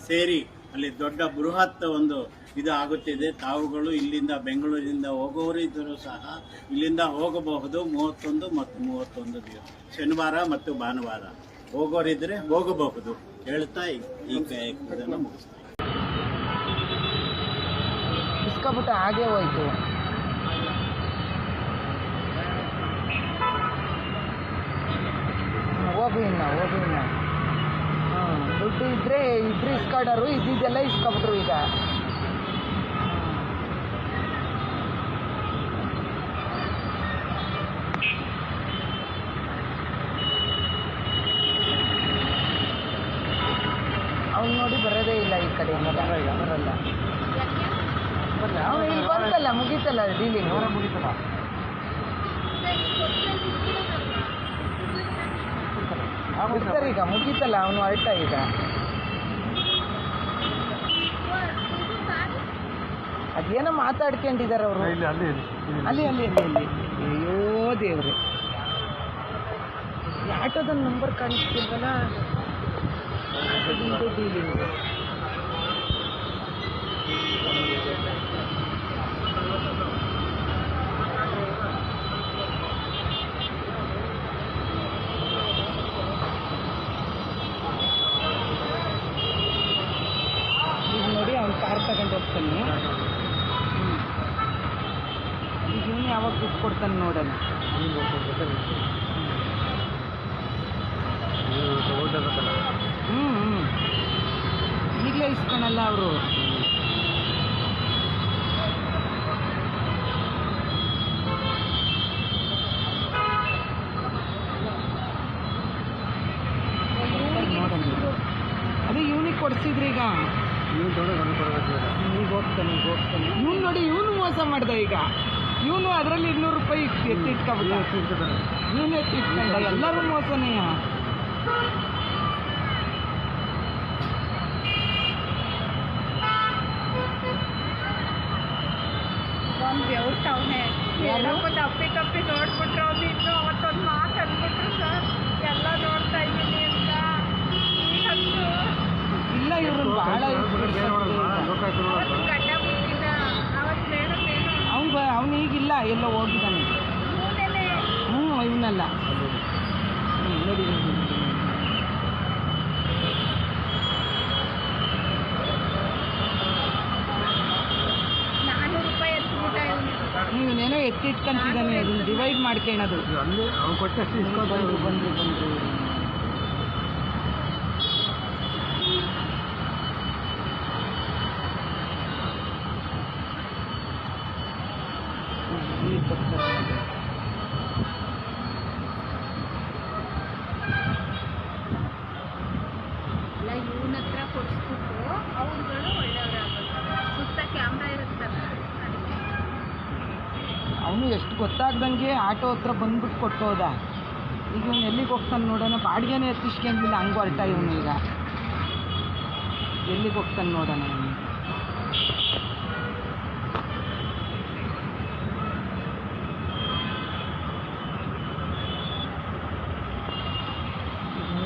Speaker 8: ಸೇರಿ ಅಲ್ಲಿ ದೊಡ್ಡ ಬೃಹತ್ ಒಂದು ಇದು ಆಗುತ್ತಿದೆ. ತಾವುಗಳು ಇಲ್ಲಿಂದ ಬೆಂಗಳೂರಿನಿಂದ ಹೋಗುವವರಿದ್ದರೂ ಸಹ ಇಲ್ಲಿಂದ ಹೋಗಬಹುದು 31 ಮತ್ತು 31 ದಿವಸ, ಶನಿವಾರ ಮತ್ತು ಭಾನುವಾರ ಹೋಗೋರಿದ್ರೆ ಹೋಗಬಹುದು ಹೇಳ್ತಾ ಈ ಇದನ್ನು ಮುಗಿಸ್ತಾರೆ.
Speaker 9: ಇಸ್ಕೊಬಿಟ್ಟು ಹಾಗೆ ಹೋಯ್ತು. ಹೋಗು ಇನ್ನು ದುಡ್ಡು ಇದ್ರೆ ಇಸ್ಕೊಡೋರು, ಇದ್ದಿದ್ದೆಲ್ಲ ಇಸ್ಕೊಬಿಟ್ರು ಈಗ. ಅವ್ನು ನೋಡಿ ಬರೋದೇ ಇಲ್ಲ ಈ ಕಡೆ, ಬರಲ್ಲ. ಅವನು ಇಲ್ಲಿ ಬಂತಲ್ಲ, ಮುಗೀತಲ್ಲ ಡೀಲಿಂಗ್, ಮುಗೀತಲ್ಲ. ಬಿಡ್ತಾರೆ ಈಗ, ಮುಗೀತಲ್ಲ, ಅವನು ಹೊರಟ ಈಗ. ಅದೇನೋ ಮಾತಾಡ್ಕೊಂಡಿದ್ದಾರೆ ಅವರು. ಅಲ್ಲಿ ಅಯ್ಯೋ ದೇವ್ರೆ, ಆಟೋದ ನಂಬರ್ ಕಾಣಿಸ್ತಿಲ್ವಲ್ಲ, ಆಟೋದಿಂದ ಡೀಲಿಂಗ್. ಈಗ ನೋಡಿ ಅವ್ನು ಕಾರ್ ತಗೊಂಡು ಹೋಗ್ತಾನೆ. ಈಗ ಇವನು ಯಾವಾಗ ದುಡ್ಡು ಕೊಡ್ತಾನೆ ನೋಡೋಣ. ಈಗಲೇ ಇಸ್ಕೊಳಲ್ಲ ಅವರು. ಅದೇ ಇವನಿಗೆ ಕೊಡ್ಸಿದ್ರಿ ಈಗ. ಈಗ ಹೋಗ್ತಾನೆ. ಇವನು ನೋಡಿ, ಇವನು ಮೋಸ ಮಾಡ್ದ ಈಗ. ಇವನು ಅದರಲ್ಲಿ 200 ರೂಪಾಯಿ ಎತ್ತಿಟ್ಕೊಂಡ. ಇವನು ಎತ್ತಿಟ್ಕೊಂಡ, ಎಲ್ಲರೂ ಮೋಸನೇ.
Speaker 10: ತಪ್ಪಿ ನೋಡ್ಬಿಟ್ರು. ಅವ್ನು ಇನ್ನು ಅವತ್ತೊಂದು ಮಾತು ಅಂದ್ಬಿಟ್ರು ಸರ್, ಎಲ್ಲ ನೋಡ್ತಾ ಇದ್ದೀನಿ ಅಂತ.
Speaker 9: ಇಲ್ಲ, ಇವ್ರು ಬಹಳ
Speaker 10: ಗಡ್ಡ ಬಿಟ್ಟಿದ್ದ ಅವತ್ತು ಹೇಳಿದ್ರೇನು,
Speaker 9: ಅವನು ಈಗಿಲ್ಲ, ಎಲ್ಲೋ ಹೋಗಿದ್ದಾನೆ. ಇವನಲ್ಲ ನೋಡಿ.
Speaker 10: 400 ರೂಪಾಯಿ ಎತ್ಬಿಟ್ಟ ಇವನು.
Speaker 9: ಇವನೇನೋ ಎತ್ತಿಟ್ಕೊಂತಿದ್ದಾನೆ, ಅದನ್ನ ಡಿವೈಡ್ ಮಾಡ್ಕೊಳ್ಳೋದು. ಬಂದ್ರು
Speaker 10: ಎಲ್ಲ ಇವನ ಹತ್ರ ಕೊಡಿಸ್ಬಿಟ್ಟು ಅವ್ರುಗಳು ಒಳ್ಳೆಯವರಾಗ್ತಾರೆ. ಸುತ್ತ ಕ್ಯಾಮ್ರಾ ಇರುತ್ತಲ್ಲ, ಅದಕ್ಕೆ.
Speaker 9: ಅವನು ಎಷ್ಟು ಗೊತ್ತಾಗ್ದಂಗೆ ಆಟೋ ಹತ್ರ ಬಂದ್ಬಿಟ್ಟು ಕೊಟ್ಟೋದ. ಈಗ ಇವನು ಎಲ್ಲಿಗೆ ಹೋಗ್ತಾನೆ ನೋಡೋಣ. ಬಾಡಿಗೆನೇ ಎತ್ತಿಸ್ಕೊಂಡಿಲ್ಲ, ಹಂಗೂ ಹೊರಟ ಇವನು. ಈಗ ಎಲ್ಲಿಗೆ ಹೋಗ್ತಾನೆ ನೋಡೋಣ. ಅವನು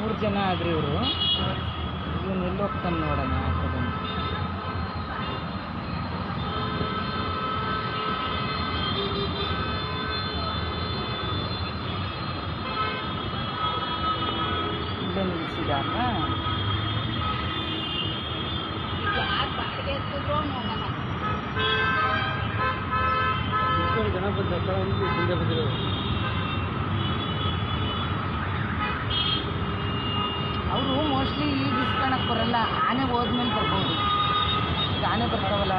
Speaker 9: 3 ಜನ ಆದ್ರೆ ಇವರು. ಇವನು ಎಲ್ಲಿ ಹೋಗ್ತಾನೆ ನೋಡೋಣ ಆಟೋದಲ್ಲಿ. ಇಲ್ಲೇ ನಿಲ್ಲಿಸಿದ.
Speaker 10: ಯಾರು ಬಾಡಿಗೆ ಎತ್ತಿದ್ರು ನೋಡೋಣ.
Speaker 3: ಜನ ಬಂದಿರೋದು.
Speaker 9: ಅವರು ಮೋಸ್ಟ್ಲಿ ಈಗ ಇಸ್ಕೊಳಕ್ಕೆ ಬರಲ್ಲ, ಆನೆ ಹೋದ್ಮೇಲೆ ಬರ್ಬೋದು. ಈಗ ಆನೆ ಬರ್ತಾವಲ್ಲ.